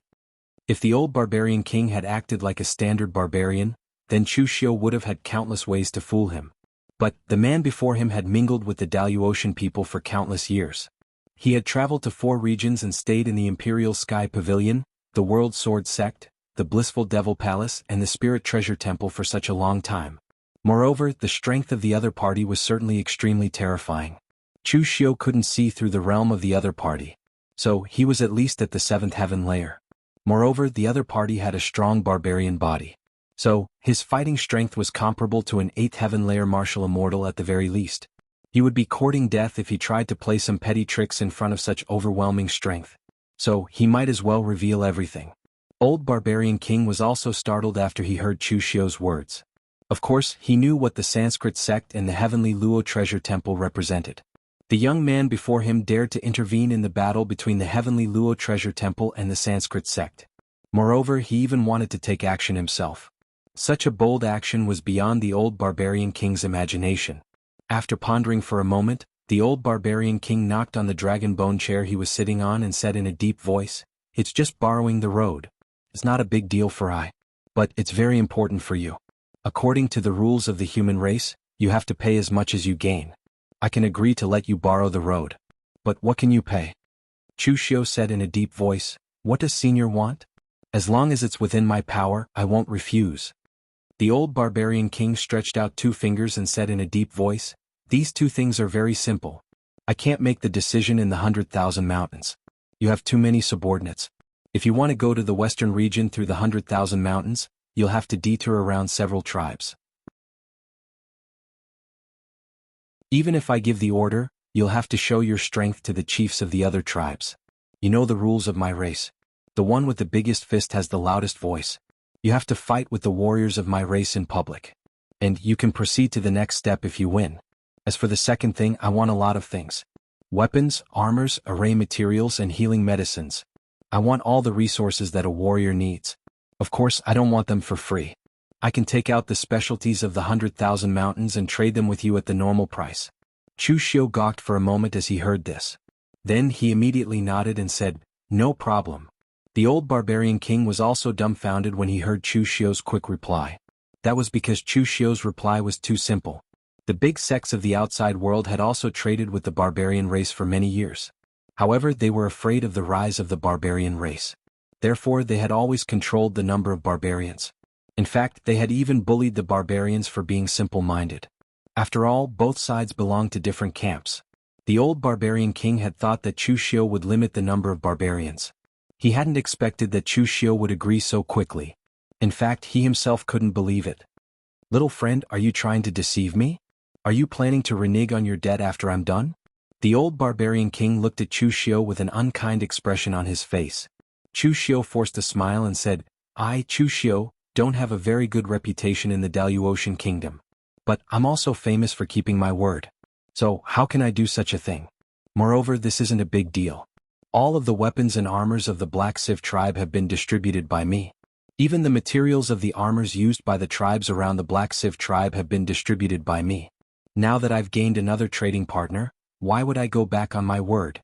If the old barbarian king had acted like a standard barbarian, then Chu Xiu would have had countless ways to fool him. But the man before him had mingled with the Daluotian people for countless years. He had traveled to 4 regions and stayed in the Imperial Sky Pavilion, the World Sword Sect, the Blissful Devil Palace and the Spirit Treasure Temple for such a long time. Moreover, the strength of the other party was certainly extremely terrifying. Chu Xiu couldn't see through the realm of the other party. So, he was at least at the 7th heaven layer. Moreover, the other party had a strong barbarian body. So, his fighting strength was comparable to an 8th heaven layer martial immortal at the very least. He would be courting death if he tried to play some petty tricks in front of such overwhelming strength. So, he might as well reveal everything. Old Barbarian King was also startled after he heard Chu Xiu's words. Of course, he knew what the Sanskrit sect and the Heavenly Luo Treasure Temple represented. The young man before him dared to intervene in the battle between the Heavenly Luo Treasure Temple and the Sanskrit sect. Moreover, he even wanted to take action himself. Such a bold action was beyond the old barbarian king's imagination. After pondering for a moment, the old barbarian king knocked on the dragon bone chair he was sitting on and said in a deep voice, "It's just borrowing the road. It's not a big deal for I. But it's very important for you. According to the rules of the human race, you have to pay as much as you gain. I can agree to let you borrow the road. But what can you pay?" Chu Xiu said in a deep voice, "What does Senior want? As long as it's within my power, I won't refuse." The old barbarian king stretched out 2 fingers and said in a deep voice, "These 2 things are very simple. I can't make the decision in the 100,000 mountains. You have too many subordinates. If you want to go to the western region through the 100,000 mountains, you'll have to detour around several tribes. Even if I give the order, you'll have to show your strength to the chiefs of the other tribes. You know the rules of my race. The one with the biggest fist has the loudest voice. You have to fight with the warriors of my race in public. And you can proceed to the next step if you win. As for the second thing, I want a lot of things. Weapons, armors, array materials, and healing medicines. I want all the resources that a warrior needs. Of course, I don't want them for free. I can take out the specialties of the 100,000 mountains and trade them with you at the normal price. Chu Xiu gawked for a moment as he heard this. Then he immediately nodded and said, "No problem." The old barbarian king was also dumbfounded when he heard Chu Xiu's quick reply. That was because Chu Xiu's reply was too simple. The big sects of the outside world had also traded with the barbarian race for many years. However, they were afraid of the rise of the barbarian race. Therefore, they had always controlled the number of barbarians. In fact, they had even bullied the barbarians for being simple-minded. After all, both sides belonged to different camps. The old barbarian king had thought that Chu Xiu would limit the number of barbarians. He hadn't expected that Chu Xiu would agree so quickly. In fact, he himself couldn't believe it. "Little friend, are you trying to deceive me? Are you planning to renege on your debt after I'm done?" The old barbarian king looked at Chu Xiu with an unkind expression on his face. Chu Xiu forced a smile and said, "I, Chu Xiu, don't have a very good reputation in the Daluotian kingdom. But I'm also famous for keeping my word. So how can I do such a thing? Moreover, this isn't a big deal. All of the weapons and armors of the Black Civ tribe have been distributed by me. Even the materials of the armors used by the tribes around the Black Civ tribe have been distributed by me. Now that I've gained another trading partner, why would I go back on my word?"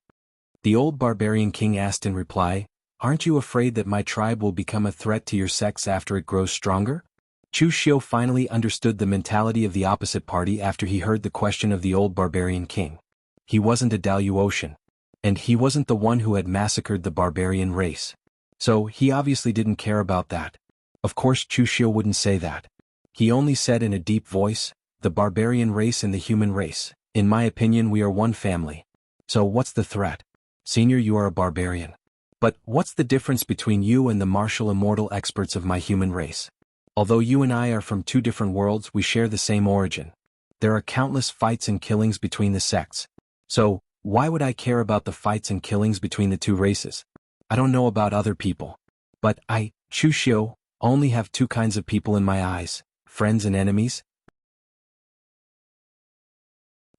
The old barbarian king asked in reply, "Aren't you afraid that my tribe will become a threat to your sects after it grows stronger?" Chu Xiu finally understood the mentality of the opposite party after he heard the question of the old barbarian king. He wasn't a Daluotian. And he wasn't the one who had massacred the barbarian race. So he obviously didn't care about that. Of course Chu Xiu wouldn't say that. He only said in a deep voice, "The barbarian race and the human race. In my opinion, we are one family. So what's the threat? Senior, you are a barbarian. But what's the difference between you and the martial immortal experts of my human race? Although you and I are from two different worlds, we share the same origin. There are countless fights and killings between the sects. So, why would I care about the fights and killings between the two races? I don't know about other people. But I, Chu Xiu, only have two kinds of people in my eyes, friends and enemies.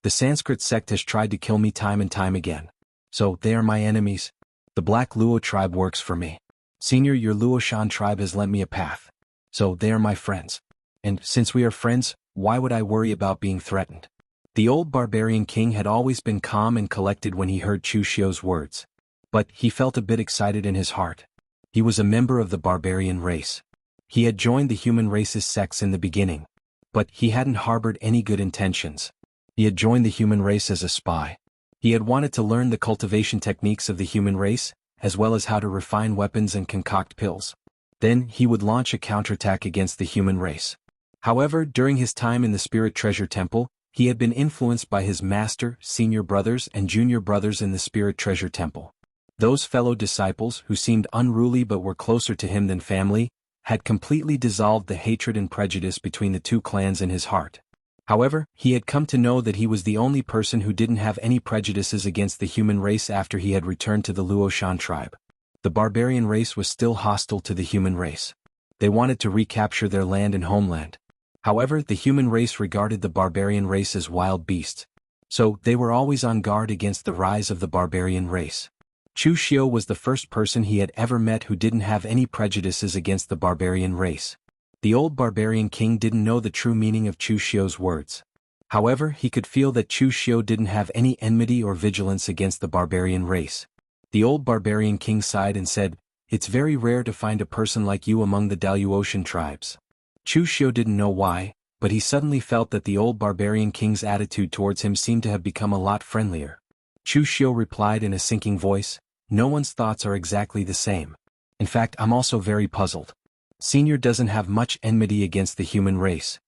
The Sanskrit sect has tried to kill me time and time again. So, they are my enemies. The Black Luo tribe works for me. Senior, your Luoshan tribe has lent me a path. So, they are my friends. And, since we are friends, why would I worry about being threatened?" The old barbarian king had always been calm and collected when he heard Chu Xiu's words. But he felt a bit excited in his heart. He was a member of the barbarian race. He had joined the human race's sects in the beginning. But he hadn't harbored any good intentions. He had joined the human race as a spy. He had wanted to learn the cultivation techniques of the human race, as well as how to refine weapons and concoct pills. Then he would launch a counterattack against the human race. However, during his time in the Spirit Treasure Temple, he had been influenced by his master, senior brothers and junior brothers in the Spirit Treasure Temple. Those fellow disciples, who seemed unruly but were closer to him than family, had completely dissolved the hatred and prejudice between the two clans in his heart. However, he had come to know that he was the only person who didn't have any prejudices against the human race after he had returned to the Luoshan tribe. The barbarian race was still hostile to the human race. They wanted to recapture their land and homeland. However, the human race regarded the barbarian race as wild beasts. So, they were always on guard against the rise of the barbarian race. Chu Xiu was the first person he had ever met who didn't have any prejudices against the barbarian race. The old barbarian king didn't know the true meaning of Chu Xiu's words. However, he could feel that Chu Xiu didn't have any enmity or vigilance against the barbarian race. The old barbarian king sighed and said, "It's very rare to find a person like you among the Daluotian tribes." Chu Xiu didn't know why, but he suddenly felt that the old barbarian king's attitude towards him seemed to have become a lot friendlier. Chu Xiu replied in a sinking voice, "No one's thoughts are exactly the same. In fact, I'm also very puzzled. Senior doesn't have much enmity against the human race."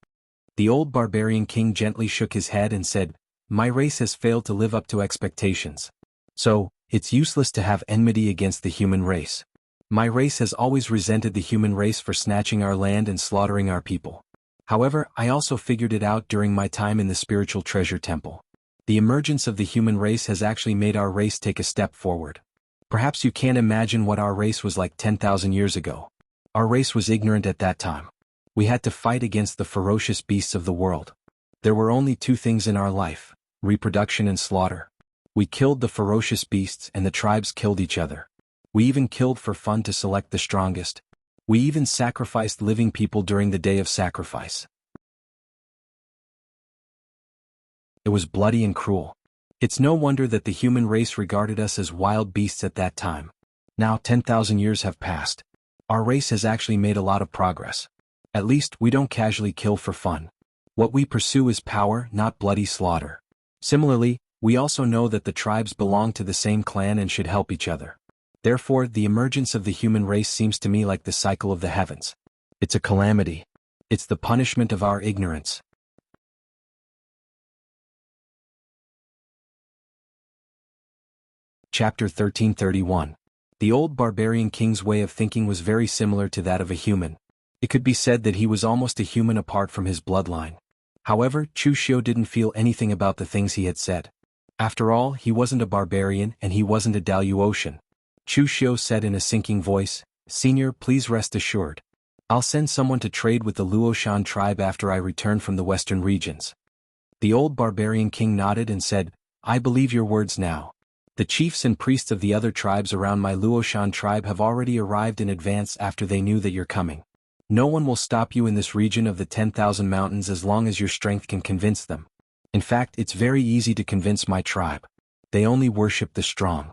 The old barbarian king gently shook his head and said, my race has failed to live up to expectations. So, it's useless to have enmity against the human race. My race has always resented the human race for snatching our land and slaughtering our people. However, I also figured it out during my time in the spiritual treasure temple. The emergence of the human race has actually made our race take a step forward. Perhaps you can't imagine what our race was like 10,000 years ago. Our race was ignorant at that time. We had to fight against the ferocious beasts of the world. There were only two things in our life: reproduction and slaughter. We killed the ferocious beasts and the tribes killed each other. We even killed for fun to select the strongest. We even sacrificed living people during the day of sacrifice. It was bloody and cruel. It's no wonder that the human race regarded us as wild beasts at that time. Now 10,000 years have passed. Our race has actually made a lot of progress. At least we don't casually kill for fun. What we pursue is power, not bloody slaughter. Similarly, we also know that the tribes belong to the same clan and should help each other. Therefore, the emergence of the human race seems to me like the cycle of the heavens. It's a calamity. It's the punishment of our ignorance. Chapter 1331. The old barbarian king's way of thinking was very similar to that of a human. It could be said that he was almost a human apart from his bloodline. However, Chu Xiu didn't feel anything about the things he had said. After all, he wasn't a barbarian and he wasn't a Daluotian. Chu Xiu said in a sinking voice, "Senior, please rest assured. I'll send someone to trade with the Luoshan tribe after I return from the western regions." The old barbarian king nodded and said, "I believe your words now. The chiefs and priests of the other tribes around my Luoshan tribe have already arrived in advance after they knew that you're coming. No one will stop you in this region of the 10,000 mountains as long as your strength can convince them. In fact, it's very easy to convince my tribe. They only worship the strong."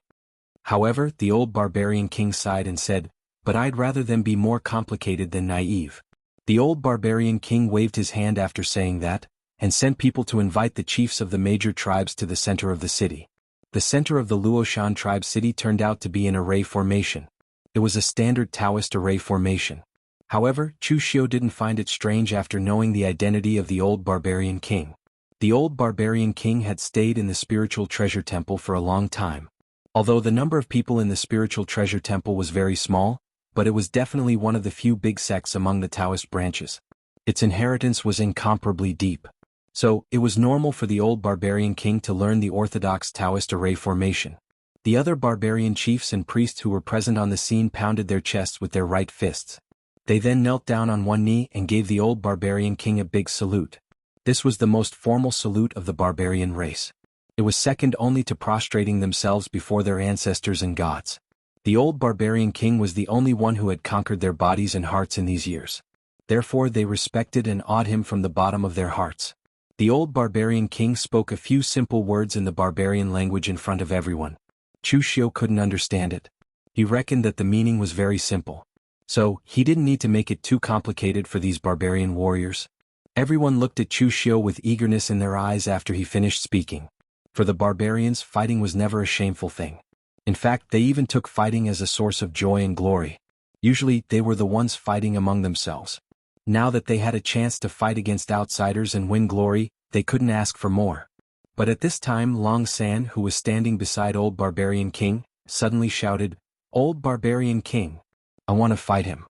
However, the old barbarian king sighed and said, "But I'd rather them be more complicated than naive." The old barbarian king waved his hand after saying that, and sent people to invite the chiefs of the major tribes to the center of the city. The center of the Luoshan tribe city turned out to be an array formation. It was a standard Taoist array formation. However, Chu Xiu didn't find it strange after knowing the identity of the old barbarian king. The old barbarian king had stayed in the spiritual treasure temple for a long time. Although the number of people in the spiritual treasure temple was very small, but it was definitely one of the few big sects among the Taoist branches. Its inheritance was incomparably deep. So, it was normal for the old barbarian king to learn the orthodox Taoist array formation. The other barbarian chiefs and priests who were present on the scene pounded their chests with their right fists. They then knelt down on one knee and gave the old barbarian king a big salute. This was the most formal salute of the barbarian race. It was second only to prostrating themselves before their ancestors and gods. The old barbarian king was the only one who had conquered their bodies and hearts in these years. Therefore they respected and awed him from the bottom of their hearts. The old barbarian king spoke a few simple words in the barbarian language in front of everyone. Chu Xiu couldn't understand it. He reckoned that the meaning was very simple. So, he didn't need to make it too complicated for these barbarian warriors. Everyone looked at Chu Xiu with eagerness in their eyes after he finished speaking. For the barbarians, fighting was never a shameful thing. In fact, they even took fighting as a source of joy and glory. Usually, they were the ones fighting among themselves. Now that they had a chance to fight against outsiders and win glory, they couldn't ask for more. But at this time Long San, who was standing beside Old Barbarian King, suddenly shouted, "Old Barbarian King! I want to fight him."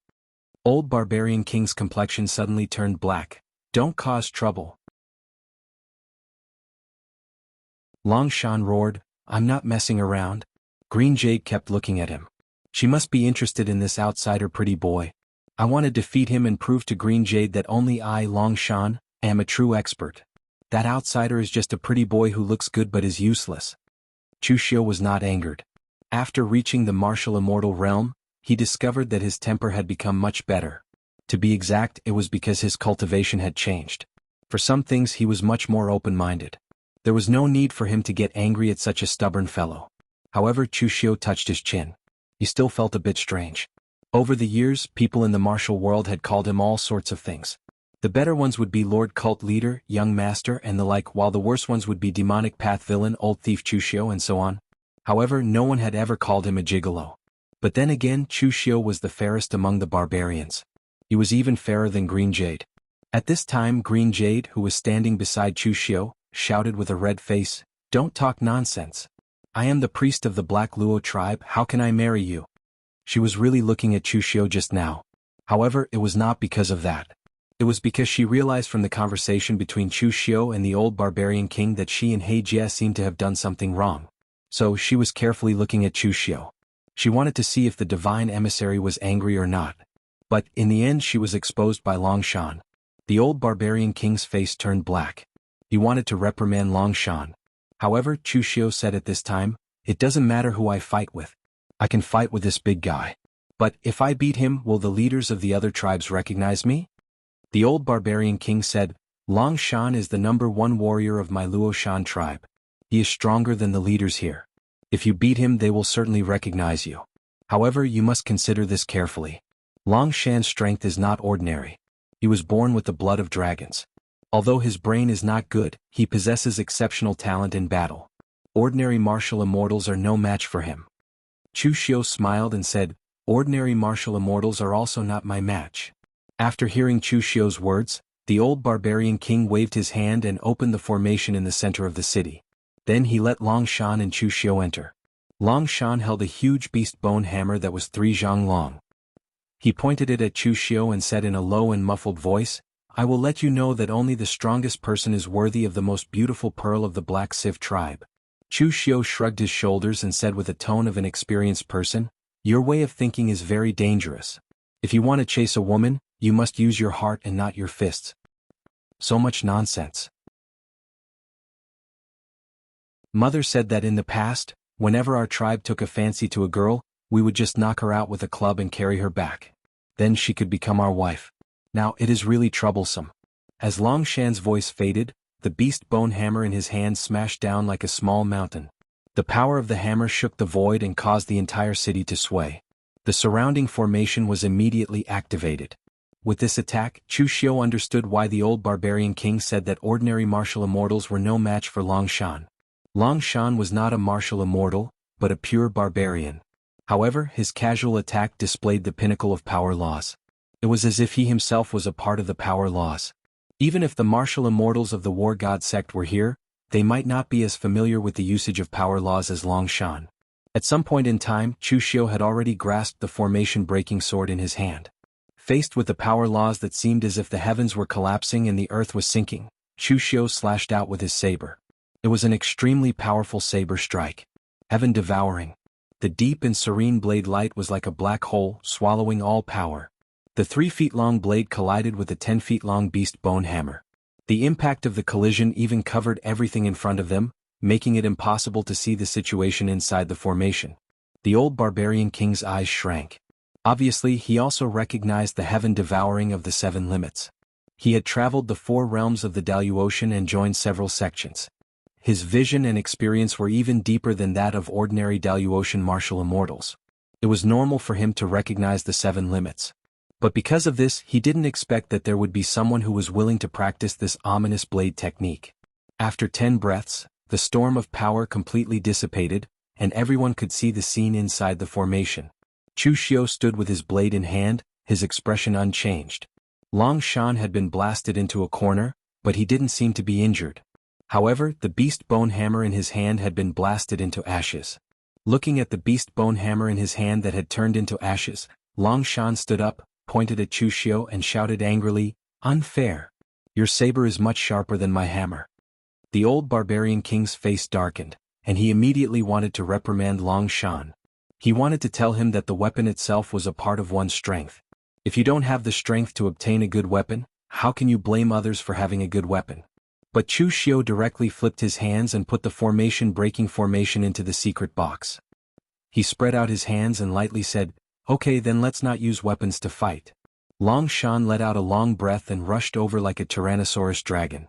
Old Barbarian King's complexion suddenly turned black. "Don't cause trouble." Long Shan roared, "I'm not messing around." Green Jade kept looking at him. She must be interested in this outsider pretty boy. I want to defeat him and prove to Green Jade that only I, Long Shan, am a true expert. That outsider is just a pretty boy who looks good but is useless. Chu Xiu was not angered. After reaching the martial immortal realm, he discovered that his temper had become much better. To be exact, it was because his cultivation had changed. For some things he was much more open-minded. There was no need for him to get angry at such a stubborn fellow. However, Chu Xiu touched his chin. He still felt a bit strange. Over the years, people in the martial world had called him all sorts of things. The better ones would be Lord Cult Leader, Young Master and the like, while the worse ones would be Demonic Path Villain, Old Thief Chu Xiu and so on. However, no one had ever called him a gigolo. But then again, Chu Xiu was the fairest among the barbarians. He was even fairer than Green Jade. At this time Green Jade, who was standing beside Chu Xiu, shouted with a red face, "Don't talk nonsense. I am the priest of the Black Luo tribe, how can I marry you?" She was really looking at Chu Xiu just now. However, it was not because of that. It was because she realized from the conversation between Chu Xiu and the old barbarian king that she and He Jie seemed to have done something wrong. So she was carefully looking at Chu Xiu. She wanted to see if the divine emissary was angry or not. But, in the end, she was exposed by Long Shan. The old barbarian king's face turned black. He wanted to reprimand Long Shan. However, Chu Xiu said at this time, "It doesn't matter who I fight with. I can fight with this big guy. But if I beat him, will the leaders of the other tribes recognize me?" The old barbarian king said, "Long Shan is the #1 warrior of my Luo Shan tribe. He is stronger than the leaders here. If you beat him, they will certainly recognize you. However, you must consider this carefully. Long Shan's strength is not ordinary. He was born with the blood of dragons. Although his brain is not good, he possesses exceptional talent in battle. Ordinary martial immortals are no match for him." Chu Xiu smiled and said, "Ordinary martial immortals are also not my match." After hearing Chu Xiu's words, the old barbarian king waved his hand and opened the formation in the center of the city. Then he let Long Shan and Chu Xiu enter. Long Shan held a huge beast bone hammer that was 3 zhang long. He pointed it at Chu Xiu and said in a low and muffled voice, "I will let you know that only the strongest person is worthy of the most beautiful pearl of the Black Sieve tribe." Chu Xiu shrugged his shoulders and said with a tone of an experienced person, "Your way of thinking is very dangerous. If you want to chase a woman, you must use your heart and not your fists." So much nonsense. Mother said that in the past, whenever our tribe took a fancy to a girl, we would just knock her out with a club and carry her back. Then she could become our wife. Now it is really troublesome. As Long Shan's voice faded, the beast bone hammer in his hand smashed down like a small mountain. The power of the hammer shook the void and caused the entire city to sway. The surrounding formation was immediately activated. With this attack, Chu Xiu understood why the old barbarian king said that ordinary martial immortals were no match for Long Shan. Long Shan was not a martial immortal, but a pure barbarian. However, his casual attack displayed the pinnacle of power laws. It was as if he himself was a part of the power laws. Even if the martial immortals of the War God sect were here, they might not be as familiar with the usage of power laws as Long Shan. At some point in time, Chu Xiu had already grasped the formation-breaking sword in his hand. Faced with the power laws that seemed as if the heavens were collapsing and the earth was sinking, Chu Xiu slashed out with his saber. It was an extremely powerful saber strike. Heaven-devouring. The deep and serene blade light was like a black hole, swallowing all power. The 3-feet-long blade collided with the 10-feet-long beast bone hammer. The impact of the collision even covered everything in front of them, making it impossible to see the situation inside the formation. The old barbarian king's eyes shrank. Obviously, he also recognized the heaven-devouring of the 7 limits. He had traveled the 4 realms of the Daluocean and joined several sections. His vision and experience were even deeper than that of ordinary Daluocean martial immortals. It was normal for him to recognize the 7 limits. But because of this, he didn't expect that there would be someone who was willing to practice this ominous blade technique. After 10 breaths, the storm of power completely dissipated, and everyone could see the scene inside the formation. Chu Xiu stood with his blade in hand, his expression unchanged. Long Shan had been blasted into a corner, but he didn't seem to be injured. However, the beast bone hammer in his hand had been blasted into ashes. Looking at the beast bone hammer in his hand that had turned into ashes, Long Shan stood up, pointed at Chu Xiu and shouted angrily, "Unfair! Your saber is much sharper than my hammer." The old barbarian king's face darkened, and he immediately wanted to reprimand Long Shan. He wanted to tell him that the weapon itself was a part of one's strength. If you don't have the strength to obtain a good weapon, how can you blame others for having a good weapon? But Chu Xiu directly flipped his hands and put the formation-breaking formation into the secret box. He spread out his hands and lightly said, "Okay, then let's not use weapons to fight." Long Shan let out a long breath and rushed over like a Tyrannosaurus dragon.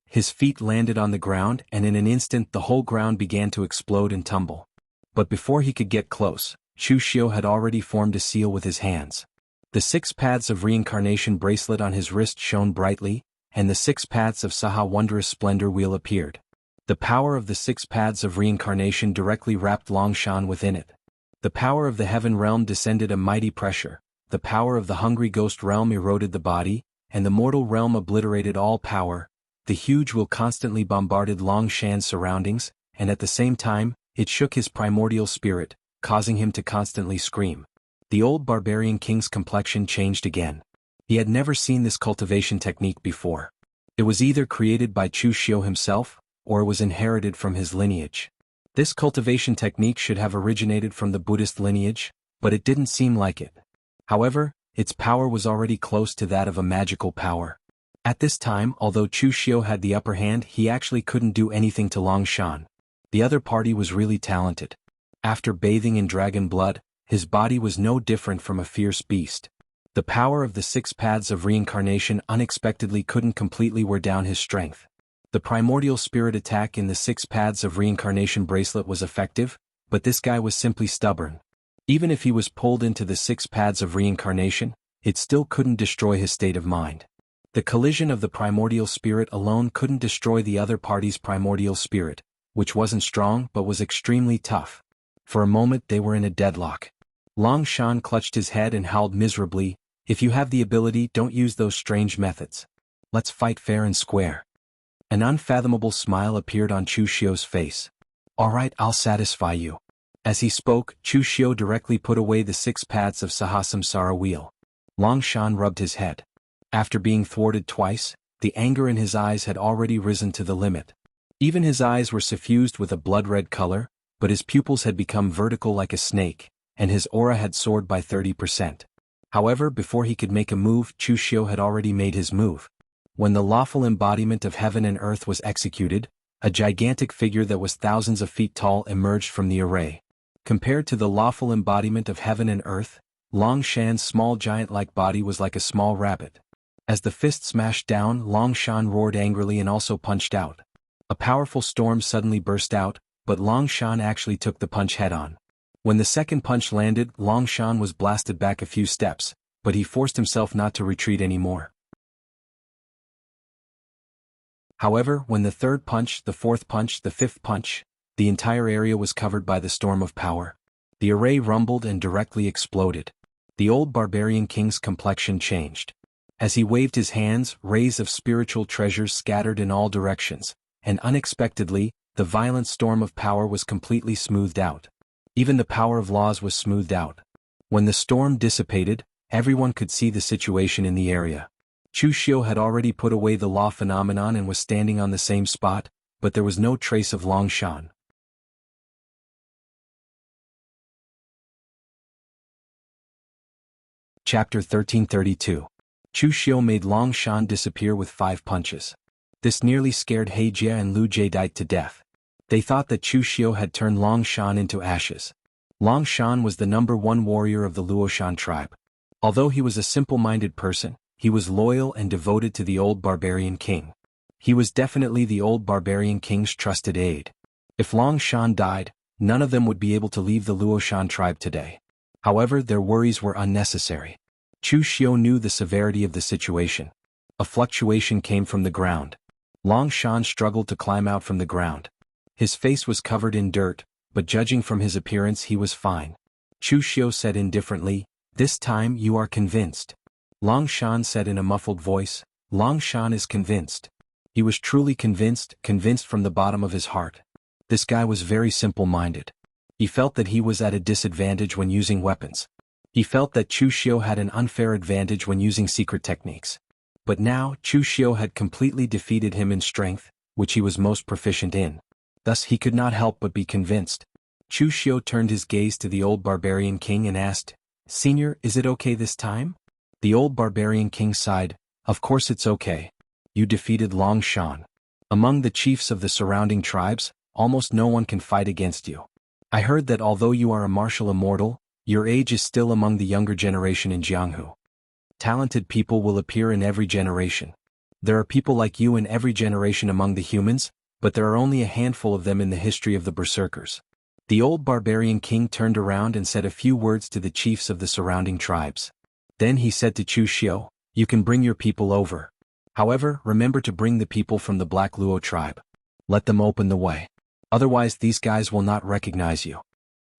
His feet landed on the ground and in an instant the whole ground began to explode and tumble. But before he could get close, Chu Xiu had already formed a seal with his hands. The 6 paths of reincarnation bracelet on his wrist shone brightly, and the 6 paths of Saha wondrous splendor wheel appeared. The power of the 6 paths of reincarnation directly wrapped Long Shan within it. The power of the heaven realm descended a mighty pressure, the power of the hungry ghost realm eroded the body, and the mortal realm obliterated all power. The huge will constantly bombarded Long Shan's surroundings, and at the same time, it shook his primordial spirit, causing him to constantly scream. The old barbarian king's complexion changed again. He had never seen this cultivation technique before. It was either created by Chu Xiu himself, or it was inherited from his lineage. This cultivation technique should have originated from the Buddhist lineage, but it didn't seem like it. However, its power was already close to that of a magical power. At this time, although Chu Xiu had the upper hand, he actually couldn't do anything to Long Shan. The other party was really talented. After bathing in dragon blood, his body was no different from a fierce beast. The power of the 6 paths of reincarnation unexpectedly couldn't completely wear down his strength. The primordial spirit attack in the 6 paths of reincarnation bracelet was effective, but this guy was simply stubborn. Even if he was pulled into the 6 paths of reincarnation, it still couldn't destroy his state of mind. The collision of the primordial spirit alone couldn't destroy the other party's primordial spirit, which wasn't strong but was extremely tough. For a moment they were in a deadlock. Long Shan clutched his head and howled miserably, "If you have the ability, don't use those strange methods. Let's fight fair and square." An unfathomable smile appeared on Chu Xiu's face. "Alright, I'll satisfy you." As he spoke, Chu Xiu directly put away the 6 paths of Sahasamsara wheel. Long Shan rubbed his head. After being thwarted twice, the anger in his eyes had already risen to the limit. Even his eyes were suffused with a blood-red color, but his pupils had become vertical like a snake, and his aura had soared by 30%. However, before he could make a move, Chu Xiu had already made his move. When the lawful embodiment of heaven and earth was executed, a gigantic figure that was thousands of feet tall emerged from the array. Compared to the lawful embodiment of heaven and earth, Long Shan's small giant-like body was like a small rabbit. As the fist smashed down, Long Shan roared angrily and also punched out. A powerful storm suddenly burst out, but Long Shan actually took the punch head-on. When the second punch landed, Long Shan was blasted back a few steps, but he forced himself not to retreat anymore. However, when the third punch, the fourth punch, the fifth punch, the entire area was covered by the storm of power. The array rumbled and directly exploded. The old barbarian king's complexion changed. As he waved his hands, rays of spiritual treasures scattered in all directions, and unexpectedly, the violent storm of power was completely smoothed out. Even the power of laws was smoothed out. When the storm dissipated, everyone could see the situation in the area. Chu Xiu had already put away the law phenomenon and was standing on the same spot, but there was no trace of Long Shan. Chapter 1332. Chu Xiu made Long Shan disappear with 5 punches. This nearly scared He Jie and Lu Jaedite to death. They thought that Chu Xiu had turned Long Shan into ashes. Long Shan was the #1 warrior of the Luoshan tribe. Although he was a simple-minded person, he was loyal and devoted to the old barbarian king. He was definitely the old barbarian king's trusted aide. If Long Shan died, none of them would be able to leave the Luoshan tribe today. However, their worries were unnecessary. Chu Xiu knew the severity of the situation. A fluctuation came from the ground. Long Shan struggled to climb out from the ground. His face was covered in dirt, but judging from his appearance he was fine. Chu Xiu said indifferently, "This time you are convinced." Long Shan said in a muffled voice, "Long Shan is convinced." He was truly convinced from the bottom of his heart. This guy was very simple-minded. He felt that he was at a disadvantage when using weapons. He felt that Chu Xiu had an unfair advantage when using secret techniques. But now, Chu Xiu had completely defeated him in strength, which he was most proficient in. Thus he could not help but be convinced. Chu Xiu turned his gaze to the old barbarian king and asked, "Senior, is it okay this time?" The old barbarian king sighed, "Of course it's okay. You defeated Long Shan. Among the chiefs of the surrounding tribes, almost no one can fight against you. I heard that although you are a martial immortal, your age is still among the younger generation in Jianghu. Talented people will appear in every generation. There are people like you in every generation among the humans, but there are only a handful of them in the history of the berserkers." The old barbarian king turned around and said a few words to the chiefs of the surrounding tribes. Then he said to Chu Xiu, "You can bring your people over. However, remember to bring the people from the Black Luo tribe. Let them open the way. Otherwise these guys will not recognize you."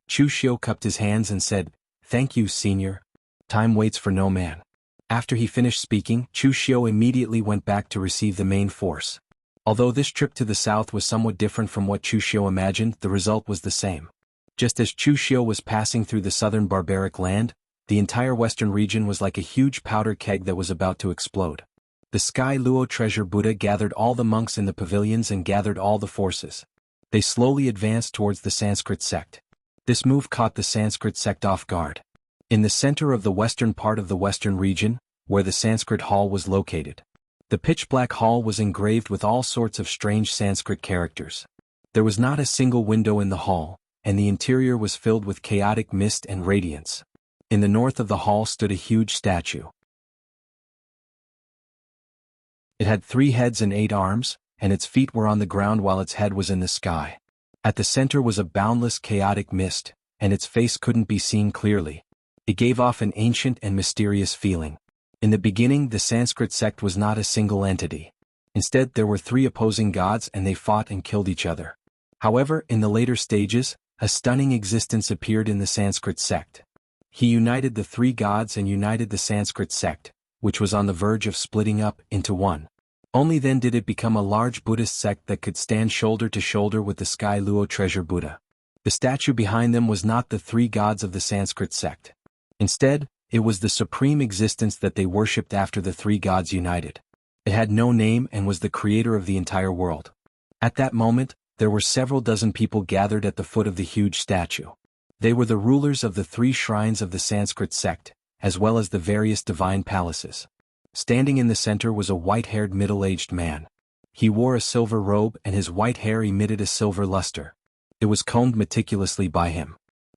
Chu Xiu cupped his hands and said, "Thank you, senior. Time waits for no man." After he finished speaking, Chu Xiu immediately went back to receive the main force. Although this trip to the south was somewhat different from what Chu Xiu imagined, the result was the same. Just as Chu Xiu was passing through the southern barbaric land, the entire western region was like a huge powder keg that was about to explode. The Sky Luo treasure Buddha gathered all the monks in the pavilions and gathered all the forces. They slowly advanced towards the Sanskrit sect. This move caught the Sanskrit sect off guard. In the center of the western part of the western region, where the Sanskrit hall was located, the pitch-black hall was engraved with all sorts of strange Sanskrit characters. There was not a single window in the hall, and the interior was filled with chaotic mist and radiance. In the north of the hall stood a huge statue. It had 3 heads and 8 arms, and its feet were on the ground while its head was in the sky. At the center was a boundless chaotic mist, and its face couldn't be seen clearly. It gave off an ancient and mysterious feeling. In the beginning, the Sanskrit sect was not a single entity. Instead, there were 3 opposing gods and they fought and killed each other. However, in the later stages, a stunning existence appeared in the Sanskrit sect. He united the 3 gods and united the Sanskrit sect, which was on the verge of splitting up, into one. Only then did it become a large Buddhist sect that could stand shoulder to shoulder with the Sky Luo treasure Buddha. The statue behind them was not the 3 gods of the Sanskrit sect. Instead, it was the supreme existence that they worshipped after the 3 gods united. It had no name and was the creator of the entire world. At that moment, there were several dozen people gathered at the foot of the huge statue. They were the rulers of the 3 shrines of the Sanskrit sect, as well as the various divine palaces. Standing in the center was a white-haired middle-aged man. He wore a silver robe and his white hair emitted a silver luster. It was combed meticulously by him.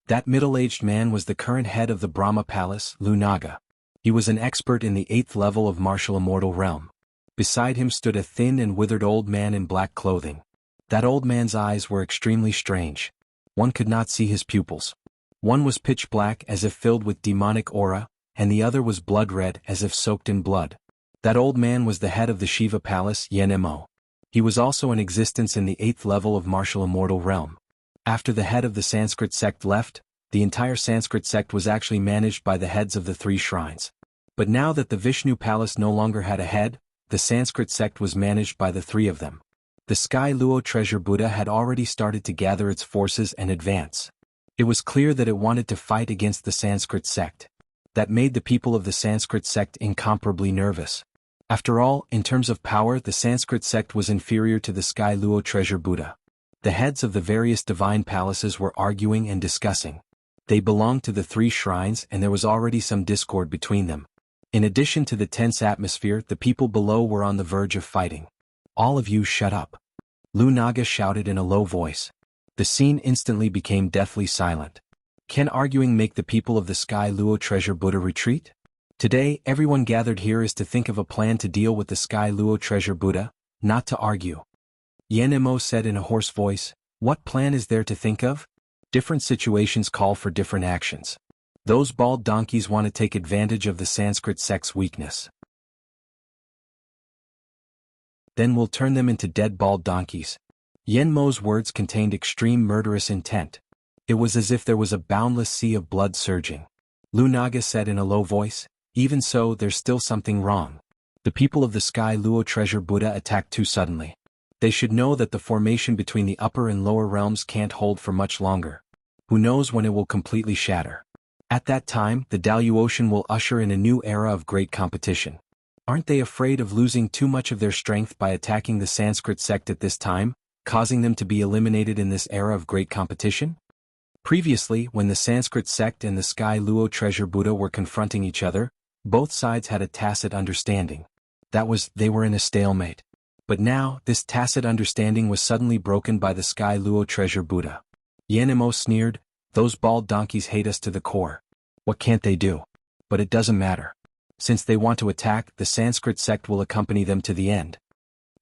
That middle-aged man was the current head of the Brahma Palace, Lunaga. He was an expert in the 8th level of martial immortal realm. Beside him stood a thin and withered old man in black clothing. That old man's eyes were extremely strange. One could not see his pupils. One was pitch black as if filled with demonic aura, and the other was blood red as if soaked in blood. That old man was the head of the Shiva Palace, Yenmo. He was also in existence in the 8th level of martial immortal realm. After the head of the Sanskrit sect left, the entire Sanskrit sect was actually managed by the heads of the 3 shrines. But now that the Vishnu Palace no longer had a head, the Sanskrit sect was managed by the 3 of them. The Sky Luo treasure Buddha had already started to gather its forces and advance. It was clear that it wanted to fight against the Sanskrit sect. That made the people of the Sanskrit sect incomparably nervous. After all, in terms of power, the Sanskrit sect was inferior to the Sky Luo treasure Buddha. The heads of the various divine palaces were arguing and discussing. They belonged to the 3 shrines and there was already some discord between them. In addition to the tense atmosphere, the people below were on the verge of fighting. "All of you shut up," Lunaga shouted in a low voice. The scene instantly became deathly silent. Can arguing make the people of the Sky Luo treasure Buddha retreat? Today, everyone gathered here is to think of a plan to deal with the Sky Luo treasure Buddha, not to argue. Yenmo said in a hoarse voice, "What plan is there to think of? Different situations call for different actions. Those bald donkeys want to take advantage of the Sanskrit sect's weakness. Then we'll turn them into dead bald donkeys." Yenmo's words contained extreme murderous intent. It was as if there was a boundless sea of blood surging. Lunaga said in a low voice, "Even so, there's still something wrong. The people of the Sky Luo treasure Buddha attacked too suddenly. They should know that the formation between the upper and lower realms can't hold for much longer. Who knows when it will completely shatter. At that time, the Dalu Ocean will usher in a new era of great competition. Aren't they afraid of losing too much of their strength by attacking the Sanskrit sect at this time, causing them to be eliminated in this era of great competition?" Previously, when the Sanskrit sect and the Sky Luo treasure Buddha were confronting each other, both sides had a tacit understanding. That was, they were in a stalemate. But now, this tacit understanding was suddenly broken by the Sky Luo treasure Buddha. Yenmo sneered, "Those bald donkeys hate us to the core. What can't they do? But it doesn't matter. Since they want to attack, the Sanskrit sect will accompany them to the end."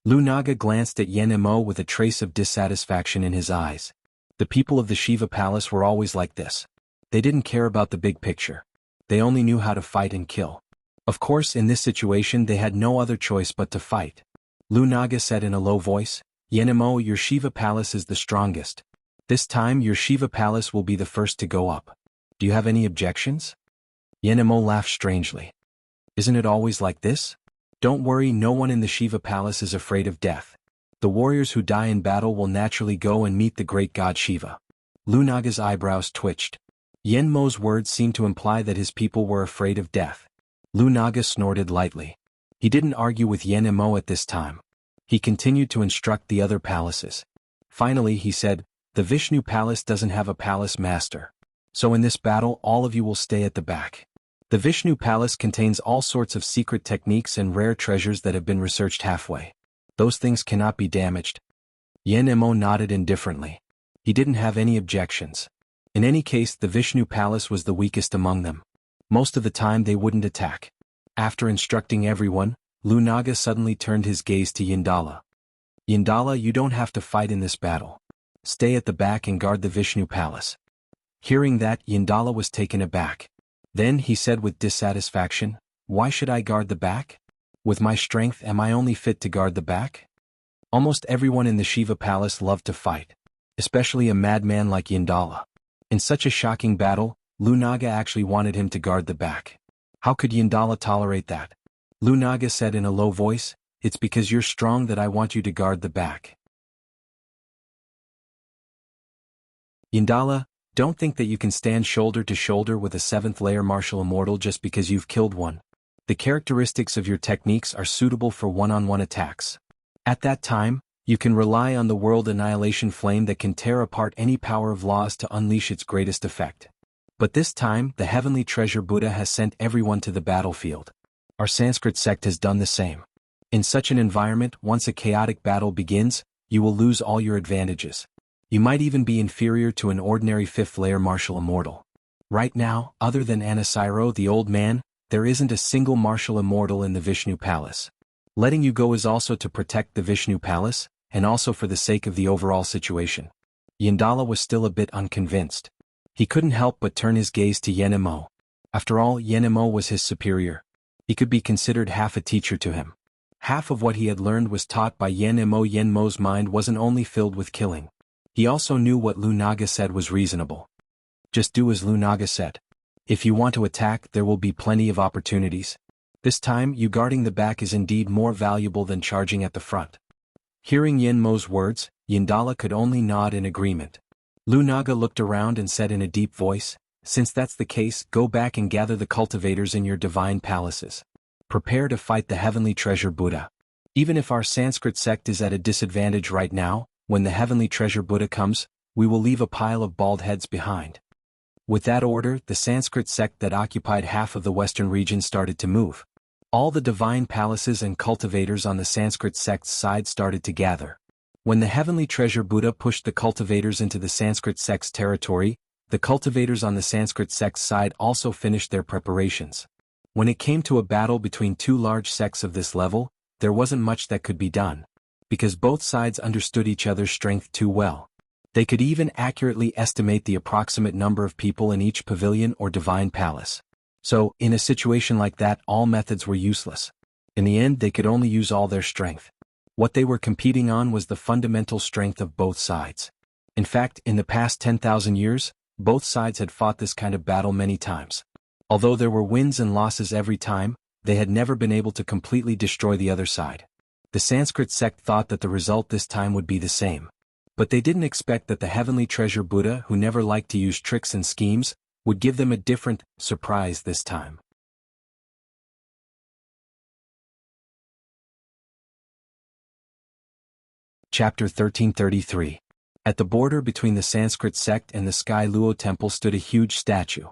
Lunaga glanced at Yenmo with a trace of dissatisfaction in his eyes. The people of the Shiva Palace were always like this. They didn't care about the big picture. They only knew how to fight and kill. Of course, in this situation they had no other choice but to fight. Lunaga said in a low voice, "Yenmo, your Shiva Palace is the strongest. This time your Shiva Palace will be the first to go up. Do you have any objections?" Yenmo laughed strangely. Isn't it always like this? Don't worry, no one in the Shiva palace is afraid of death. The warriors who die in battle will naturally go and meet the great god Shiva. Lu Naga's eyebrows twitched. Yen Mo's words seemed to imply that his people were afraid of death. Lu Naga snorted lightly. He didn't argue with Yen Mo at this time. He continued to instruct the other palaces. Finally he said, "The Vishnu palace doesn't have a palace master. So in this battle all of you will stay at the back. The Vishnu palace contains all sorts of secret techniques and rare treasures that have been researched halfway. Those things cannot be damaged." Yen Mo nodded indifferently. He didn't have any objections. In any case, the Vishnu palace was the weakest among them. Most of the time they wouldn't attack. After instructing everyone, Lu Naga suddenly turned his gaze to Yindala. "Yindala, you don't have to fight in this battle. Stay at the back and guard the Vishnu palace." Hearing that, Yindala was taken aback. Then he said with dissatisfaction, "Why should I guard the back? With my strength am I only fit to guard the back?" Almost everyone in the Shiva palace loved to fight, especially a madman like Yindala. In such a shocking battle, Lu Naga actually wanted him to guard the back. How could Yindala tolerate that? Lu Naga said in a low voice, "It's because you're strong that I want you to guard the back." Yindala, don't think that you can stand shoulder to shoulder with a 7th layer martial immortal just because you've killed one. The characteristics of your techniques are suitable for one-on-one attacks. At that time, you can rely on the world annihilation flame that can tear apart any power of laws to unleash its greatest effect. But this time, the heavenly treasure Buddha has sent everyone to the battlefield. Our Sanskrit sect has done the same. In such an environment, once a chaotic battle begins, you will lose all your advantages. You might even be inferior to an ordinary 5th layer martial immortal. Right now, other than Anasiro the old man, there isn't a single martial immortal in the Vishnu palace. Letting you go is also to protect the Vishnu palace, and also for the sake of the overall situation. Yindala was still a bit unconvinced. He couldn't help but turn his gaze to Yen Mo. After all, Yen Mo was his superior. He could be considered half a teacher to him. Half of what he had learned was taught by Yen Mo. Yen Mo's mind wasn't only filled with killing. He also knew what Lu Naga said was reasonable. Just do as Lu Naga said. If you want to attack, there will be plenty of opportunities. This time, you guarding the back is indeed more valuable than charging at the front. Hearing Yen Mo's words, Yindala could only nod in agreement. Lu Naga looked around and said in a deep voice, "Since that's the case, go back and gather the cultivators in your divine palaces. Prepare to fight the heavenly treasure Buddha. Even if our Sanskrit sect is at a disadvantage right now, when the heavenly treasure Buddha comes, we will leave a pile of bald heads behind." With that order, the Sanskrit sect that occupied half of the western region started to move. All the divine palaces and cultivators on the Sanskrit sect's side started to gather. When the heavenly treasure Buddha pushed the cultivators into the Sanskrit sect's territory, the cultivators on the Sanskrit sect's side also finished their preparations. When it came to a battle between two large sects of this level, there wasn't much that could be done, because both sides understood each other's strength too well. They could even accurately estimate the approximate number of people in each pavilion or divine palace. So, in a situation like that, all methods were useless. In the end, they could only use all their strength. What they were competing on was the fundamental strength of both sides. In fact, in the past 10,000 years, both sides had fought this kind of battle many times. Although there were wins and losses every time, they had never been able to completely destroy the other side. The Sanskrit sect thought that the result this time would be the same. But they didn't expect that the heavenly treasure Buddha, who never liked to use tricks and schemes, would give them a different surprise this time. Chapter 1333. At the border between the Sanskrit sect and the Sky Luo temple stood a huge statue.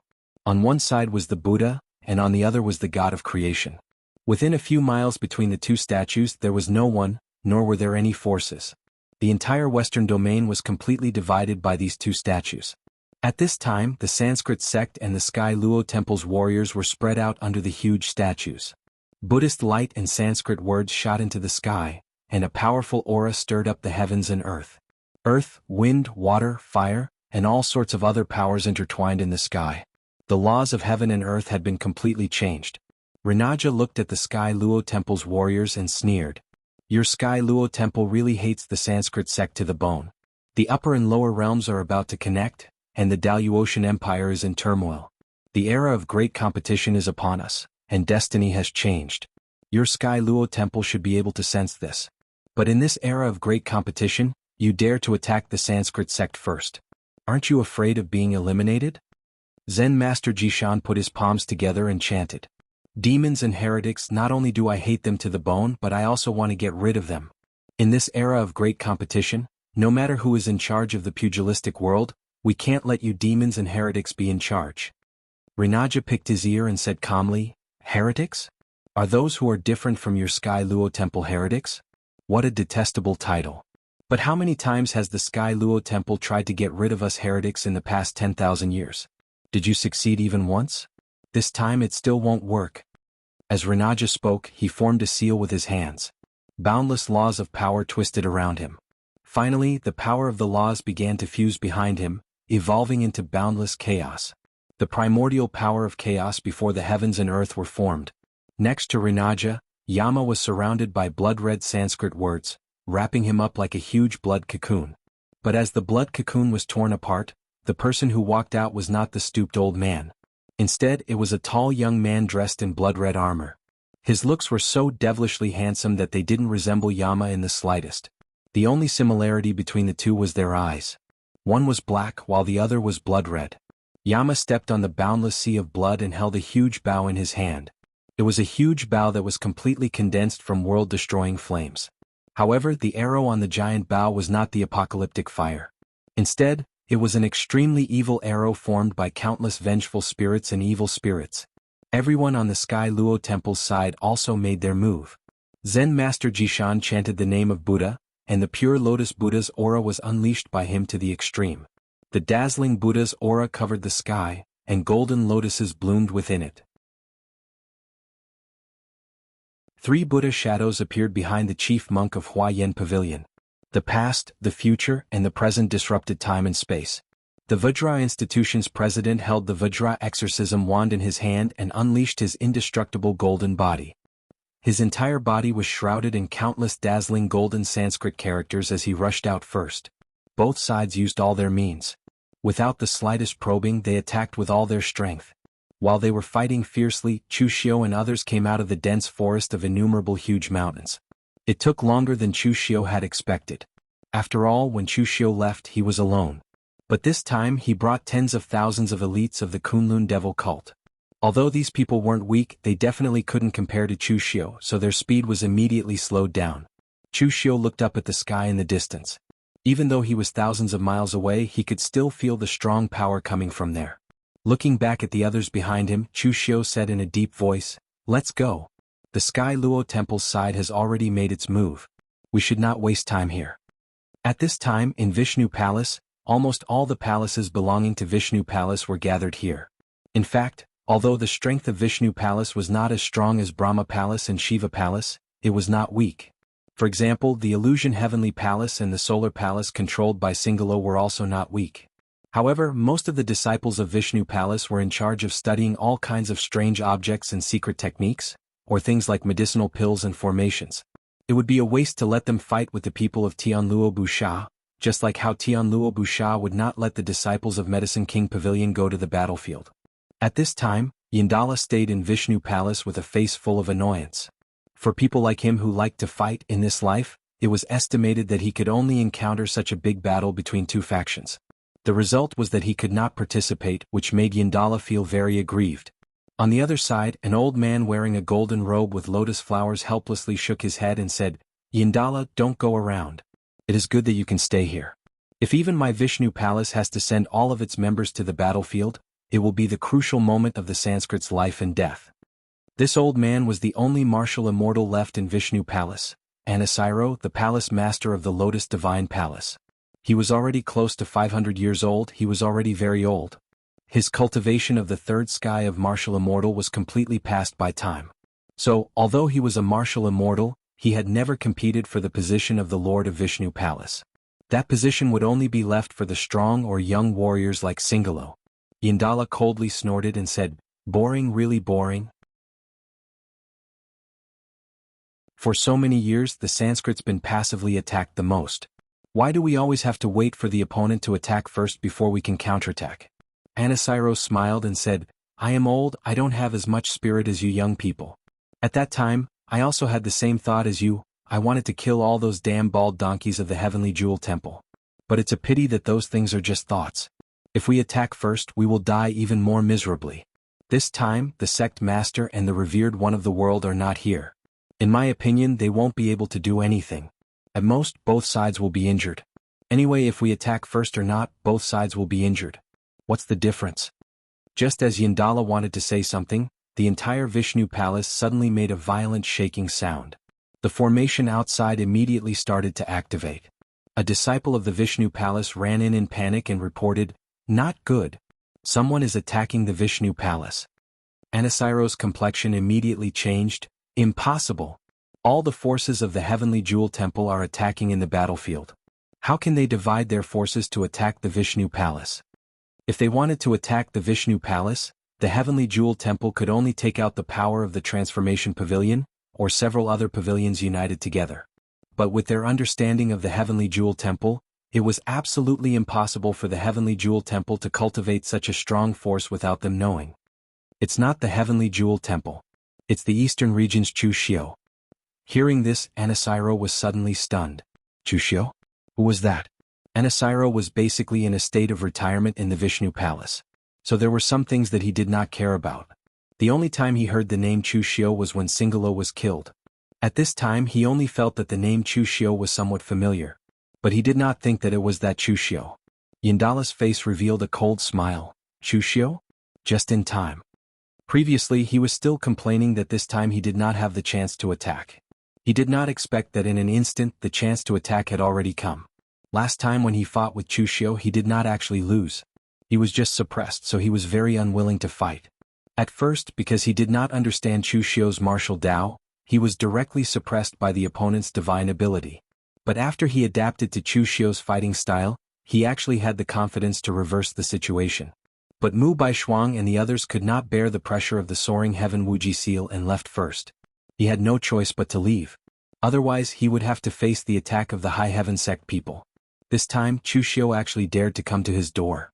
On one side was the Buddha, and on the other was the god of creation. Within a few miles between the two statues there was no one, nor were there any forces. The entire western domain was completely divided by these two statues. At this time, the Sanskrit sect and the Sky Luo temple's warriors were spread out under the huge statues. Buddhist light and Sanskrit words shot into the sky, and a powerful aura stirred up the heavens and earth. Earth, wind, water, fire, and all sorts of other powers intertwined in the sky. The laws of heaven and earth had been completely changed. Rinaja looked at the Sky Luo temple's warriors and sneered. "Your Sky Luo temple really hates the Sanskrit sect to the bone. The upper and lower realms are about to connect, and the Daluotian Empire is in turmoil. The era of great competition is upon us, and destiny has changed. Your Sky Luo temple should be able to sense this. But in this era of great competition, you dare to attack the Sanskrit sect first. Aren't you afraid of being eliminated? Zen Master Jishan put his palms together and chanted. Demons and heretics, not only do I hate them to the bone, but I also want to get rid of them. In this era of great competition, no matter who is in charge of the pugilistic world, we can't let you demons and heretics be in charge. Rinaja picked his ear and said calmly, heretics? Are those who are different from your Sky Luo Temple heretics? What a detestable title. But how many times has the Sky Luo Temple tried to get rid of us heretics in the past 10,000 years? Did you succeed even once? This time it still won't work. As Rinaja spoke, he formed a seal with his hands. Boundless laws of power twisted around him. Finally, the power of the laws began to fuse behind him, evolving into boundless chaos. The primordial power of chaos before the heavens and earth were formed. Next to Rinaja, Yama was surrounded by blood-red Sanskrit words, wrapping him up like a huge blood cocoon. But as the blood cocoon was torn apart, the person who walked out was not the stooped old man. Instead, it was a tall young man dressed in blood-red armor. His looks were so devilishly handsome that they didn't resemble Yama in the slightest. The only similarity between the two was their eyes. One was black while the other was blood-red. Yama stepped on the boundless sea of blood and held a huge bow in his hand. It was a huge bow that was completely condensed from world-destroying flames. However, the arrow on the giant bow was not the apocalyptic fire. Instead, it was an extremely evil arrow formed by countless vengeful spirits and evil spirits. Everyone on the Sky Luo Temple's side also made their move. Zen Master Jishan chanted the name of Buddha, and the pure lotus Buddha's aura was unleashed by him to the extreme. The dazzling Buddha's aura covered the sky, and golden lotuses bloomed within it. 3 Buddha shadows appeared behind the chief monk of Hua Yen Pavilion. The past, the future, and the present disrupted time and space. The Vajra institution's president held the Vajra exorcism wand in his hand and unleashed his indestructible golden body. His entire body was shrouded in countless dazzling golden Sanskrit characters as he rushed out first. Both sides used all their means. Without the slightest probing, they attacked with all their strength. While they were fighting fiercely, Chu Xiu and others came out of the dense forest of innumerable huge mountains. It took longer than Chu Xiu had expected. After all, when Chu Xiu left, he was alone. But this time he brought tens of thousands of elites of the Kunlun devil cult. Although these people weren't weak, they definitely couldn't compare to Chu Xiu, so their speed was immediately slowed down. Chu Xiu looked up at the sky in the distance. Even though he was thousands of miles away, he could still feel the strong power coming from there. Looking back at the others behind him, Chu Xiu said in a deep voice, "Let's go. The Sky Luo Temple's side has already made its move. We should not waste time here." At this time, in Vishnu Palace, almost all the palaces belonging to Vishnu Palace were gathered here. In fact, although the strength of Vishnu Palace was not as strong as Brahma Palace and Shiva Palace, it was not weak. For example, the Illusion Heavenly Palace and the Solar Palace controlled by Singalo were also not weak. However, most of the disciples of Vishnu Palace were in charge of studying all kinds of strange objects and secret techniques, or things like medicinal pills and formations. It would be a waste to let them fight with the people of Tianluo Busha, just like how Tianluo Busha would not let the disciples of Medicine King Pavilion go to the battlefield. At this time, Yindala stayed in Vishnu Palace with a face full of annoyance. For people like him who liked to fight in this life, it was estimated that he could only encounter such a big battle between two factions. The result was that he could not participate, which made Yindala feel very aggrieved. On the other side, an old man wearing a golden robe with lotus flowers helplessly shook his head and said, "Yindala, don't go around. It is good that you can stay here. If even my Vishnu Palace has to send all of its members to the battlefield, it will be the crucial moment of the Sanskrit's life and death." This old man was the only martial immortal left in Vishnu Palace, Anasiro, the palace master of the Lotus Divine Palace. He was already close to 500 years old, he was already very old. His cultivation of the third sky of martial immortal was completely passed by time. So, although he was a martial immortal, he had never competed for the position of the Lord of Vishnu Palace. That position would only be left for the strong or young warriors like Singalo. Yindala coldly snorted and said, "Boring, really boring." For so many years, the Sanskrit's been passively attacked the most. Why do we always have to wait for the opponent to attack first before we can counterattack? Anasiro smiled and said, I am old, I don't have as much spirit as you young people. At that time, I also had the same thought as you, I wanted to kill all those damn bald donkeys of the Heavenly Jewel Temple. But it's a pity that those things are just thoughts. If we attack first, we will die even more miserably. This time, the sect master and the revered one of the world are not here. In my opinion, they won't be able to do anything. At most, both sides will be injured. Anyway, if we attack first or not, both sides will be injured. What's the difference? Just as Yandala wanted to say something, the entire Vishnu palace suddenly made a violent shaking sound. The formation outside immediately started to activate. A disciple of the Vishnu palace ran in panic and reported, "Not good. Someone is attacking the Vishnu palace." Anasiro's complexion immediately changed. Impossible. All the forces of the Heavenly Jewel Temple are attacking in the battlefield. How can they divide their forces to attack the Vishnu palace? If they wanted to attack the Vishnu palace, the Heavenly Jewel Temple could only take out the power of the Transformation Pavilion, or several other pavilions united together. But with their understanding of the Heavenly Jewel Temple, it was absolutely impossible for the Heavenly Jewel Temple to cultivate such a strong force without them knowing. It's not the Heavenly Jewel Temple. It's the Eastern Region's Chu Xiu. Hearing this, Anasiro was suddenly stunned. Chu Xiu? Who was that? Anasiro was basically in a state of retirement in the Vishnu Palace. So there were some things that he did not care about. The only time he heard the name Chu Xiu was when Singalo was killed. At this time he only felt that the name Chu Xiu was somewhat familiar. But he did not think that it was that Chu Xiu. Yandala's face revealed a cold smile. Chu Xiu? Just in time. Previously he was still complaining that this time he did not have the chance to attack. He did not expect that in an instant the chance to attack had already come. Last time when he fought with Chu Xiu he did not actually lose. He was just suppressed, so he was very unwilling to fight. At first, because he did not understand Chu Xiu's martial Tao, he was directly suppressed by the opponent's divine ability. But after he adapted to Chu Xiu's fighting style, he actually had the confidence to reverse the situation. But Mu Baishuang and the others could not bear the pressure of the soaring heaven Wuji seal and left first. He had no choice but to leave. Otherwise he would have to face the attack of the High Heaven sect people. This time Chu Xiu actually dared to come to his door.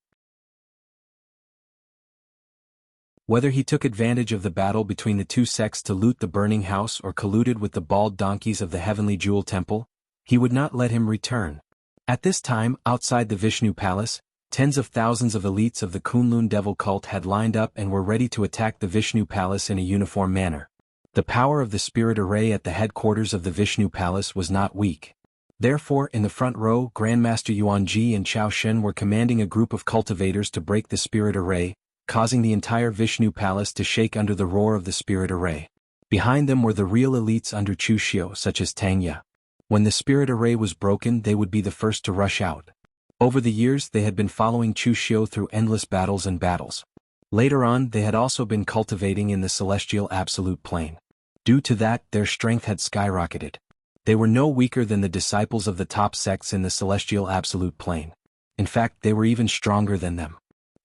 Whether he took advantage of the battle between the two sects to loot the burning house or colluded with the bald donkeys of the Heavenly Jewel Temple, he would not let him return. At this time, outside the Vishnu Palace, tens of thousands of elites of the Kunlun Devil cult had lined up and were ready to attack the Vishnu Palace in a uniform manner. The power of the spirit array at the headquarters of the Vishnu Palace was not weak. Therefore, in the front row, Grandmaster Yuanji and Chao Shen were commanding a group of cultivators to break the spirit array, causing the entire Vishnu Palace to shake under the roar of the spirit array. Behind them were the real elites under Chu Xiu, such as Tang Ya. When the spirit array was broken, they would be the first to rush out. Over the years, they had been following Chu Xiu through endless battles and battles. Later on, they had also been cultivating in the celestial absolute plane. Due to that, their strength had skyrocketed. They were no weaker than the disciples of the top sects in the celestial absolute plane. In fact, they were even stronger than them.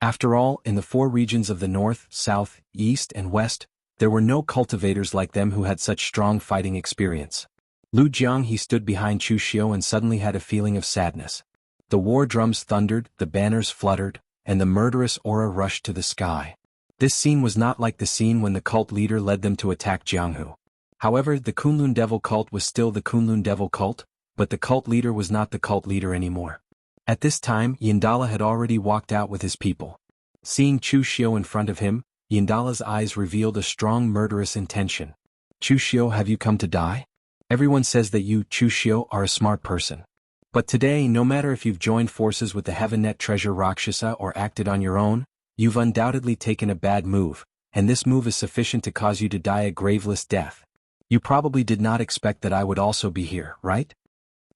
After all, in the four regions of the north, south, east, and west, there were no cultivators like them who had such strong fighting experience. Lu Jiang he stood behind Chu Xiu and suddenly had a feeling of sadness. The war drums thundered, the banners fluttered, and the murderous aura rushed to the sky. This scene was not like the scene when the cult leader led them to attack Jianghu. However, the Kunlun Devil cult was still the Kunlun Devil cult, but the cult leader was not the cult leader anymore. At this time, Yandala had already walked out with his people. Seeing Chu Xiu in front of him, Yandala's eyes revealed a strong murderous intention. Chu Xiu, have you come to die? Everyone says that you, Chu Xiu, are a smart person. But today, no matter if you've joined forces with the Heavennet Treasure Rakshasa or acted on your own, you've undoubtedly taken a bad move, and this move is sufficient to cause you to die a graveless death. You probably did not expect that I would also be here, right?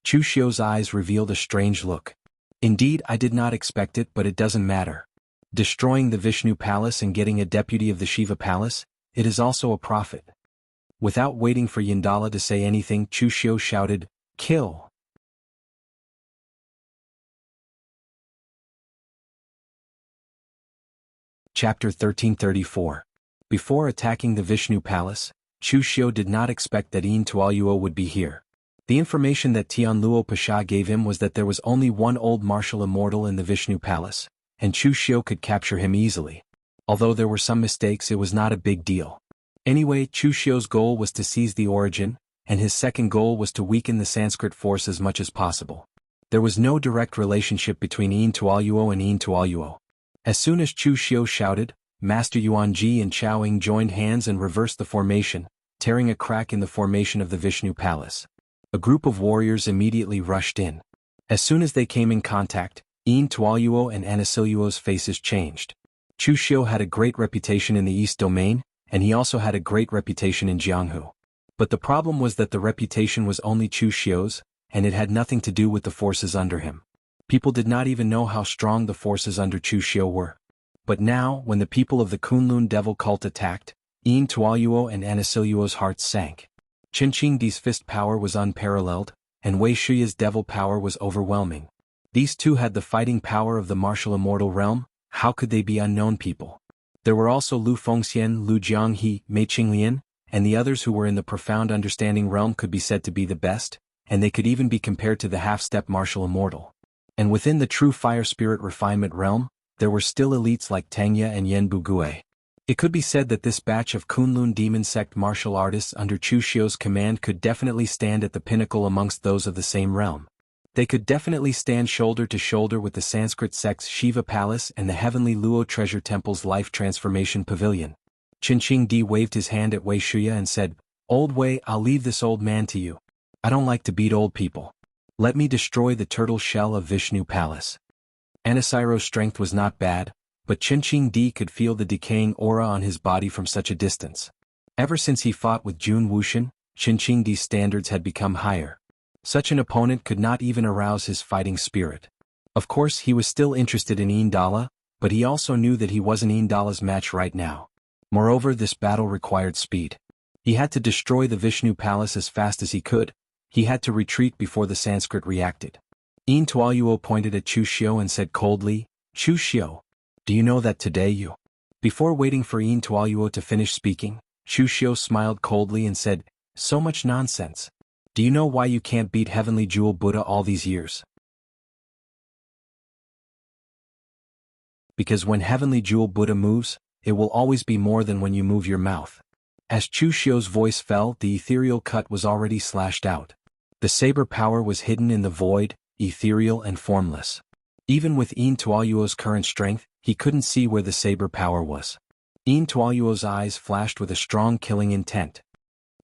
Chu Xiu's eyes revealed a strange look. Indeed, I did not expect it, but it doesn't matter. Destroying the Vishnu Palace and getting a deputy of the Shiva Palace, it is also a profit. Without waiting for Yandala to say anything, Chu Xiu shouted, "Kill!" Chapter 1334. Before attacking the Vishnu Palace, Chu Xiu did not expect that Yin Tuoluo would be here. The information that Tianluo Pasha gave him was that there was only one old martial immortal in the Vishnu Palace, and Chu Xiu could capture him easily. Although there were some mistakes, it was not a big deal. Anyway, Chu Xiu's goal was to seize the origin, and his second goal was to weaken the Sanskrit force as much as possible. There was no direct relationship between Yin Tuoluo and Yin Tuoluo. As soon as Chu Xiu shouted, Master Yuanji and Chao Ying joined hands and reversed the formation, tearing a crack in the formation of the Vishnu Palace. A group of warriors immediately rushed in. As soon as they came in contact, Yin Tuoluo and Anasiluo's faces changed. Chu Xiu had a great reputation in the East Domain, and he also had a great reputation in Jianghu. But the problem was that the reputation was only Chu Xiu's, and it had nothing to do with the forces under him. People did not even know how strong the forces under Chu Xiu were. But now, when the people of the Kunlun devil cult attacked, Yin Tuoluo and Anasiluo's hearts sank. Qin Qingdi's fist power was unparalleled, and Wei Shuya's devil power was overwhelming. These two had the fighting power of the martial immortal realm. How could they be unknown people? There were also Lu Fengxian, Lu Jianghe, Mei Qinglian, and the others who were in the profound understanding realm could be said to be the best, and they could even be compared to the half-step martial immortal. And within the true fire spirit refinement realm, there were still elites like Tangya and Yen Bugui. It could be said that this batch of Kunlun demon sect martial artists under Chu Xiu's command could definitely stand at the pinnacle amongst those of the same realm. They could definitely stand shoulder to shoulder with the Sanskrit sect's Shiva Palace and the heavenly Luo Treasure Temple's Life Transformation Pavilion. Qin Qingdi waved his hand at Wei Shuya and said, "Old Wei, I'll leave this old man to you. I don't like to beat old people. Let me destroy the turtle shell of Vishnu Palace." Anasiro's strength was not bad, but Qin Qingdi could feel the decaying aura on his body from such a distance. Ever since he fought with Jun Wuxian, Qin Qingdi's standards had become higher. Such an opponent could not even arouse his fighting spirit. Of course, he was still interested in Indala, but he also knew that he wasn't Indala's match right now. Moreover, this battle required speed. He had to destroy the Vishnu Palace as fast as he could. He had to retreat before the Sanskrit reacted. Yin Tuoluo pointed at Chu Xiu and said coldly, "Chu Xiu, do you know that today you—" Before waiting for Yin Tuoluo to finish speaking, Chu Xiu smiled coldly and said, "So much nonsense. Do you know why you can't beat Heavenly Jewel Buddha all these years? Because when Heavenly Jewel Buddha moves, it will always be more than when you move your mouth." As Chu Xiu's voice fell, the ethereal cut was already slashed out. The saber power was hidden in the void, ethereal and formless. Even with Yin Tuoluo's current strength, he couldn't see where the saber power was. Yin Tuoluo's eyes flashed with a strong killing intent.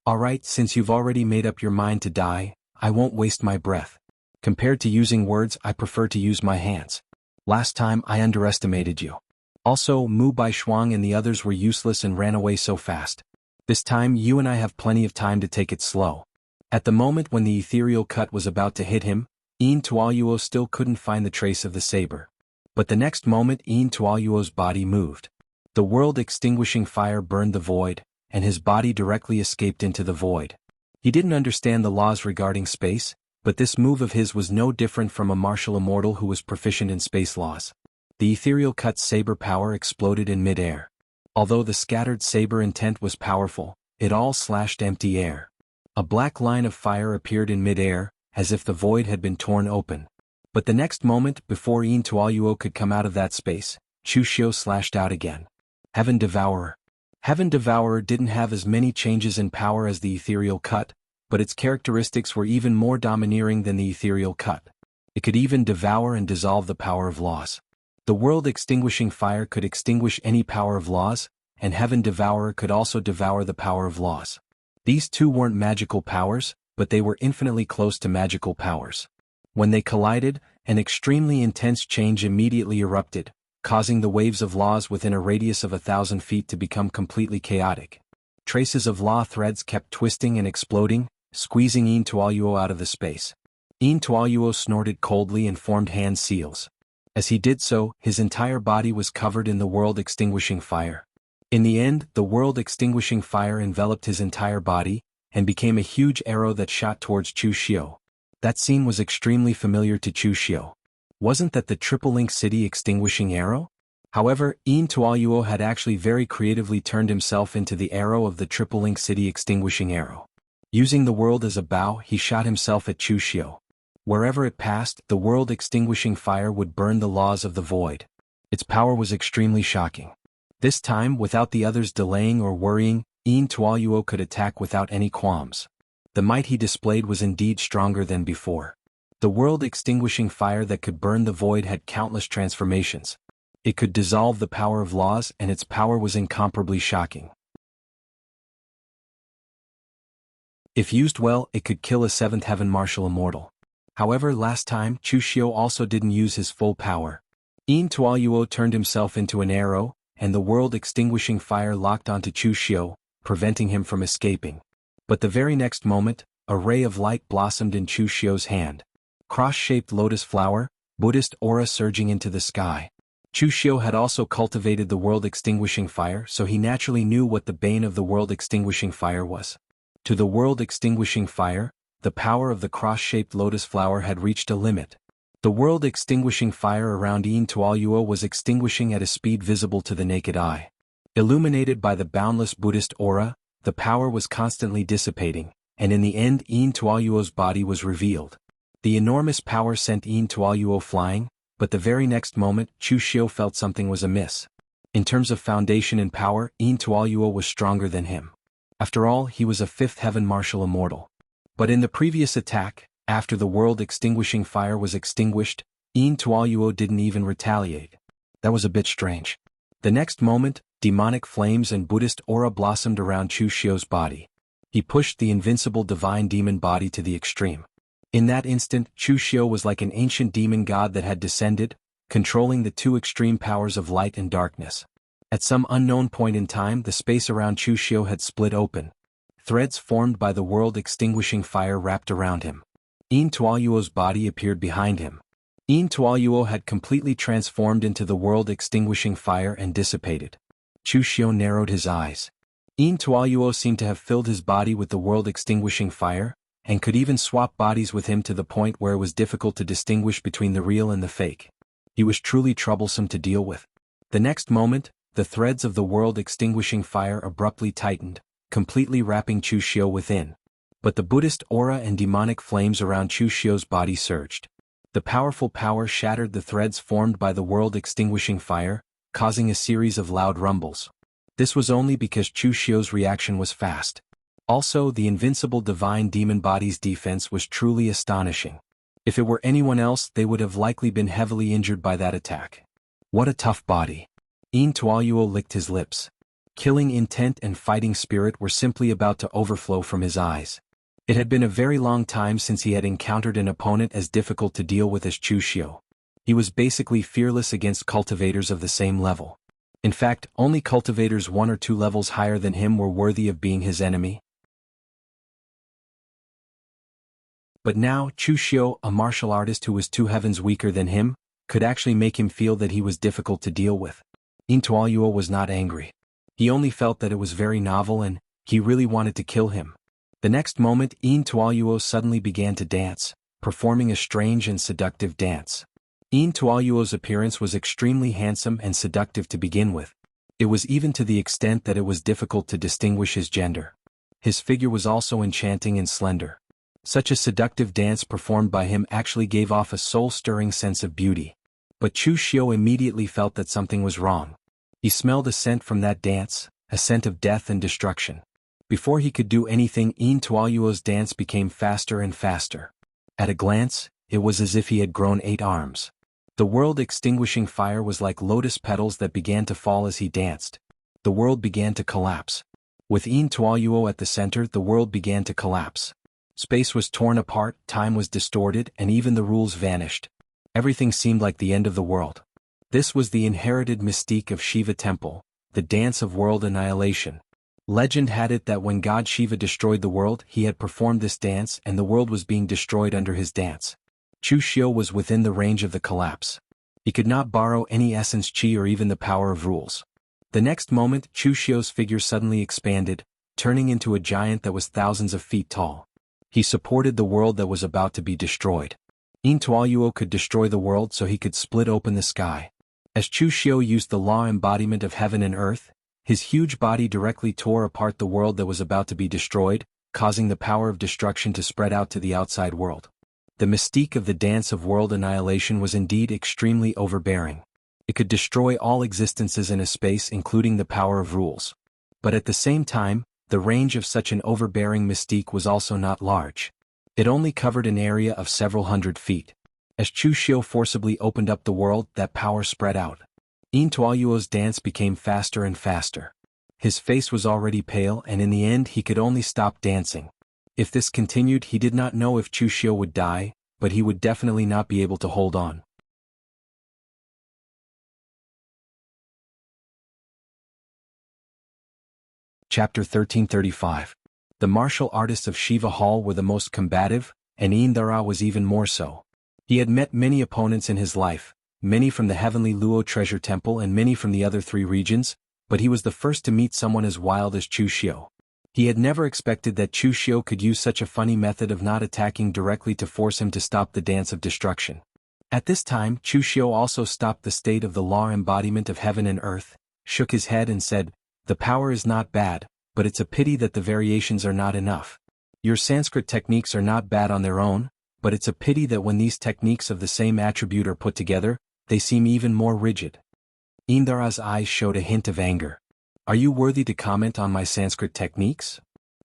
"Alright, since you've already made up your mind to die, I won't waste my breath. Compared to using words, I prefer to use my hands. Last time I underestimated you. Also, Mu Baishuang and the others were useless and ran away so fast. This time you and I have plenty of time to take it slow." At the moment when the ethereal cut was about to hit him, Yin Tuoluo still couldn't find the trace of the saber. But the next moment Yin Tuoluo's body moved. The world-extinguishing fire burned the void, and his body directly escaped into the void. He didn't understand the laws regarding space, but this move of his was no different from a martial immortal who was proficient in space laws. The ethereal cut's saber power exploded in mid-air. Although the scattered saber intent was powerful, it all slashed empty air. A black line of fire appeared in mid-air, as if the void had been torn open. But the next moment, before Yin Tuoluo could come out of that space, Chu Xiu slashed out again. Heaven Devourer. Heaven Devourer didn't have as many changes in power as the ethereal cut, but its characteristics were even more domineering than the ethereal cut. It could even devour and dissolve the power of laws. The world-extinguishing fire could extinguish any power of laws, and Heaven Devourer could also devour the power of laws. These two weren't magical powers, but they were infinitely close to magical powers. When they collided, an extremely intense change immediately erupted, causing the waves of laws within a radius of 1,000 feet to become completely chaotic. Traces of law threads kept twisting and exploding, squeezing Yin Tuoluo out of the space. Yin Tuoluo snorted coldly and formed hand seals. As he did so, his entire body was covered in the world-extinguishing fire. In the end, the world-extinguishing fire enveloped his entire body, and became a huge arrow that shot towards Chu Xiu. That scene was extremely familiar to Chu Xiu. Wasn't that the Triple Link City extinguishing arrow? However, Yin Tuoluo had actually very creatively turned himself into the arrow of the Triple Link City extinguishing arrow. Using the world as a bow, he shot himself at Chu Xiu. Wherever it passed, the world-extinguishing fire would burn the laws of the void. Its power was extremely shocking. This time, without the others delaying or worrying, Yin Tuoluo could attack without any qualms. The might he displayed was indeed stronger than before. The world-extinguishing fire that could burn the void had countless transformations. It could dissolve the power of laws, and its power was incomparably shocking. If used well, it could kill a seventh heaven martial immortal. However, last time, Chu Xiu also didn't use his full power. Yin Tuoluo turned himself into an arrow, and the world-extinguishing fire locked onto Chu Xiu, preventing him from escaping. But the very next moment, a ray of light blossomed in Chu Xiu's hand. Cross-shaped lotus flower, Buddhist aura surging into the sky. Chu Xiu had also cultivated the world-extinguishing fire, so he naturally knew what the bane of the world-extinguishing fire was. To the world-extinguishing fire, the power of the cross-shaped lotus flower had reached a limit. The world-extinguishing fire around Yin Tuoluo was extinguishing at a speed visible to the naked eye. Illuminated by the boundless Buddhist aura, the power was constantly dissipating, and in the end Yin Tuoluo's body was revealed. The enormous power sent Yin Tuoluo flying, but the very next moment Chu Xiu felt something was amiss. In terms of foundation and power, Yin Tuoluo was stronger than him. After all, he was a fifth heaven martial immortal. But in the previous attack, after the world-extinguishing fire was extinguished, Yin Tuoluo didn't even retaliate. That was a bit strange. The next moment, demonic flames and Buddhist aura blossomed around Chu Xiu's body. He pushed the invincible divine demon body to the extreme. In that instant, Chu Xiu was like an ancient demon god that had descended, controlling the two extreme powers of light and darkness. At some unknown point in time, the space around Chu Xiu had split open. Threads formed by the world-extinguishing fire wrapped around him. Yin Tuoluo's body appeared behind him. Yin Tuoluo had completely transformed into the world-extinguishing fire and dissipated. Chu Xiu narrowed his eyes. Yin Tuoluo seemed to have filled his body with the world-extinguishing fire, and could even swap bodies with him to the point where it was difficult to distinguish between the real and the fake. He was truly troublesome to deal with. The next moment, the threads of the world-extinguishing fire abruptly tightened, completely wrapping Chu Xiu within. But the Buddhist aura and demonic flames around Chu Xiu's body surged. The powerful power shattered the threads formed by the world-extinguishing fire, causing a series of loud rumbles. This was only because Chu Xiu's reaction was fast. Also, the invincible divine demon body's defense was truly astonishing. If it were anyone else, they would have likely been heavily injured by that attack. What a tough body. Yin Tuoluo licked his lips. Killing intent and fighting spirit were simply about to overflow from his eyes. It had been a very long time since he had encountered an opponent as difficult to deal with as Chu Xiu. He was basically fearless against cultivators of the same level. In fact, only cultivators 1 or 2 levels higher than him were worthy of being his enemy. But now, Chu Xiu, a martial artist who was 2 heavens weaker than him, could actually make him feel that he was difficult to deal with. Yin Tuoluo was not angry. He only felt that it was very novel and he really wanted to kill him. The next moment, Yin Tuoluo suddenly began to dance, performing a strange and seductive dance. Yin Tuoluo's appearance was extremely handsome and seductive to begin with. It was even to the extent that it was difficult to distinguish his gender. His figure was also enchanting and slender. Such a seductive dance performed by him actually gave off a soul-stirring sense of beauty. But Chu Xiu immediately felt that something was wrong. He smelled a scent from that dance, a scent of death and destruction. Before he could do anything, Yin Tuoluo's dance became faster and faster. At a glance, it was as if he had grown 8 arms. The world-extinguishing fire was like lotus petals that began to fall as he danced. The world began to collapse. With Yin Tuoluo at the center, the world began to collapse. Space was torn apart, time was distorted, and even the rules vanished. Everything seemed like the end of the world. This was the inherited mystique of Shiva Temple, the dance of world annihilation. Legend had it that when God Shiva destroyed the world, he had performed this dance and the world was being destroyed under his dance. Chu Xiu was within the range of the collapse. He could not borrow any essence chi or even the power of rules. The next moment, Chu Xiu's figure suddenly expanded, turning into a giant that was thousands of feet tall. He supported the world that was about to be destroyed. Yin Tuoluo could destroy the world so he could split open the sky. As Chu Xiu used the law embodiment of heaven and earth, his huge body directly tore apart the world that was about to be destroyed, causing the power of destruction to spread out to the outside world. The mystique of the dance of world annihilation was indeed extremely overbearing. It could destroy all existences in a space, including the power of rules. But at the same time, the range of such an overbearing mystique was also not large. It only covered an area of several hundred feet. As Chu Xiu forcibly opened up the world, that power spread out. Yin Tuoyuo's dance became faster and faster. His face was already pale, and in the end he could only stop dancing. If this continued, he did not know if Chu Xiu would die, but he would definitely not be able to hold on. Chapter 1335. The martial artists of Shiva Hall were the most combative, and Indra was even more so. He had met many opponents in his life, many from the heavenly Luo treasure temple and many from the other 3 regions, but he was the first to meet someone as wild as Chu Xiu. He had never expected that Chu Xiu could use such a funny method of not attacking directly to force him to stop the dance of destruction. At this time, Chu Xiu also stopped the state of the law embodiment of heaven and earth, shook his head and said, "The power is not bad, but it's a pity that the variations are not enough. Your Sanskrit techniques are not bad on their own, but it's a pity that when these techniques of the same attribute are put together, they seem even more rigid." Indra's eyes showed a hint of anger. "Are you worthy to comment on my Sanskrit techniques?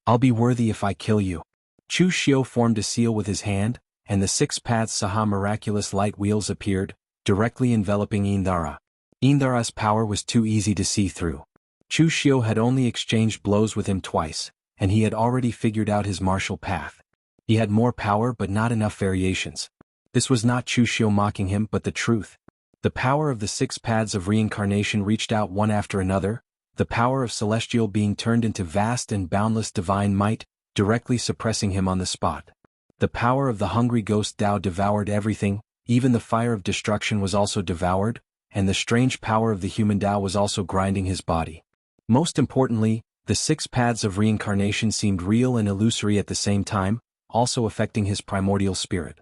I'll be worthy if I kill you." Chu Xiu formed a seal with his hand, and the 6 paths Saha miraculous light wheels appeared, directly enveloping Indra. Indra's power was too easy to see through. Chu Xiu had only exchanged blows with him twice, and he had already figured out his martial path. He had more power but not enough variations. This was not Chu Xiu mocking him but the truth. The power of the 6 paths of reincarnation reached out one after another, the power of celestial being turned into vast and boundless divine might, directly suppressing him on the spot. The power of the hungry ghost Tao devoured everything, even the fire of destruction was also devoured, and the strange power of the human Tao was also grinding his body. Most importantly, the 6 paths of reincarnation seemed real and illusory at the same time, also affecting his primordial spirit.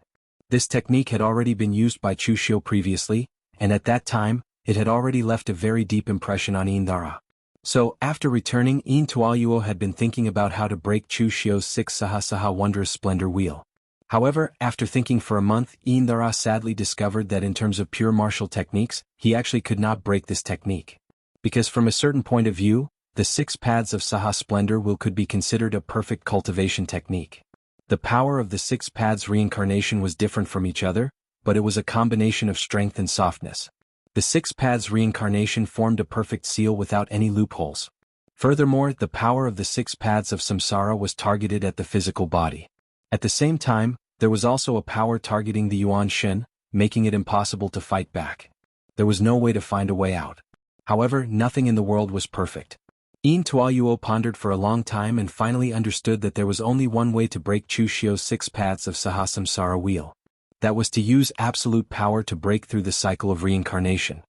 This technique had already been used by Chu Xiu previously, and at that time, it had already left a very deep impression on Indra. So, after returning, Yin Tuoyuo had been thinking about how to break Chu Xiu's 6 Saha Wondrous Splendor wheel. However, after thinking for a month, Indra sadly discovered that in terms of pure martial techniques, he actually could not break this technique. Because from a certain point of view, the 6 paths of Saha Splendor wheel could be considered a perfect cultivation technique. The power of the 6 paths reincarnation was different from each other, but it was a combination of strength and softness. The 6 paths reincarnation formed a perfect seal without any loopholes. Furthermore, the power of the 6 paths of samsara was targeted at the physical body. At the same time, there was also a power targeting the Yuan Shen, making it impossible to fight back. There was no way to find a way out. However, nothing in the world was perfect. Yin Tuoyuo pondered for a long time and finally understood that there was only one way to break Chu Xiu's 6 paths of Saha Samsara wheel. That was to use absolute power to break through the cycle of reincarnation.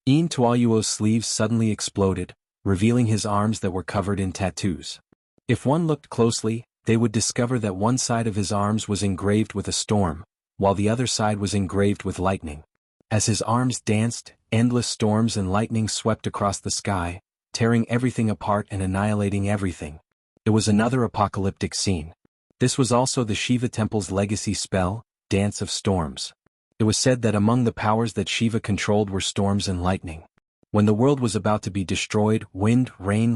Yin Tuoyuo's sleeves suddenly exploded, revealing his arms that were covered in tattoos. If one looked closely, they would discover that one side of his arms was engraved with a storm, while the other side was engraved with lightning. As his arms danced, endless storms and lightning swept across the sky, tearing everything apart and annihilating everything. It was another apocalyptic scene. This was also the Shiva temple's legacy spell, Dance of Storms. It was said that among the powers that Shiva controlled were storms and lightning. When the world was about to be destroyed, wind, rain,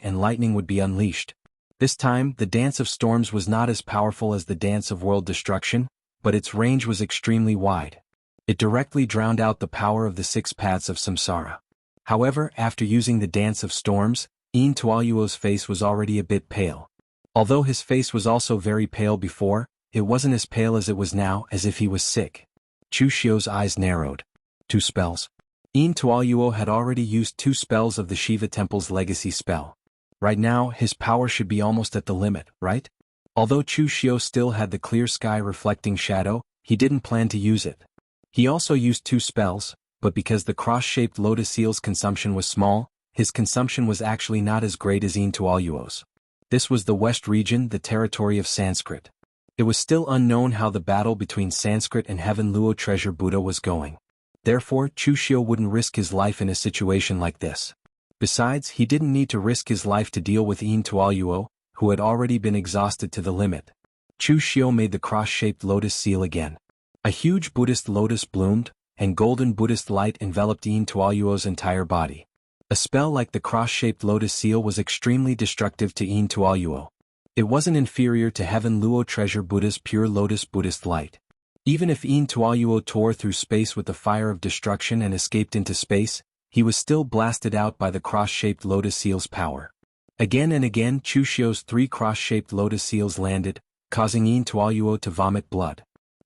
and lightning would be unleashed. This time, the Dance of Storms was not as powerful as the Dance of World Destruction, but its range was extremely wide. It directly drowned out the power of the 6 paths of samsara. However, after using the Dance of Storms, Yin Tuoyuo's face was already a bit pale. Although his face was also very pale before, it wasn't as pale as it was now, as if he was sick. Chu Xiu's eyes narrowed. 2 spells. Yin Tuoyuo had already used 2 spells of the Shiva temple's legacy spell. Right now, his power should be almost at the limit, right? Although Chu Xiu still had the clear sky reflecting shadow, he didn't plan to use it. He also used 2 spells, but because the cross-shaped lotus seal's consumption was small, his consumption was actually not as great as Yin Tuoyuo's. This was the West region, the territory of Sanskrit. It was still unknown how the battle between Sanskrit and Heaven Luo Treasure Buddha was going. Therefore, Chu Xiu wouldn't risk his life in a situation like this. Besides, he didn't need to risk his life to deal with Yin Tuoyuo, who had already been exhausted to the limit. Chu Xiu made the cross-shaped lotus seal again. A huge Buddhist lotus bloomed, and golden Buddhist light enveloped Yin Tuoyuo's entire body. A spell like the cross-shaped lotus seal was extremely destructive to Yin Tuoyuo. It wasn't inferior to Heaven Luo Treasure Buddha's pure lotus Buddhist light. Even if Yin Tuoyuo tore through space with the fire of destruction and escaped into space, he was still blasted out by the cross-shaped lotus seal's power. Again and again Chu Xiu's 3 cross-shaped lotus seals landed, causing Yin Tuoyuo to vomit blood.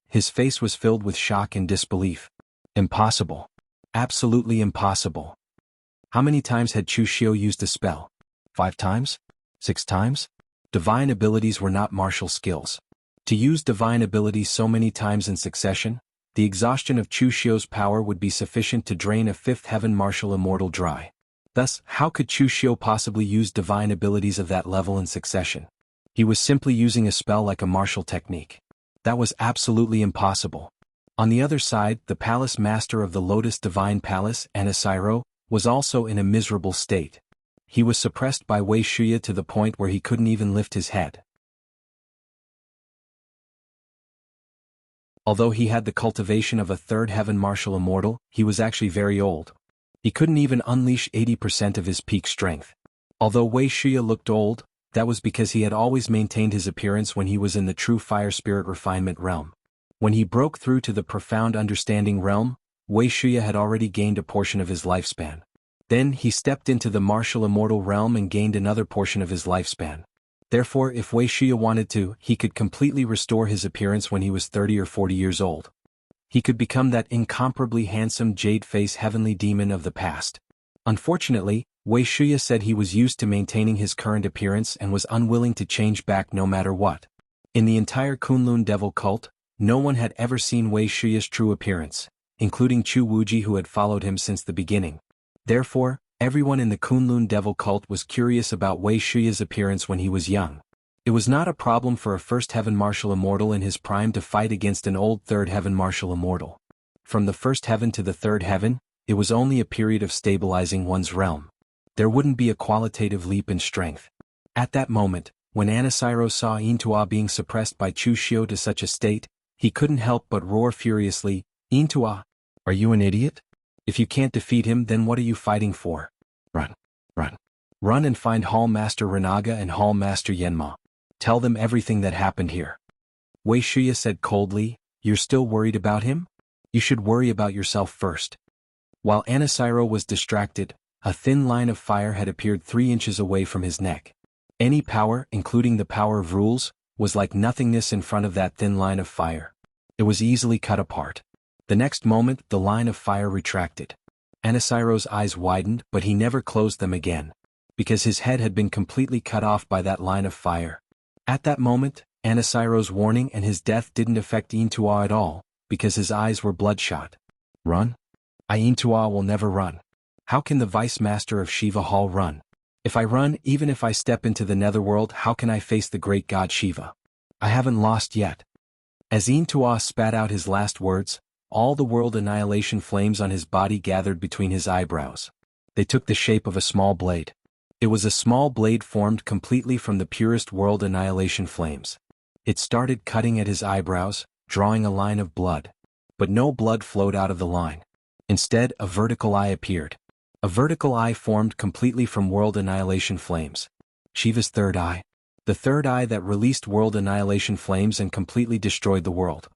His face was filled with shock and disbelief. Impossible. Absolutely impossible. How many times had Chu Xiu used a spell? 5 times? 6 times? Divine abilities were not martial skills. To use divine abilities so many times in succession, the exhaustion of Chu Xiu's power would be sufficient to drain a 5th heaven martial immortal dry. Thus, how could Chu Xiu possibly use divine abilities of that level in succession? He was simply using a spell like a martial technique. That was absolutely impossible. On the other side, the palace master of the Lotus Divine Palace, Anisiro, was also in a miserable state. He was suppressed by Wei Shuya to the point where he couldn't even lift his head. Although he had the cultivation of a 3rd heaven martial immortal, he was actually very old. He couldn't even unleash 80% of his peak strength. Although Wei Shuya looked old, that was because he had always maintained his appearance when he was in the true fire spirit refinement realm. When he broke through to the profound understanding realm, Wei Shuya had already gained a portion of his lifespan. Then he stepped into the martial immortal realm and gained another portion of his lifespan. Therefore, if Wei Shuya wanted to, he could completely restore his appearance when he was 30 or 40 years old. He could become that incomparably handsome jade-face heavenly demon of the past. Unfortunately, Wei Shuya said he was used to maintaining his current appearance and was unwilling to change back no matter what. In the entire Kunlun Devil cult, no one had ever seen Wei Shuya's true appearance, including Chu Wuji who had followed him since the beginning. Therefore, everyone in the Kunlun Devil cult was curious about Wei Shuya's appearance when he was young. It was not a problem for a 1st heaven martial immortal in his prime to fight against an old 3rd heaven martial immortal. From the 1st heaven to the 3rd heaven, it was only a period of stabilizing one's realm. There wouldn't be a qualitative leap in strength. At that moment, when Anisiro saw Yin Tuo being suppressed by Chu Xiu to such a state, he couldn't help but roar furiously, "Yin Tuo, are you an idiot? If you can't defeat him, then what are you fighting for? Run, run. Run and find Hall Master Renaga and Hall Master Yenma. Tell them everything that happened here." Wei Shuya said coldly, "You're still worried about him? You should worry about yourself first." While Anisiro was distracted, a thin line of fire had appeared 3 inches away from his neck. Any power, including the power of rules, was like nothingness in front of that thin line of fire. It was easily cut apart. The next moment, the line of fire retracted. Anisiro's eyes widened, but he never closed them again, because his head had been completely cut off by that line of fire. At that moment, Anisiro's warning and his death didn't affect Yin Tuo at all, because his eyes were bloodshot. Run? Yin Tuo will never run. How can the Vice Master of Shiva Hall run? If I run, even if I step into the netherworld, how can I face the great god Shiva? I haven't lost yet. As Yin Tuo spat out his last words, all the world annihilation flames on his body gathered between his eyebrows. They took the shape of a small blade. It was a small blade formed completely from the purest world annihilation flames. It started cutting at his eyebrows, drawing a line of blood. But no blood flowed out of the line. Instead, a vertical eye appeared. A vertical eye formed completely from world annihilation flames. Shiva's 3rd eye. The 3rd eye that released world annihilation flames and completely destroyed the world.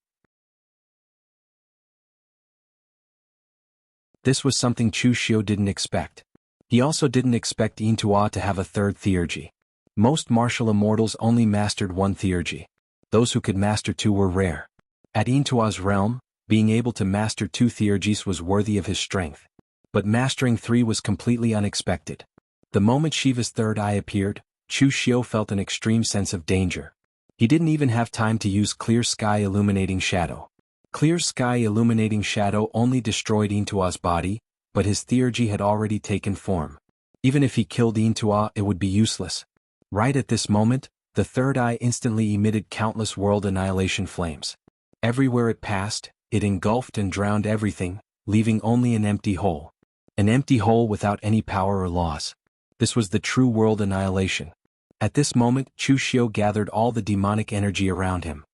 This was something Chu Xiu didn't expect. He also didn't expect Yin Tuo to have a 3rd theurgy. Most martial immortals only mastered 1 theurgy. Those who could master 2 were rare. At Yin Tuo's realm, being able to master 2 theurgies was worthy of his strength. But mastering 3 was completely unexpected. The moment Shiva's 3rd eye appeared, Chu Xiu felt an extreme sense of danger. He didn't even have time to use Clear Sky Illuminating Shadow. Clear Sky Illuminating Shadow only destroyed Yin Tuo's body, but his theurgy had already taken form. Even if he killed Yin Tuo, it would be useless. Right at this moment, the 3rd eye instantly emitted countless world annihilation flames. Everywhere it passed, it engulfed and drowned everything, leaving only an empty hole. An empty hole without any power or laws. This was the true world annihilation. At this moment, Chu Xiu gathered all the demonic energy around him.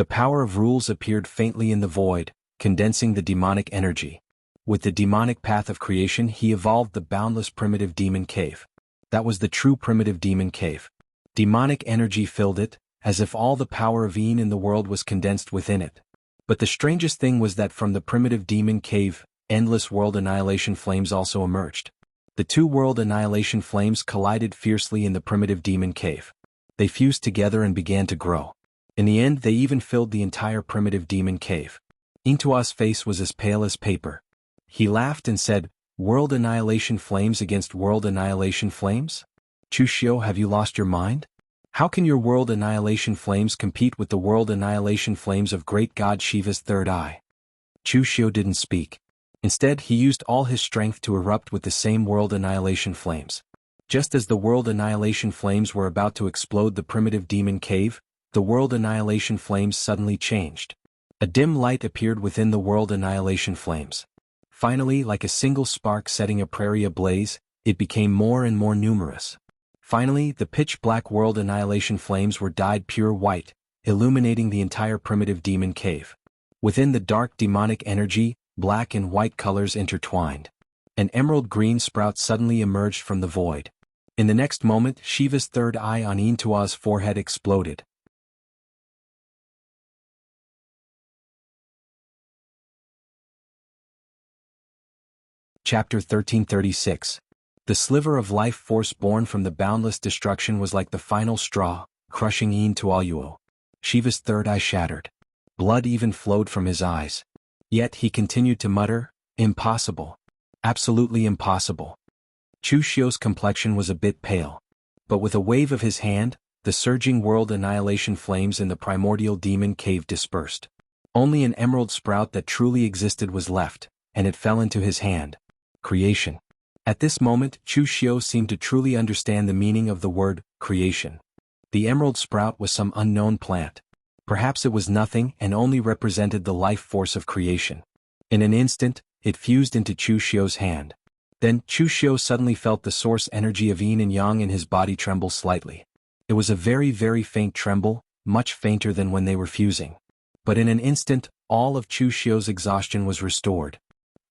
The power of rules appeared faintly in the void, condensing the demonic energy. With the demonic path of creation he evolved the boundless primitive demon cave. That was the true primitive demon cave. Demonic energy filled it, as if all the power of Een in the world was condensed within it. But the strangest thing was that from the primitive demon cave, endless world annihilation flames also emerged. The two world annihilation flames collided fiercely in the primitive demon cave. They fused together and began to grow. In the end they even filled the entire primitive demon cave. Intua's face was as pale as paper. He laughed and said, "World annihilation flames against world annihilation flames? Chushio, have you lost your mind? How can your world annihilation flames compete with the world annihilation flames of great god Shiva's third eye?" Chushio didn't speak. Instead he used all his strength to erupt with the same world annihilation flames. Just as the world annihilation flames were about to explode the primitive demon cave, the world annihilation flames suddenly changed. A dim light appeared within the world annihilation flames. Finally, like a single spark setting a prairie ablaze, it became more and more numerous. Finally, the pitch-black world annihilation flames were dyed pure white, illuminating the entire primitive demon cave. Within the dark demonic energy, black and white colors intertwined. An emerald green sprout suddenly emerged from the void. In the next moment, Shiva's third eye on Intua's forehead exploded. Chapter 1336. The sliver of life force born from the boundless destruction was like the final straw, crushing Intualuo. Shiva's third eye shattered. Blood even flowed from his eyes. Yet he continued to mutter, "Impossible. Absolutely impossible." Chushio's complexion was a bit pale. But with a wave of his hand, the surging world annihilation flames in the primordial demon cave dispersed. Only an emerald sprout that truly existed was left, and it fell into his hand. Creation. At this moment, Chushio seemed to truly understand the meaning of the word, creation. The emerald sprout was some unknown plant. Perhaps it was nothing and only represented the life force of creation. In an instant, it fused into Chushio's hand. Then, Chushio suddenly felt the source energy of yin and yang in his body tremble slightly. It was a very, very faint tremble, much fainter than when they were fusing. But in an instant, all of Chushio's exhaustion was restored.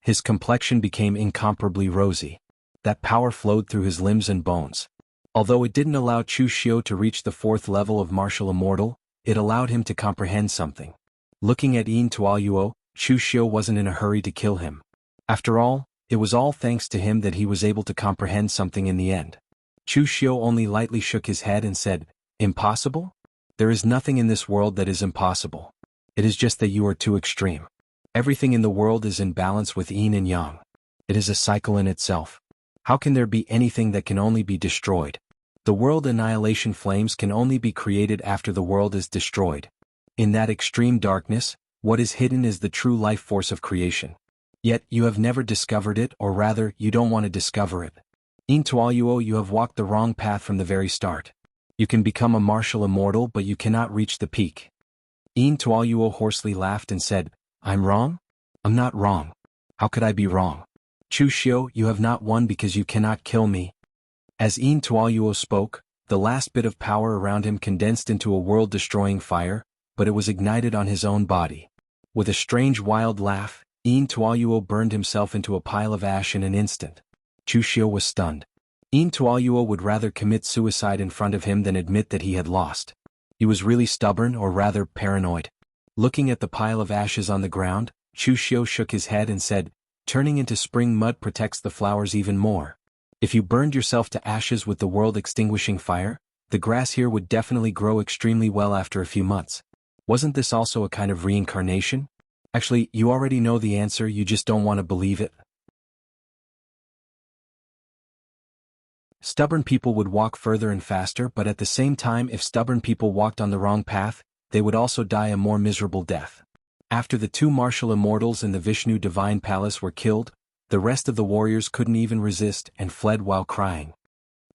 His complexion became incomparably rosy. That power flowed through his limbs and bones. Although it didn't allow Chushio to reach the fourth level of martial immortal, it allowed him to comprehend something. Looking at Intualuo, Chushio wasn't in a hurry to kill him. After all, it was all thanks to him that he was able to comprehend something in the end. Chushio only lightly shook his head and said, "Impossible? There is nothing in this world that is impossible. It is just that you are too extreme. Everything in the world is in balance with yin and yang. It is a cycle in itself. How can there be anything that can only be destroyed? The world annihilation flames can only be created after the world is destroyed. In that extreme darkness, what is hidden is the true life force of creation. Yet you have never discovered it, or rather, you don't want to discover it. Intualuo, you have walked the wrong path from the very start. You can become a martial immortal, but you cannot reach the peak." Intualuo hoarsely laughed and said, "I'm wrong? I'm not wrong. How could I be wrong? Chushio, you have not won because you cannot kill me." As Intualuo spoke, the last bit of power around him condensed into a world-destroying fire, but it was ignited on his own body. With a strange wild laugh, Intualuo burned himself into a pile of ash in an instant. Chushio was stunned. Intualuo would rather commit suicide in front of him than admit that he had lost. He was really stubborn, or rather paranoid. Looking at the pile of ashes on the ground, Chushio shook his head and said, "Turning into spring mud protects the flowers even more. If you burned yourself to ashes with the world-extinguishing fire, the grass here would definitely grow extremely well after a few months. Wasn't this also a kind of reincarnation? Actually, you already know the answer, you just don't want to believe it." Stubborn people would walk further and faster, but at the same time, if stubborn people walked on the wrong path, they would also die a more miserable death. After the two martial immortals in the Vishnu Divine Palace were killed, the rest of the warriors couldn't even resist and fled while crying.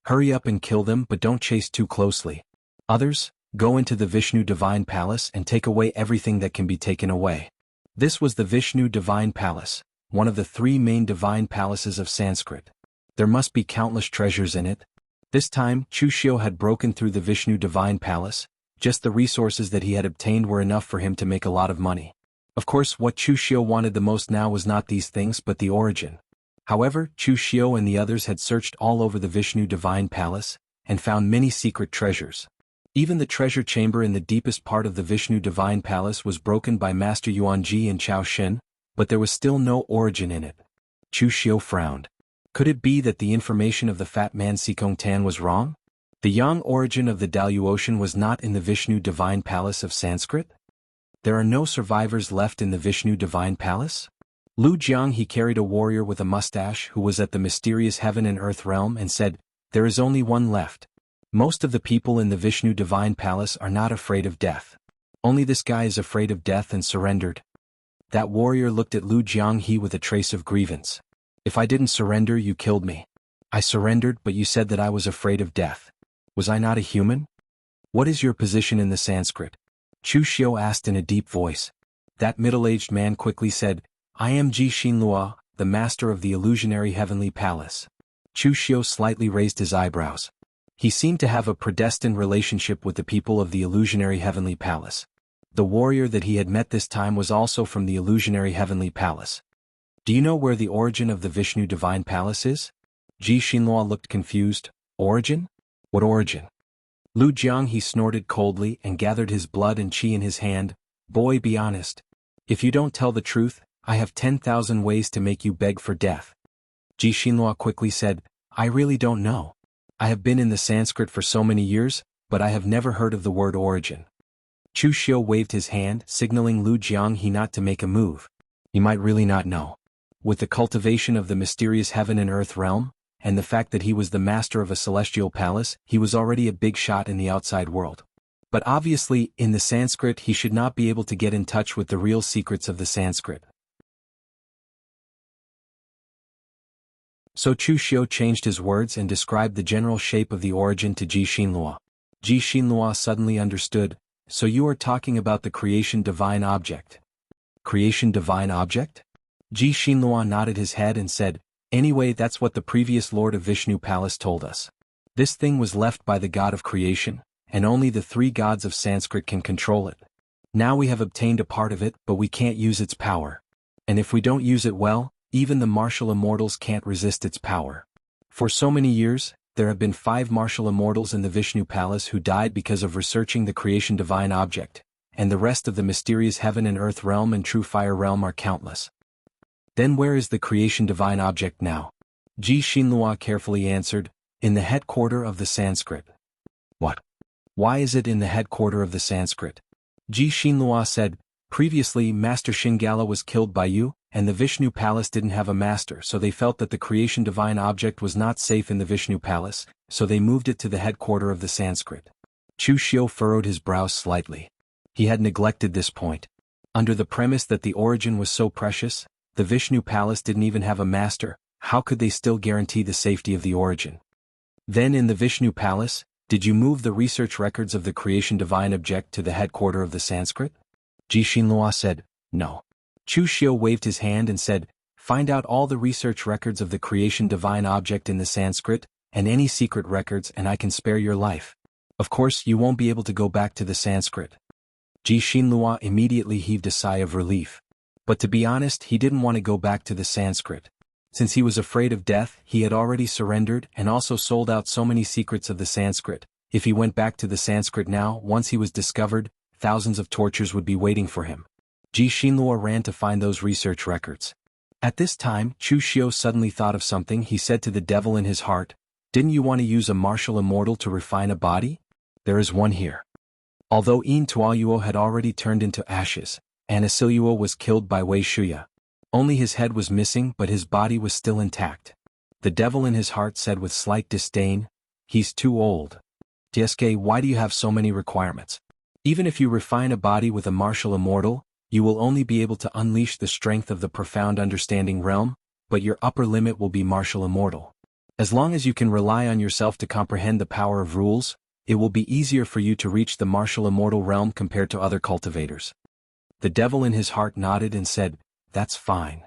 Hurry up and kill them, but don't chase too closely. Others, go into the Vishnu Divine Palace and take away everything that can be taken away. This was the Vishnu Divine Palace, one of the three main divine palaces of Sanskrit. There must be countless treasures in it. This time, Chushio had broken through the Vishnu Divine Palace, Just the resources that he had obtained were enough for him to make a lot of money. Of course, what Chu Xiu wanted the most now was not these things but the origin. However, Chu Xiu and the others had searched all over the Vishnu Divine Palace, and found many secret treasures. Even the treasure chamber in the deepest part of the Vishnu Divine Palace was broken by Master Yuanji and Chao Shen, but there was still no origin in it. Chu Xiu frowned. Could it be that the information of the fat man Sikong Tan was wrong? The yang origin of the Dalu Ocean was not in the Vishnu Divine Palace of Sanskrit? There are no survivors left in the Vishnu Divine Palace? Lu Jiang he carried a warrior with a mustache who was at the mysterious heaven and earth realm and said, "There is only one left. Most of the people in the Vishnu Divine Palace are not afraid of death. Only this guy is afraid of death and surrendered." That warrior looked at Lu Jiang he with a trace of grievance. "If I didn't surrender, you killed me. I surrendered, but you said that I was afraid of death. Was I not a human? What is your position in the Sanskrit?" Chu Xiu asked in a deep voice. That middle-aged man quickly said, "I am Ji Xinlua, the master of the illusionary heavenly palace." Chu Xiu slightly raised his eyebrows. He seemed to have a predestined relationship with the people of the illusionary heavenly palace. The warrior that he had met this time was also from the illusionary heavenly palace. "Do you know where the origin of the Vishnu Divine Palace is?" Ji Xinlua looked confused. "Origin? What origin?" Lu Jiang he snorted coldly and gathered his blood and qi in his hand. "Boy, be honest. If you don't tell the truth, I have 10,000 ways to make you beg for death." Ji Xinlua quickly said, "I really don't know. I have been in the Sanskrit for so many years, but I have never heard of the word origin." Chu Xiu waved his hand, signaling Lu Jiang he not to make a move. He might really not know. With the cultivation of the mysterious heaven and earth realm, and the fact that he was the master of a celestial palace, he was already a big shot in the outside world. But obviously, in the Sanskrit he should not be able to get in touch with the real secrets of the Sanskrit. So Chu Xiu changed his words and described the general shape of the origin to Ji Xinlua. Ji Xinlua suddenly understood, "So you are talking about the creation divine object." "Creation divine object?" Ji Xinlua nodded his head and said, "Anyway, that's what the previous Lord of Vishnu Palace told us. This thing was left by the god of creation, and only the three gods of Sanskrit can control it. Now we have obtained a part of it, but we can't use its power. And if we don't use it well, even the martial immortals can't resist its power. For so many years, there have been 5 martial immortals in the Vishnu Palace who died because of researching the creation divine object, and the rest of the mysterious heaven and earth realm and true fire realm are countless. Then where is the creation divine object now?" Ji Xinlua carefully answered, "In the headquarter of the Sanskrit." "What? Why is it in the headquarter of the Sanskrit?" Ji Xinlua said, "Previously Master Shingala was killed by you, and the Vishnu Palace didn't have a master, so they felt that the creation divine object was not safe in the Vishnu Palace, so they moved it to the headquarter of the Sanskrit." Chu Xiu furrowed his brows slightly. He had neglected this point. Under the premise that the origin was so precious, the Vishnu Palace didn't even have a master, how could they still guarantee the safety of the origin? "Then in the Vishnu Palace, did you move the research records of the creation divine object to the headquarter of the Sanskrit?" Ji Xinlua said, "No." Chu Xiu waved his hand and said, "Find out all the research records of the creation divine object in the Sanskrit, and any secret records, and I can spare your life. Of course, you won't be able to go back to the Sanskrit." Ji Xinlua immediately heaved a sigh of relief. But to be honest, he didn't want to go back to the Sanskrit. Since he was afraid of death, he had already surrendered and also sold out so many secrets of the Sanskrit. If he went back to the Sanskrit now, once he was discovered, thousands of tortures would be waiting for him. Ji Xinlua ran to find those research records. At this time, Chu Xiu suddenly thought of something. He said to the devil in his heart, "Didn't you want to use a martial immortal to refine a body? There is one here." Although Yin Tuoyuo had already turned into ashes, Anasilluo was killed by Wei Shuya. Only his head was missing, but his body was still intact. The devil in his heart said with slight disdain, "He's too old. Tsk, why do you have so many requirements? Even if you refine a body with a martial immortal, you will only be able to unleash the strength of the profound understanding realm, but your upper limit will be martial immortal. As long as you can rely on yourself to comprehend the power of rules, it will be easier for you to reach the martial immortal realm compared to other cultivators." The devil in his heart nodded and said, "That's fine.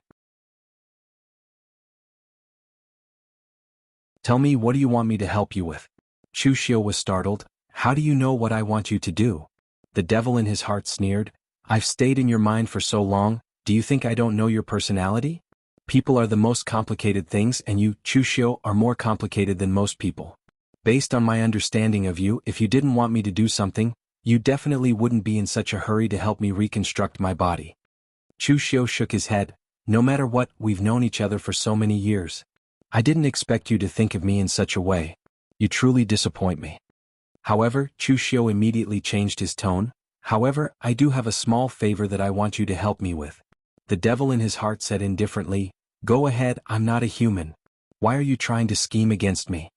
Tell me, what do you want me to help you with?" Chu Xiu was startled. How do you know what I want you to do? The devil in his heart sneered. I've stayed in your mind for so long, do you think I don't know your personality? People are the most complicated things and you, Chushio, are more complicated than most people. Based on my understanding of you, if you didn't want me to do something, you definitely wouldn't be in such a hurry to help me reconstruct my body. Chushio shook his head. No matter what, we've known each other for so many years. I didn't expect you to think of me in such a way. You truly disappoint me. However, Chushio immediately changed his tone. However, I do have a small favor that I want you to help me with. The devil in his heart said indifferently, Go ahead, I'm not a human. Why are you trying to scheme against me?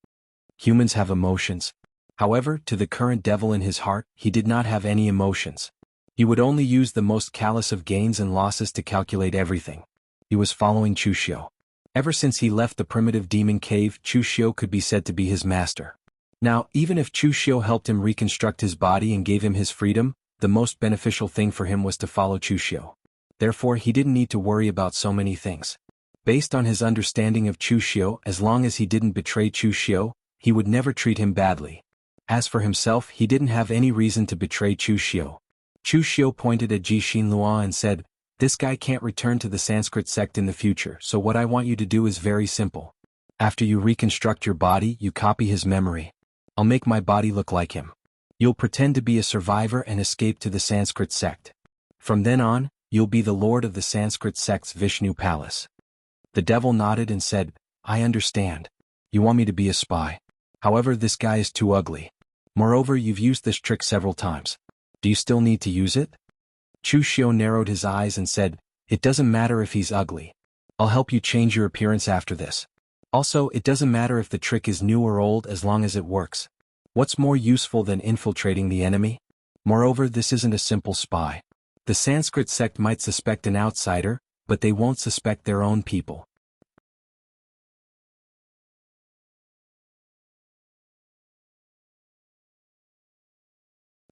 Humans have emotions. However, to the current devil in his heart, he did not have any emotions. He would only use the most callous of gains and losses to calculate everything. He was following Chushio. Ever since he left the primitive demon cave, Chushio could be said to be his master. Now, even if Chushio helped him reconstruct his body and gave him his freedom, the most beneficial thing for him was to follow Chushio. Therefore, he didn't need to worry about so many things. Based on his understanding of Chushio, as long as he didn't betray Chushio, he would never treat him badly. As for himself, he didn't have any reason to betray Chushio. Chushio pointed at Jishinlua and said, This guy can't return to the Sanskrit sect in the future, so what I want you to do is very simple. After you reconstruct your body, you copy his memory. I'll make my body look like him. You'll pretend to be a survivor and escape to the Sanskrit sect. From then on, you'll be the lord of the Sanskrit sect's Vishnu palace. The devil nodded and said, I understand. You want me to be a spy. However, this guy is too ugly. Moreover, you've used this trick several times. Do you still need to use it? Chushio narrowed his eyes and said, It doesn't matter if he's ugly. I'll help you change your appearance after this. Also, it doesn't matter if the trick is new or old as long as it works. What's more useful than infiltrating the enemy? Moreover, this isn't a simple spy. The Sanskrit sect might suspect an outsider, but they won't suspect their own people.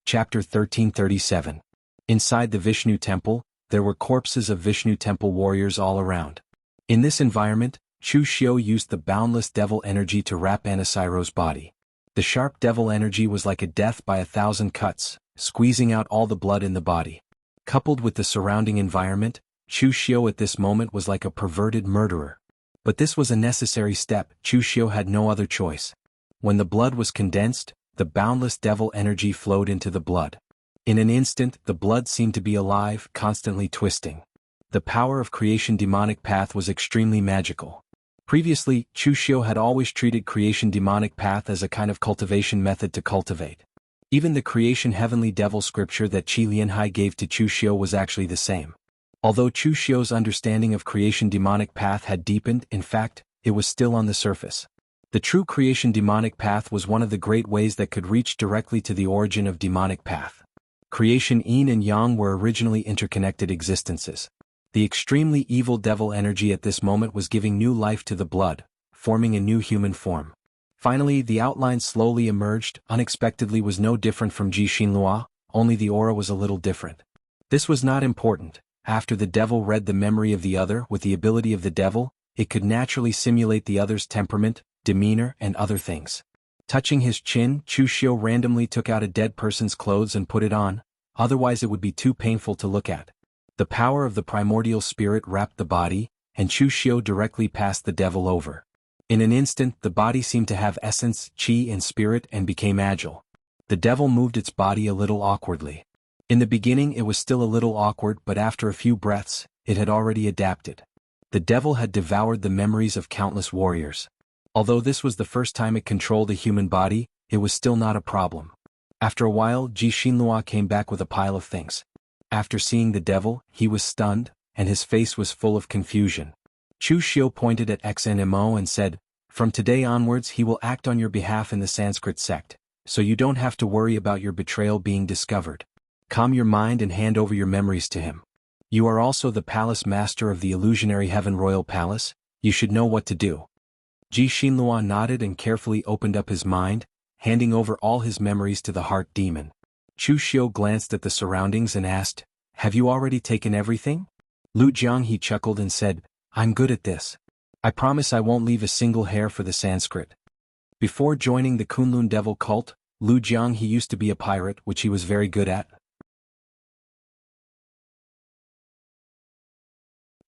Chapter 1337. Inside the Vishnu temple, there were corpses of Vishnu temple warriors all around. In this environment, Chushio used the boundless devil energy to wrap Anasiro's body. The sharp devil energy was like a death by 1,000 cuts, squeezing out all the blood in the body. Coupled with the surrounding environment, Chushio at this moment was like a perverted murderer. But this was a necessary step. Chushio had no other choice. When the blood was condensed, the boundless devil energy flowed into the blood. In an instant, the blood seemed to be alive, constantly twisting. The power of creation demonic path was extremely magical. Previously, Chushio had always treated creation demonic path as a kind of cultivation method to cultivate. Even the creation heavenly devil scripture that Qi Lianhai gave to Chushio was actually the same. Although Chushio's understanding of creation demonic path had deepened, in fact, it was still on the surface. The true creation demonic path was one of the great ways that could reach directly to the origin of demonic path. Creation yin and yang were originally interconnected existences. The extremely evil devil energy at this moment was giving new life to the blood, forming a new human form. Finally, the outline slowly emerged. Unexpectedly was no different from Jishinlua, only the aura was a little different. This was not important. After the devil read the memory of the other with the ability of the devil, it could naturally simulate the other's temperament, demeanor, and other things. Touching his chin, Chushio randomly took out a dead person's clothes and put it on, otherwise it would be too painful to look at. The power of the primordial spirit wrapped the body, and Chushio directly passed the devil over. In an instant, the body seemed to have essence, chi, and spirit and became agile. The devil moved its body a little awkwardly. In the beginning it was still a little awkward, but after a few breaths, it had already adapted. The devil had devoured the memories of countless warriors. Although this was the first time it controlled a human body, it was still not a problem. After a while, Jishinlua came back with a pile of things. After seeing the devil, he was stunned, and his face was full of confusion. Chushio pointed at XNMO and said, From today onwards he will act on your behalf in the Sanskrit sect, so you don't have to worry about your betrayal being discovered. Calm your mind and hand over your memories to him. You are also the palace master of the illusionary heaven royal palace, you should know what to do. Jishinlua nodded and carefully opened up his mind, handing over all his memories to the heart demon. Chushio glanced at the surroundings and asked, Have you already taken everything? Lu Jianghe chuckled and said, I'm good at this. I promise I won't leave a single hair for the Sanskrit. Before joining the Kunlun devil cult, Lu Jiang, he used to be a pirate, which he was very good at.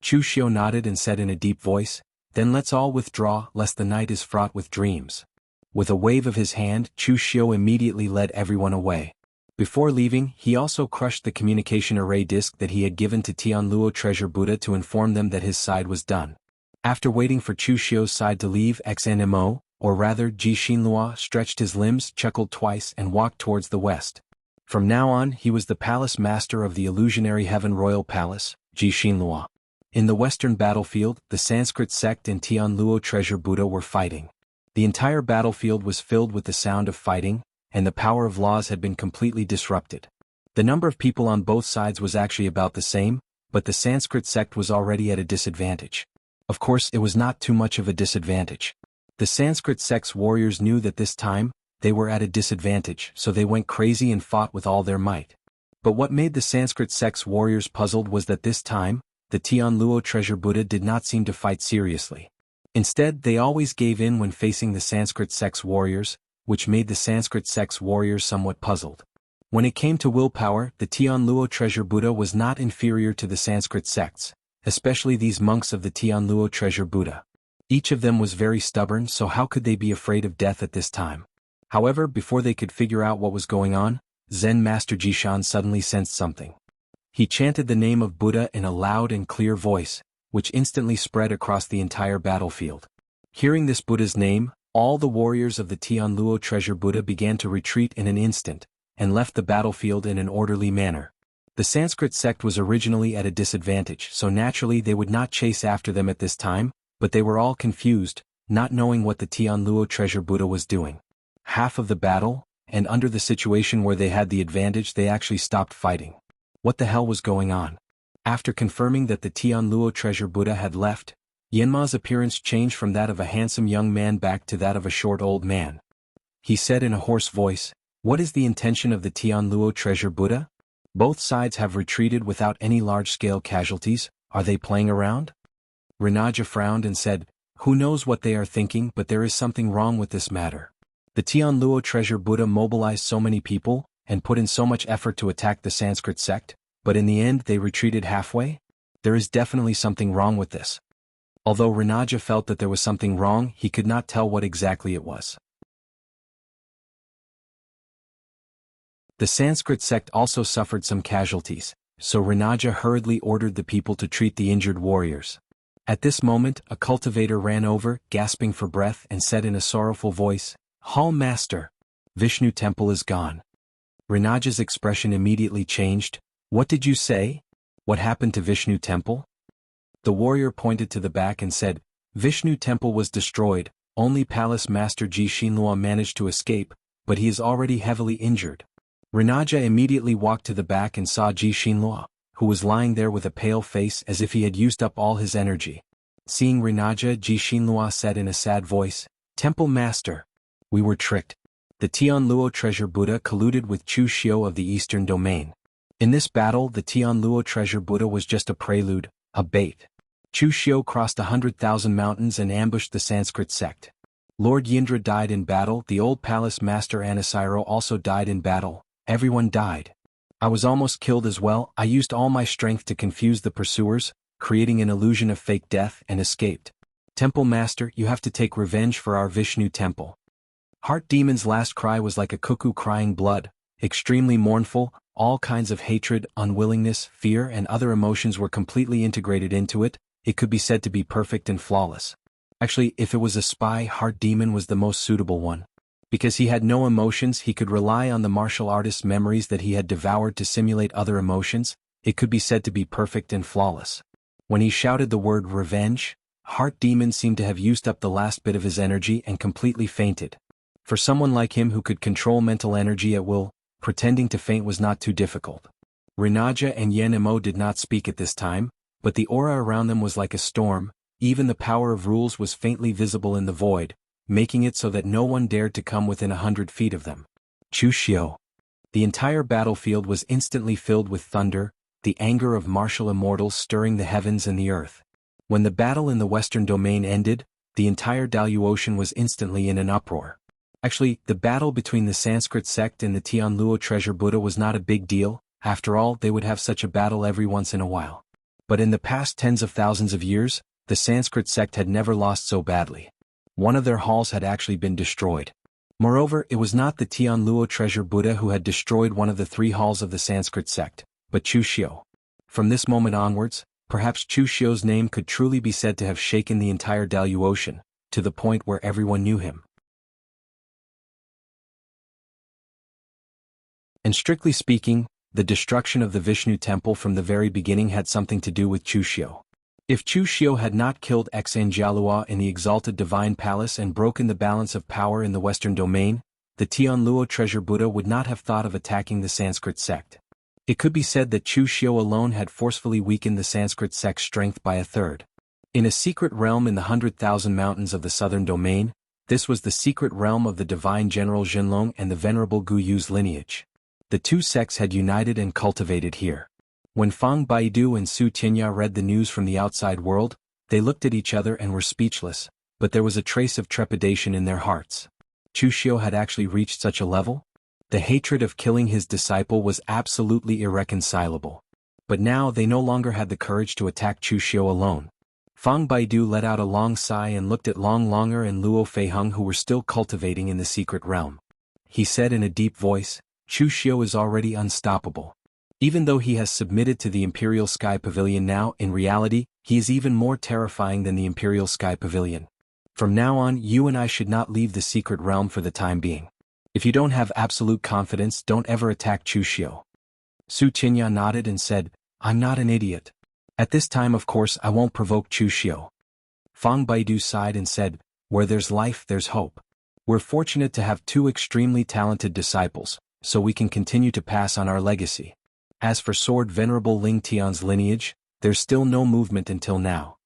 Chu Xiu nodded and said in a deep voice, "Then let's all withdraw, lest the night is fraught with dreams." With a wave of his hand, Chu Xiu immediately led everyone away. Before leaving, he also crushed the communication array disk that he had given to Tianluo Treasure Buddha to inform them that his side was done. After waiting for Chu Xiu's side to leave, XNMO, or rather Ji Xinlua, stretched his limbs, chuckled twice and walked towards the west. From now on, he was the palace master of the illusionary heaven royal palace, Ji Xinlua. In the western battlefield, the Sanskrit sect and Tianluo Treasure Buddha were fighting. The entire battlefield was filled with the sound of fighting, and the power of laws had been completely disrupted. The number of people on both sides was actually about the same, but the Sanskrit sect was already at a disadvantage. Of course, it was not too much of a disadvantage. The Sanskrit sect's warriors knew that this time, they were at a disadvantage, so they went crazy and fought with all their might. But what made the Sanskrit sect's warriors puzzled was that this time, the Tianluo Treasure Buddha did not seem to fight seriously. Instead, they always gave in when facing the Sanskrit sect's warriors, which made the Sanskrit sect's warriors somewhat puzzled. When it came to willpower, the Tianluo Treasure Buddha was not inferior to the Sanskrit sects, especially these monks of the Tianluo Treasure Buddha. Each of them was very stubborn, so how could they be afraid of death at this time? However, before they could figure out what was going on, Zen Master Jishan suddenly sensed something. He chanted the name of Buddha in a loud and clear voice, which instantly spread across the entire battlefield. Hearing this Buddha's name, all the warriors of the Tianluo Treasure Buddha began to retreat in an instant, and left the battlefield in an orderly manner. The Sanskrit sect was originally at a disadvantage, so naturally they would not chase after them at this time, but they were all confused, not knowing what the Tianluo Treasure Buddha was doing. Half of the battle, and under the situation where they had the advantage, they actually stopped fighting. What the hell was going on? After confirming that the Tianluo Treasure Buddha had left, Yanma's appearance changed from that of a handsome young man back to that of a short old man. He said in a hoarse voice, "What is the intention of the Tianluo Treasure Buddha? Both sides have retreated without any large-scale casualties. Are they playing around?" Renaja frowned and said, "Who knows what they are thinking, but there is something wrong with this matter. The Tianluo Treasure Buddha mobilized so many people, and put in so much effort to attack the Sanskrit sect, but in the end they retreated halfway? There is definitely something wrong with this." Although Renaja felt that there was something wrong, he could not tell what exactly it was. The Sanskrit sect also suffered some casualties, so Renaja hurriedly ordered the people to treat the injured warriors. At this moment, a cultivator ran over, gasping for breath, and said in a sorrowful voice, "Hall Master, Vishnu Temple is gone." Renaja's expression immediately changed. "What did you say? What happened to Vishnu Temple?" The warrior pointed to the back and said, "Vishnu Temple was destroyed, only Palace Master Ji Xinlua managed to escape, but he is already heavily injured." Renaja immediately walked to the back and saw Ji Xinlua, who was lying there with a pale face as if he had used up all his energy. Seeing Renaja, Ji Xinlua said in a sad voice, "Temple Master, we were tricked. The Tianluo Treasure Buddha colluded with Chu Xiu of the Eastern Domain. In this battle, the Tianluo Treasure Buddha was just a prelude, a bait. Chu Xiu crossed 100,000 mountains and ambushed the Sanskrit sect. Lord Yindra died in battle, the old palace master Anasiro also died in battle, everyone died. I was almost killed as well. I used all my strength to confuse the pursuers, creating an illusion of fake death, and escaped. Temple Master, you have to take revenge for our Vishnu Temple." Heart Demon's last cry was like a cuckoo crying blood, extremely mournful. All kinds of hatred, unwillingness, fear and other emotions were completely integrated into it. It could be said to be perfect and flawless. Actually, if it was a spy, Heart Demon was the most suitable one. Because he had no emotions, he could rely on the martial artist's memories that he had devoured to simulate other emotions. It could be said to be perfect and flawless. When he shouted the word revenge, Heart Demon seemed to have used up the last bit of his energy and completely fainted. For someone like him who could control mental energy at will, pretending to faint was not too difficult. Renaja and Yen Mo did not speak at this time, but the aura around them was like a storm. Even the power of rules was faintly visible in the void, making it so that no one dared to come within 100 feet of them. Chu Xiu. The entire battlefield was instantly filled with thunder, the anger of martial immortals stirring the heavens and the earth. When the battle in the Western Domain ended, the entire Daluocean was instantly in an uproar. Actually, the battle between the Sanskrit sect and the Tianluo treasure Buddha was not a big deal. After all, they would have such a battle every once in a while. But in the past tens of thousands of years, the Sanskrit sect had never lost so badly. One of their halls had actually been destroyed. Moreover, it was not the Tianluo treasure Buddha who had destroyed one of the 3 halls of the Sanskrit sect, but Chu Xiu. From this moment onwards, perhaps Chu Xiu's name could truly be said to have shaken the entire Dalu Ocean, to the point where everyone knew him. And strictly speaking, the destruction of the Vishnu temple from the very beginning had something to do with Chu Xiu. If Chu Xiu had not killed Xanjialua in the exalted divine palace and broken the balance of power in the western domain, the Tianluo treasure Buddha would not have thought of attacking the Sanskrit sect. It could be said that Chu Xiu alone had forcefully weakened the Sanskrit sect's strength by a third. In a secret realm in the 100,000 mountains of the southern domain, this was the secret realm of the divine general Zhenlong and the venerable Gu Yu's lineage. The 2 sects had united and cultivated here. When Fang Baidu and Su Tianya read the news from the outside world, they looked at each other and were speechless, but there was a trace of trepidation in their hearts. Chu Xiu had actually reached such a level? The hatred of killing his disciple was absolutely irreconcilable. But now they no longer had the courage to attack Chu Xiu alone. Fang Baidu let out a long sigh and looked at Long Longer and Luo Feiheng, who were still cultivating in the secret realm. He said in a deep voice, "Chu Xiu is already unstoppable. Even though he has submitted to the Imperial Sky Pavilion now, in reality, he is even more terrifying than the Imperial Sky Pavilion. From now on, you and I should not leave the secret realm for the time being. If you don't have absolute confidence, don't ever attack Chu Xiu." Su Tianya nodded and said, "I'm not an idiot. At this time, of course, I won't provoke Chu Xiu." Fang Baidu sighed and said, "Where there's life, there's hope. We're fortunate to have 2 extremely talented disciples, so we can continue to pass on our legacy. As for Sword Venerable Ling Tian's lineage, there's still no movement until now."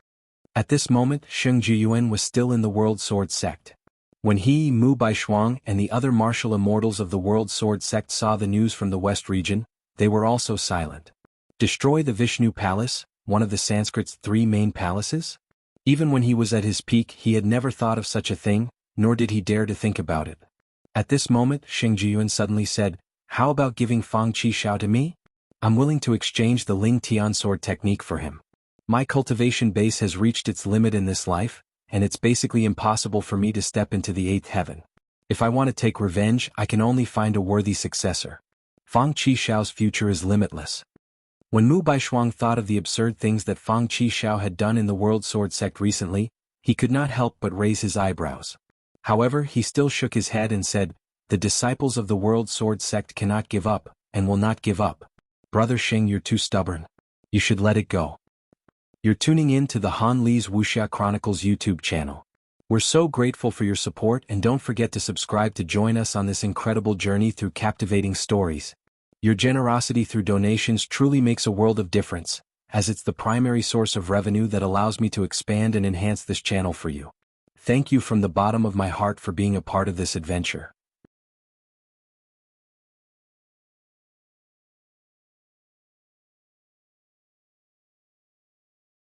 At this moment, Sheng Jiyuan was still in the World Sword sect. When he, Mu Baishuang, and the other martial immortals of the World Sword sect saw the news from the West region, they were also silent. Destroy the Vishnu Palace, one of the Sanskrit's 3 main palaces? Even when he was at his peak, he had never thought of such a thing, nor did he dare to think about it. At this moment, Sheng Jiyuan suddenly said, "How about giving Fang Qishao to me? I'm willing to exchange the Ling Tian sword technique for him. My cultivation base has reached its limit in this life, and it's basically impossible for me to step into the 8th heaven. If I want to take revenge, I can only find a worthy successor. Fang Qishao's future is limitless." When Mu Baishuang thought of the absurd things that Fang Qishao had done in the World Sword sect recently, he could not help but raise his eyebrows. However, he still shook his head and said, "The disciples of the World Sword sect cannot give up, and will not give up. Brother Sheng, you're too stubborn. You should let it go." You're tuning in to the Han Li's Wuxia Chronicles YouTube channel. We're so grateful for your support, and don't forget to subscribe to join us on this incredible journey through captivating stories. Your generosity through donations truly makes a world of difference, as it's the primary source of revenue that allows me to expand and enhance this channel for you. Thank you from the bottom of my heart for being a part of this adventure.